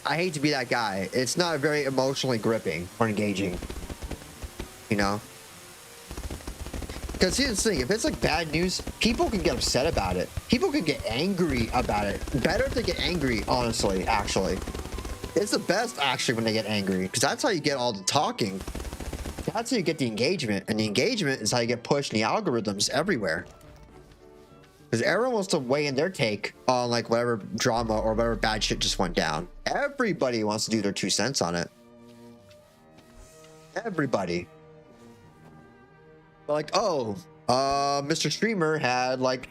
[SPEAKER 1] I hate to be that guy. It's not very emotionally gripping or engaging. You know? Because here's the thing, if it's like bad news, people can get upset about it. People can get angry about it. Better if they get angry, honestly, actually. It's the best, actually, when they get angry. Because that's how you get all the talking. That's how you get the engagement, and the engagement is how you get pushed in the algorithms everywhere. Because everyone wants to weigh in their take on like whatever drama or whatever bad shit just went down. Everybody wants to do their 2 cents on it. Everybody. Like, oh, Mr. Streamer had like,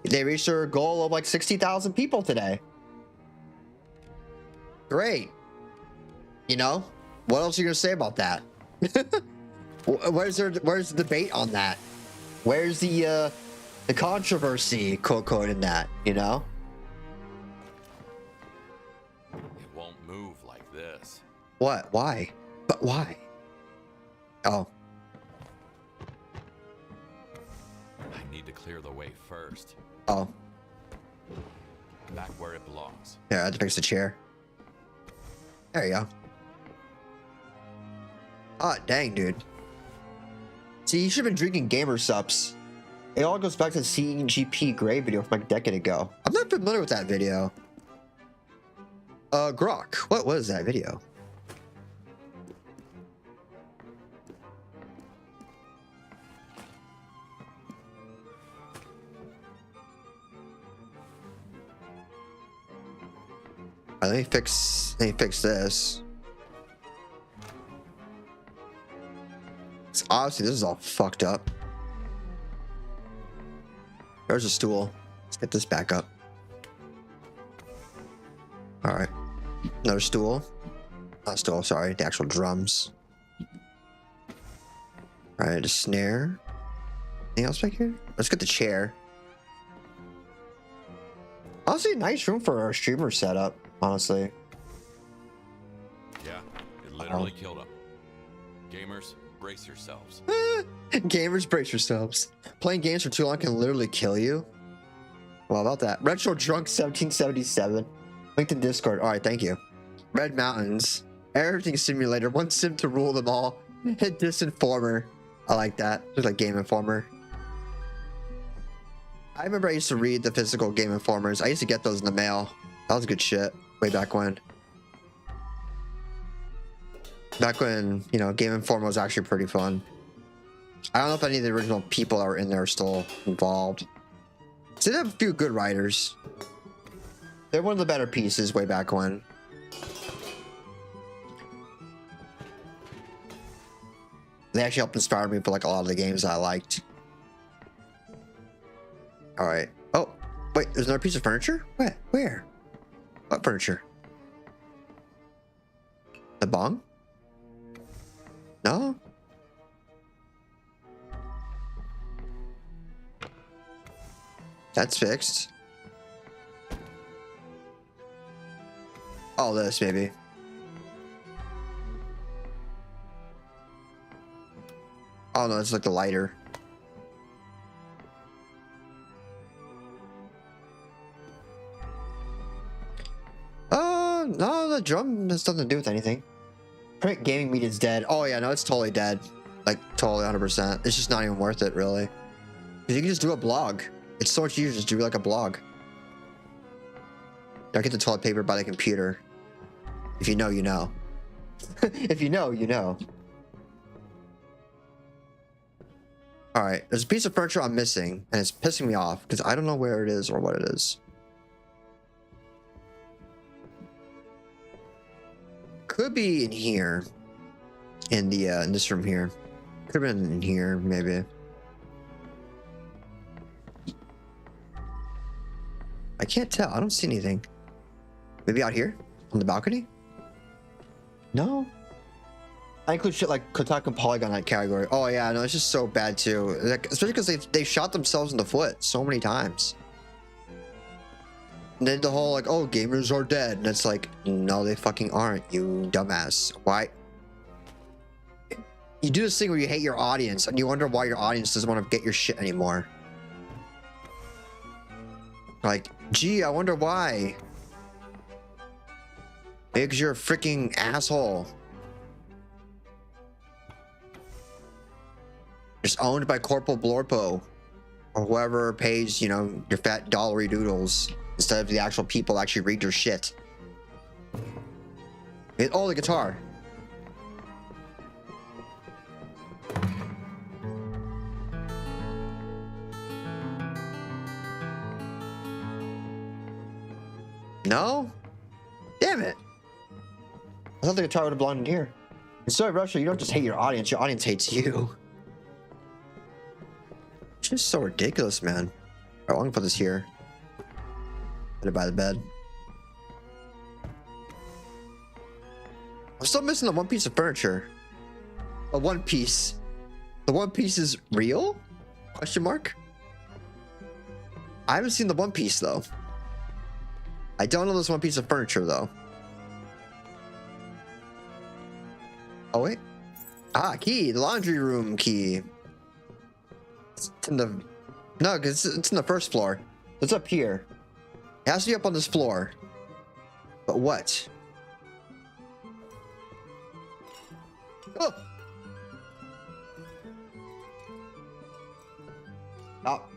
[SPEAKER 1] they reached their goal of like 60,000 people today. Great. You know, what else are you gonna say about that? Where's the debate on that? Where's the controversy, quote in that, you know?
[SPEAKER 7] It won't move like this.
[SPEAKER 1] What? Why? But why? Oh.
[SPEAKER 7] I need to clear the way first.
[SPEAKER 1] Oh.
[SPEAKER 7] Back where it belongs.
[SPEAKER 1] Yeah, I had to fix the chair. There you go. Oh, dang, dude. See, you should have been drinking gamer sups. It all goes back to the CGP Gray video from like a decade ago. I'm not familiar with that video. Grok, what was that video? Let me fix this. Obviously, this is all fucked up. There's a stool. Let's get this back up. All right. Another stool. Not stool, sorry. The actual drums. All right, a snare. Anything else back here? Let's get the chair. Honestly, nice room for our streamer setup, honestly.
[SPEAKER 7] Yeah, it literally killed him. Gamers, brace yourselves.
[SPEAKER 1] Gamers, brace yourselves. Playing games for too long can literally kill you. Well, about that. Retro Drunk 1777. Linked in Discord. All right, thank you. Red Mountains. Everything Simulator. One sim to rule them all. Hit Disinformer. I like that. Just like Game Informer. I remember I used to read the physical Game Informers. I used to get those in the mail. That was good shit. Way back when. Back when, you know, Game Informer was actually pretty fun. I don't know if any of the original people that were in there are still involved. So they have a few good writers. They're one of the better pieces way back when. They actually helped inspire me for like a lot of the games I liked. All right. Oh, wait, there's another piece of furniture? Where? What furniture? The bong? No? That's fixed. All this, maybe. Oh no, it's like the lighter. No, the drum has nothing to do with anything. Print gaming media is dead. Oh yeah, no, it's totally dead. Like totally 100%. It's just not even worth it, really. Because you can just do a blog. It's so much easier to just do like a blog. Don't get the toilet paper by the computer. If you know, you know. If you know, you know. Alright, there's a piece of furniture I'm missing, and it's pissing me off, because I don't know where it is or what it is. Could be in here. In the, in this room here. Could have been in here, maybe. I can't tell. I don't see anything. Maybe out here? On the balcony? No. I include shit like Kotaku and Polygon in that category. Oh yeah, no, it's just so bad too. Like, especially because they shot themselves in the foot so many times. And then the whole like, oh, gamers are dead. And it's like, no, they fucking aren't, you dumbass. Why? You do this thing where you hate your audience and you wonder why your audience doesn't want to get your shit anymore. Like, gee, I wonder why. Maybe because you're a freaking asshole. Just owned by Corporal Blorpo. Or whoever pays, you know, your fat dollary doodles. Instead of the actual people actually read your shit. Oh, the guitar. No? Damn it. I thought the guitar would have belonged in here. And sorry, Russia, you don't just hate your audience hates you. It's just so ridiculous, man. Alright, I'm gonna put this here. Put it by the bed. I'm still missing the one piece of furniture. A one piece. The one piece is real? Question mark? I haven't seen the one piece though. I don't know this one piece of furniture though. Oh wait. Ah, key. The laundry room key. It's in the... No, because it's in the first floor. It's up here. It has to be up on this floor. But what? Oh! Stop.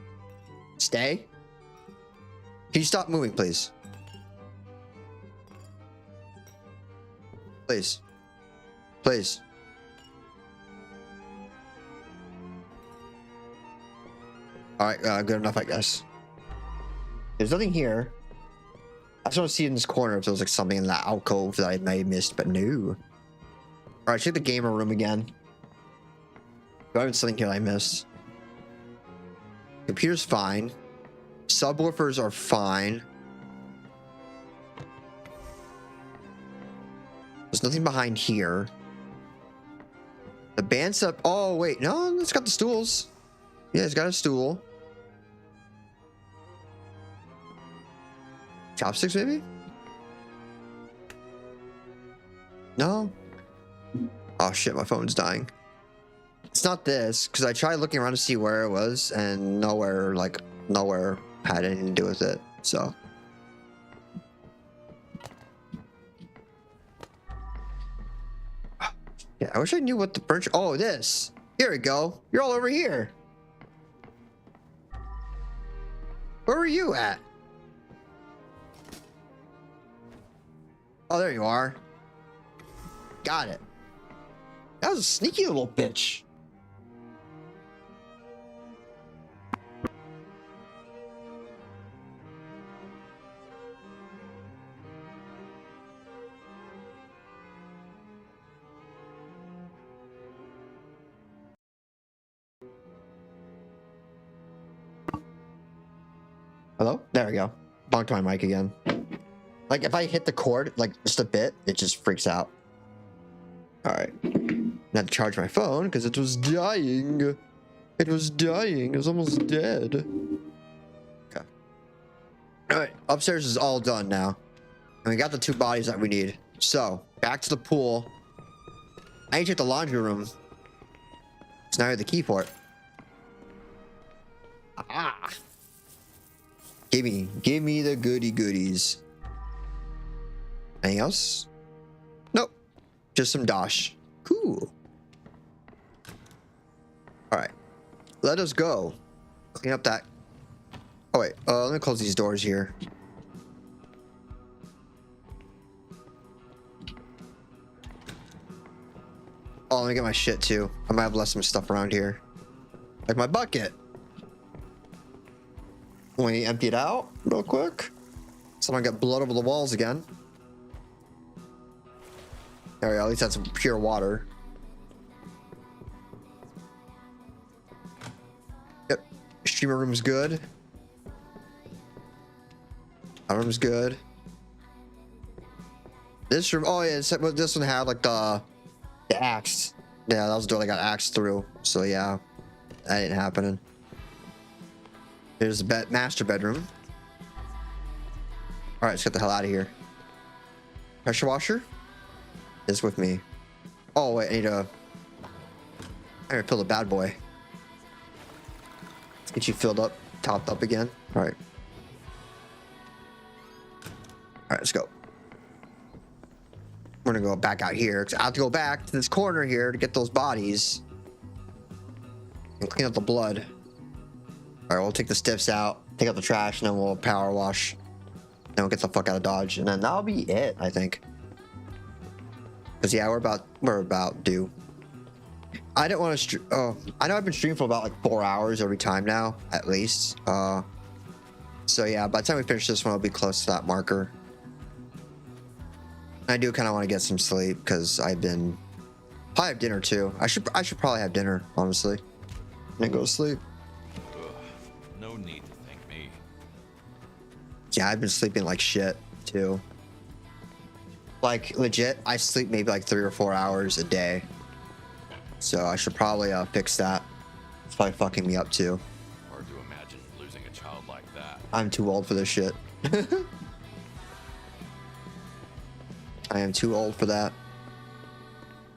[SPEAKER 1] Stay. Can you stop moving, please? Please. Please. Alright, good enough, I guess. There's nothing here. I just want to see in this corner if there was like something in that alcove that I may have missed, but no. Alright, check the gamer room again. Do I have something here I missed? Computer's fine. Subwoofers are fine. There's nothing behind here. The band's up. Oh, wait. No, it's got the stools. Yeah, it's got a stool. Chopsticks, maybe? No. Oh, shit. My phone's dying. It's not this, because I tried looking around to see where it was, and nowhere had anything to do with it, so. Yeah, I wish I knew what the furniture... Oh, this. Here we go. You're all over here. Where were you at? Oh, there you are. Got it. That was a sneaky little bitch. Hello? There we go. Bonked my mic again. Like, if I hit the cord, like, just a bit, it just freaks out. Alright. I had to charge my phone, because it was dying. It was dying. It was almost dead. Okay. Alright, upstairs is all done now. And we got the 2 bodies that we need. So, back to the pool. I need to check the laundry room. So now I have the key for it. Ah! Give me the goody goodies. Anything else? Nope. Just some dosh. Cool. Alright. Let us go. Clean up that. Oh wait, let me close these doors here. Oh, let me get my shit too. I might have left some stuff around here. Like my bucket. Let me empty it out real quick. Someone got blood over the walls again. There we go. At least that's some pure water. Yep. Streamer room's good. Our room's good. This room. Oh yeah, this one had like the axe. Yeah, that was the door that got axed through. So yeah, that ain't happening. Here's the master bedroom. All right, let's get the hell out of here. Pressure washer is with me. Oh wait, I need to fill the bad boy. Let's get you filled up, topped up again. All right. All right, let's go. We're gonna go back out here because I have to go back to this corner here to get those bodies and clean up the blood. All right, we'll take the stiffs out, take out the trash, and then we'll power wash. Then we'll get the fuck out of Dodge, and then that'll be it, I think. Cause yeah, we're about due. I didn't want to. I know I've been streaming for about like 4 hours every time now, at least. So yeah, by the time we finish this one, I'll be close to that marker. I do kind of want to get some sleep because I've been probably have dinner too. I should probably have dinner, honestly, and then go to sleep.
[SPEAKER 7] Ugh, no need to thank me.
[SPEAKER 1] Yeah, I've been sleeping like shit too. Like legit, I sleep maybe like 3 or 4 hours a day. So I should probably fix that. It's probably fucking me up too.
[SPEAKER 7] Hard to imagine losing a child like that.
[SPEAKER 1] I'm too old for this shit. I am too old for that.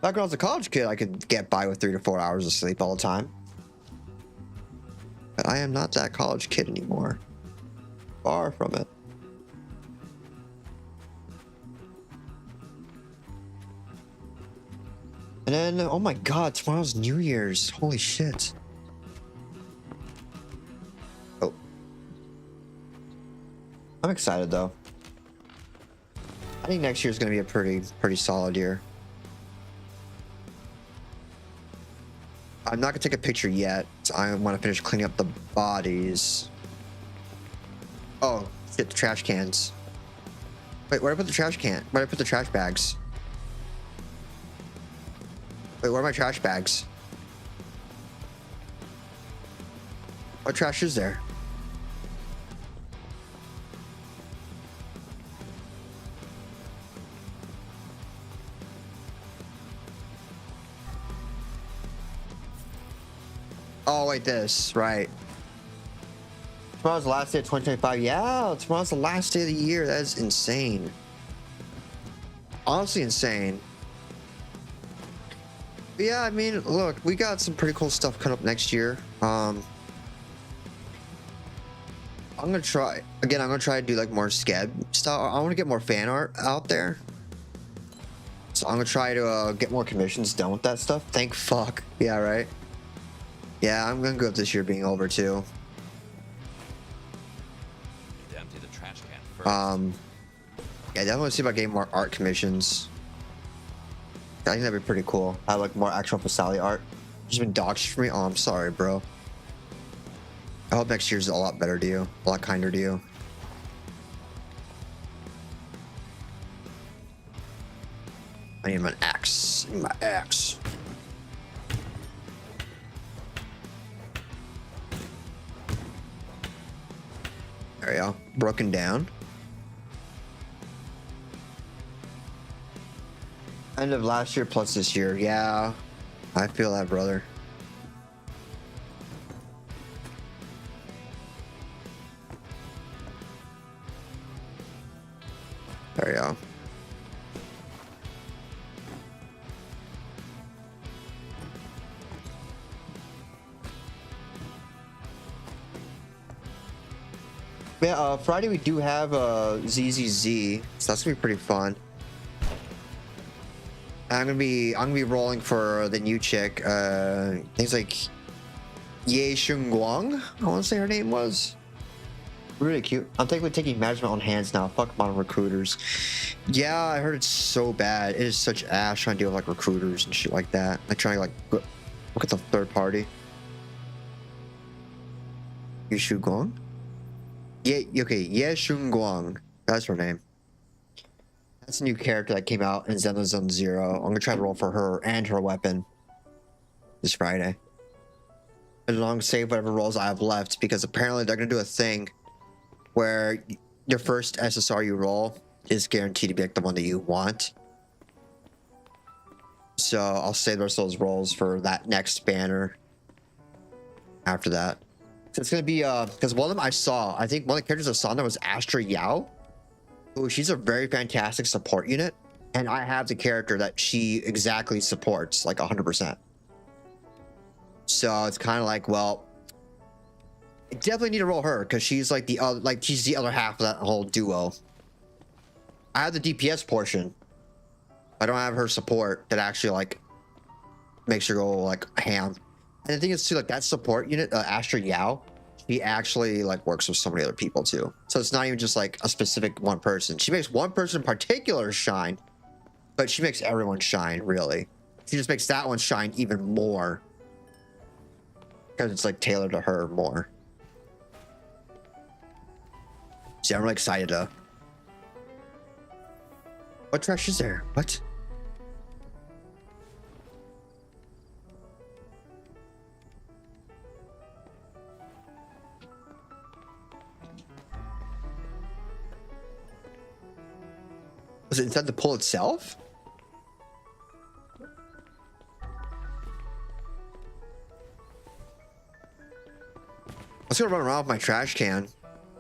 [SPEAKER 1] Back when I was a college kid, I could get by with 3 to 4 hours of sleep all the time. But I am not that college kid anymore. Far from it. And then, oh my god, tomorrow's New Year's. Holy shit. Oh. I'm excited though. I think next year's gonna be a pretty solid year. I'm not gonna take a picture yet. I want to finish cleaning up the bodies. Oh, shit, the trash cans. Wait, where did I put the trash can? Where did I put the trash bags? Wait, where are my trash bags? What trash is there? Oh, wait, this, right. Tomorrow's the last day of 2025. Yeah, tomorrow's the last day of the year. That is insane. Honestly insane. But yeah, I mean, look, we got some pretty cool stuff coming up next year. I'm gonna try to do like more scab stuff. I want to get more fan art out there. So I'm gonna try to get more commissions done with that stuff. Thank fuck. Yeah, right. Yeah, I'm gonna go up this year being over too.
[SPEAKER 7] Need to empty the trash can first.
[SPEAKER 1] Yeah, I definitely want to see about getting more art commissions. I think that'd be pretty cool. I like more actual facade art. Just been doxed for me. Oh, I'm sorry, bro. I hope next year's a lot better to you, a lot kinder to you. I need an axe. I need my axe. There we go. Broken down. End of last year plus this year. Yeah, I feel that, brother. There we go. Yeah, Friday we do have ZZZ, so that's gonna be pretty fun. I'm gonna be rolling for the new chick. Things like Ye Shun Guang, I want to say her name was. Really cute. I'm taking management on hands now. Fuck modern recruiters. Yeah, I heard it's so bad. It is such ass trying to deal with like recruiters and shit like that. Like trying to like look at the third party. Ye Shun Guang. Ye Shun Guang. That's her name. That's a new character that came out in Zone Zero. I'm gonna try to roll for her and her weapon this Friday. As long as save whatever rolls I have left, because apparently they're gonna do a thing where your first SSR you roll is guaranteed to be like the one that you want. So I'll save the rest of those rolls for that next banner after that. So it's gonna be because one of them I think one of the characters I saw in there was Astra Yao. Ooh, she's a very fantastic support unit, and I have the character that she exactly supports like 100%. So it's kind of like, well, I definitely need to roll her because she's like she's the other half of that whole duo. I have the DPS portion. I don't have her support that actually like makes her go like ham. And the thing is too, like that support unit, Astra Yao, he actually like works with so many other people too. So it's not even just like a specific one person. She makes one person in particular shine, but she makes everyone shine really. She just makes that one shine even more because it's like tailored to her more. So I'm really excited to What trash is there? What? Was it inside the pool itself? I was gonna run around with my trash can,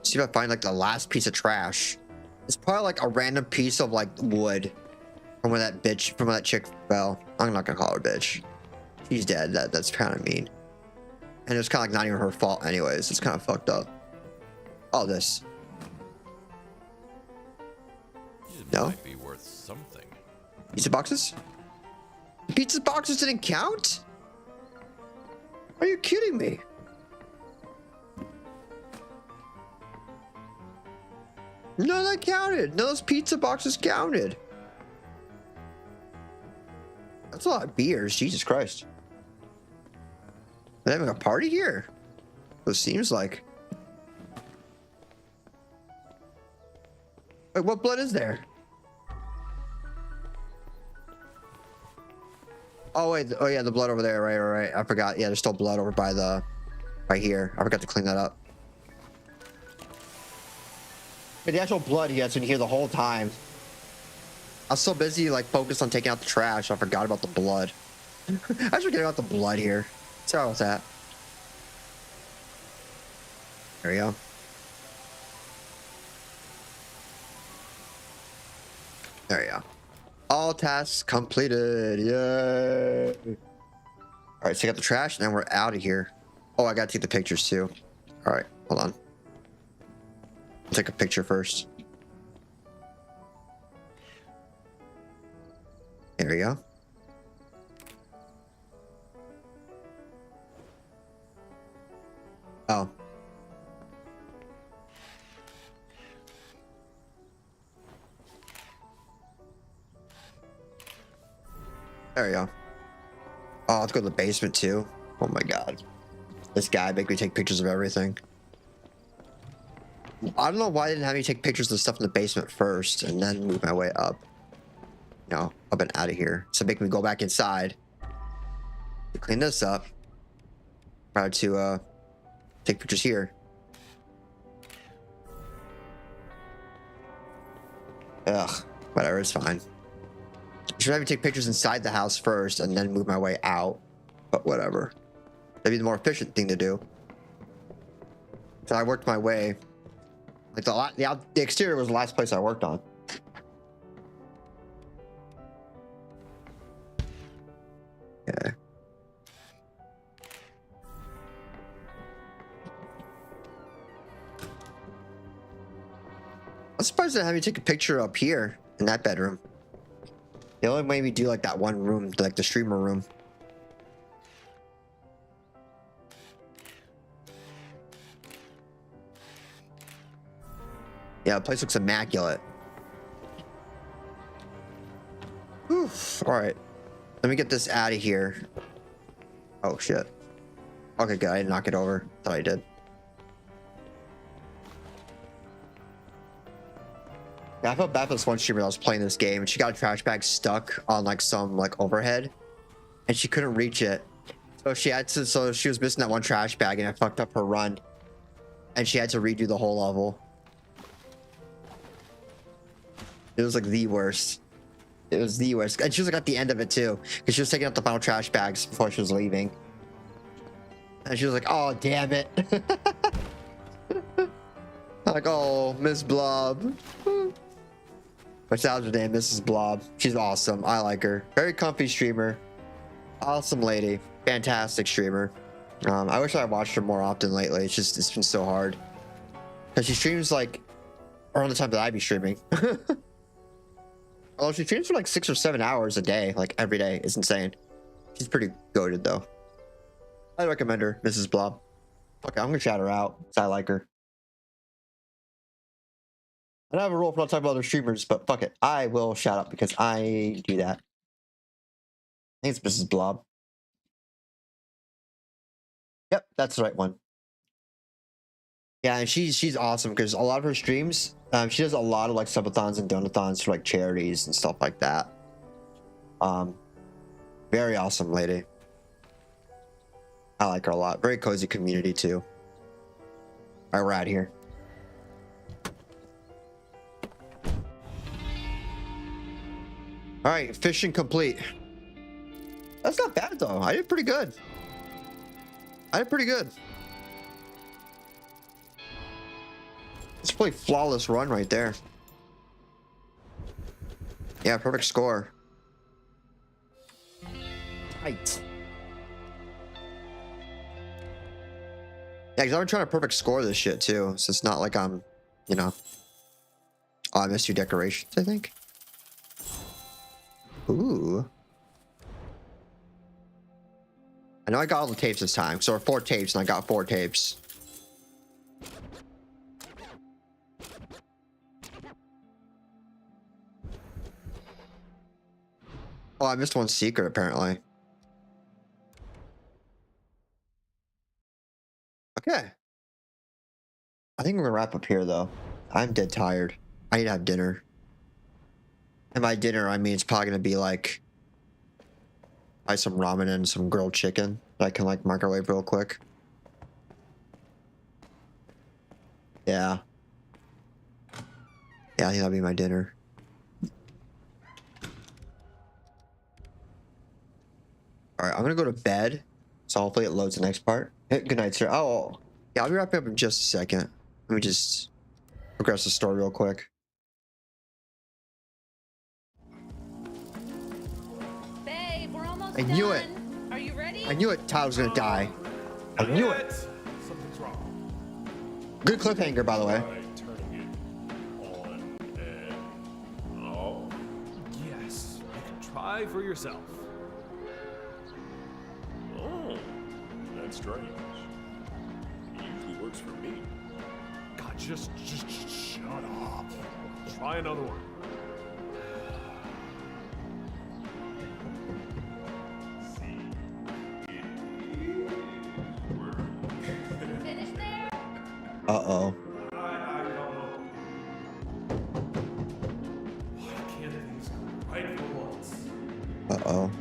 [SPEAKER 1] see if I find like the last piece of trash. It's probably like a random piece of like wood from where that chick fell. I'm not gonna call her a bitch. She's dead. That's kind of mean. And it was kind of like not even her fault anyways. It's kind of fucked up. All this. No?
[SPEAKER 7] Might be worth something.
[SPEAKER 1] Pizza boxes? Pizza boxes didn't count? Are you kidding me? No, that counted. No, those pizza boxes counted. That's a lot of beers. Jesus Christ. They're having a party here? It seems like. Wait, what blood is there? Oh, wait. Oh, yeah, the blood over there. Right. I forgot. Yeah, there's still blood over by the... Right here. I forgot to clean that up. But the actual blood, you guys can hear the whole time. I was so busy, like, focused on taking out the trash, I forgot about the blood. I should forget about the blood here. Sorry about that. There we go. There we go. All tasks completed. Yay. All right, so I got the trash, and then we're out of here. Oh, I gotta take the pictures too. All right, hold on. I'll take a picture first. There we go. Oh. There we go. Oh, let's go to the basement too. Oh my god. This guy make me take pictures of everything. I don't know why they didn't have me take pictures of the stuff in the basement first and then move my way up. You know, up and out of here. So make me go back inside to clean this up. Try to take pictures here. Ugh, whatever, it's fine. I should have me take pictures inside the house first and then move my way out. But whatever. That'd be the more efficient thing to do. So I worked my way. Like the exterior was the last place I worked on. Okay. I'm surprised they have me take a picture up here in that bedroom. They only made me do like that one room, like the streamer room. Yeah, the place looks immaculate. Oof. All right. Let me get this out of here. Oh, shit. Okay, good. I didn't knock it over. Thought I did. Yeah, I felt bad for this one streamer that was playing this game, and she got a trash bag stuck on like some like overhead, and she couldn't reach it. So she had to. So she was missing that one trash bag, and it fucked up her run, and she had to redo the whole level. It was like the worst. It was the worst, and she was like at the end of it too, because she was taking out the final trash bags before she was leaving, and she was like, "Oh, damn it!" Like, "Oh, Miss Blob." Which that was her name, Mrs. Blob. She's awesome. I like her. Very comfy streamer. Awesome lady. Fantastic streamer. I wish I watched her more often lately. It's been so hard. Because she streams like around the time that I'd be streaming. Although she streams for like 6 or 7 hours a day, like every day. It's insane. She's pretty goated though. I'd recommend her, Mrs. Blob. Okay, I'm gonna shout her out because I like her. I don't have a rule for not talking about other streamers, but fuck it. I will shout out because I do that. I think it's Mrs. Blob. Yep, that's the right one. Yeah, and she's awesome because a lot of her streams, She does a lot of like subathons and donathons for like charities and stuff like that. Very awesome lady. I like her a lot. Very cozy community too. All right, we're out of here. All right, fishing complete. That's not bad though. I did pretty good. It's a pretty flawless run right there. Yeah, perfect score. Right. Yeah, because I'm trying to perfect score this shit too. So it's not like I'm, you know. Oh, I missed 2 decorations, I think. Ooh. I know I got all the tapes this time. So 4 tapes and I got 4 tapes. Oh, I missed 1 secret apparently. Okay. I think we're gonna wrap up here though. I'm dead tired. I need to have dinner. And by dinner, I mean it's probably gonna be like buy some ramen and some grilled chicken that I can like microwave real quick. Yeah. Yeah, I think that'll be my dinner. Alright, I'm gonna go to bed. So hopefully it loads the next part. Hey, good night, sir. Oh, yeah, I'll be wrapping up in just a second. Let me just progress the story real quick.
[SPEAKER 10] Babe, we're almost
[SPEAKER 1] I knew it.
[SPEAKER 10] Are you ready?
[SPEAKER 1] I knew it. Todd was gonna die. I knew it.
[SPEAKER 6] Something's wrong.
[SPEAKER 1] Good cliffhanger, by the way.
[SPEAKER 6] Turning it on and off.
[SPEAKER 12] Yes, you can try for yourself.
[SPEAKER 6] Oh, that's strange. It usually works for me.
[SPEAKER 12] God, just shut up. Try another one.
[SPEAKER 10] Finish there?
[SPEAKER 1] Uh-oh.
[SPEAKER 12] I don't know. Why can't things go right for once?
[SPEAKER 1] Uh-oh.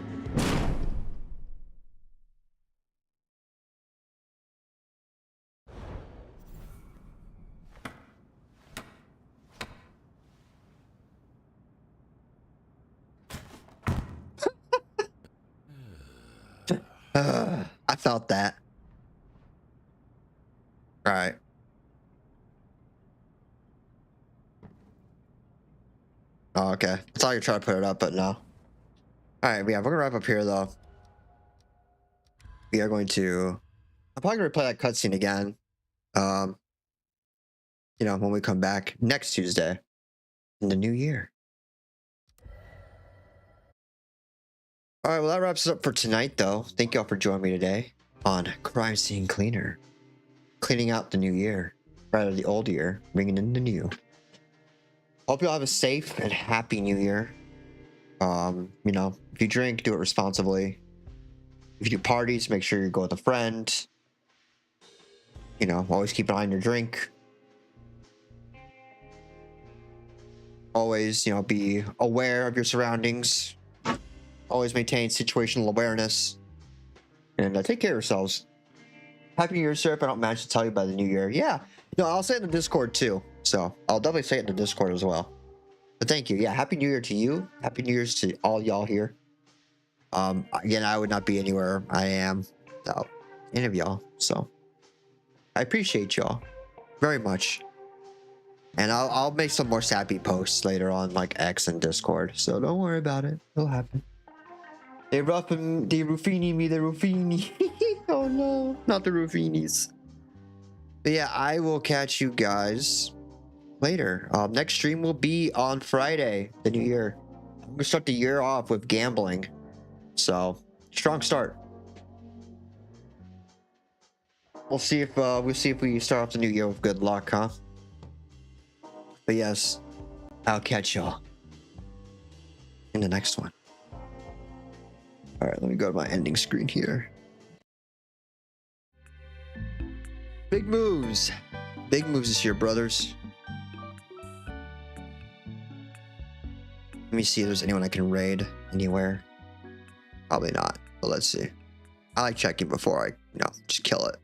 [SPEAKER 1] I felt that. All right. Oh, okay. I thought you were trying to put it up, but no. All right, yeah, we're gonna wrap up here though. We are going to. I'm probably gonna replay that cutscene again. You know, when we come back next Tuesday in the new year. All right, well, that wraps it up for tonight, though. Thank you all for joining me today on Crime Scene Cleaner. Cleaning out the new year, rather the old year, bringing in the new. Hope you all have a safe and happy new year. You know, if you drink, do it responsibly. If you do parties, make sure you go with a friend. You know, always keep an eye on your drink. Always, you know, be aware of your surroundings. Always maintain situational awareness. And take care of yourselves. Happy New Year, sir. If I don't manage to tell you by the new year. Yeah. No, I'll say it in the Discord too. So I'll definitely say it in the Discord as well. But thank you. Yeah, Happy New Year to you. Happy New Year's to all y'all here. Again, I would not be anywhere I am without any of y'all. So I appreciate y'all very much. And I'll make some more sappy posts later on, like X and Discord. So don't worry about it. It'll happen. They Ruffini me, the Ruffini. Oh no, not the Ruffinis. But yeah, I will catch you guys later. Next stream will be on Friday, the new year. I'm gonna start the year off with gambling. So, strong start. We'll see if we start off the new year with good luck, huh? But yes, I'll catch y'all in the next one. All right, let me go to my ending screen here. Big moves. Big moves this year, brothers. Let me see if there's anyone I can raid anywhere. Probably not, but let's see. I like checking before I, just kill it.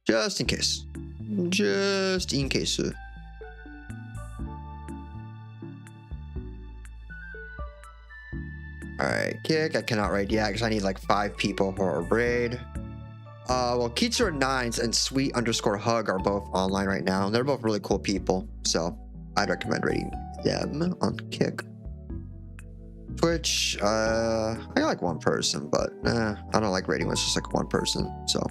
[SPEAKER 1] Just in case. Just in case. Alright, kick. I cannot raid yet because I need like 5 people for a raid. Well, Kitsu 9s and Sweet _ Hug are both online right now. They're both really cool people, so I'd recommend raiding them on Kick. Twitch, I got like 1 person, but I don't like raiding with just like 1 person, so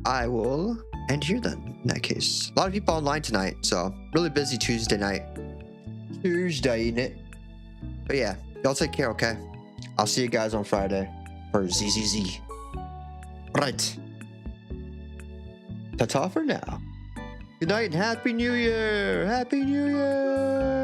[SPEAKER 1] I will end here then, in that case. A lot of people online tonight, so really busy Tuesday night. Tuesday, ain't it? But yeah, y'all take care, okay? I'll see you guys on Friday for ZZZ. Right. Ta-ta for now. Good night and Happy New Year! Happy New Year!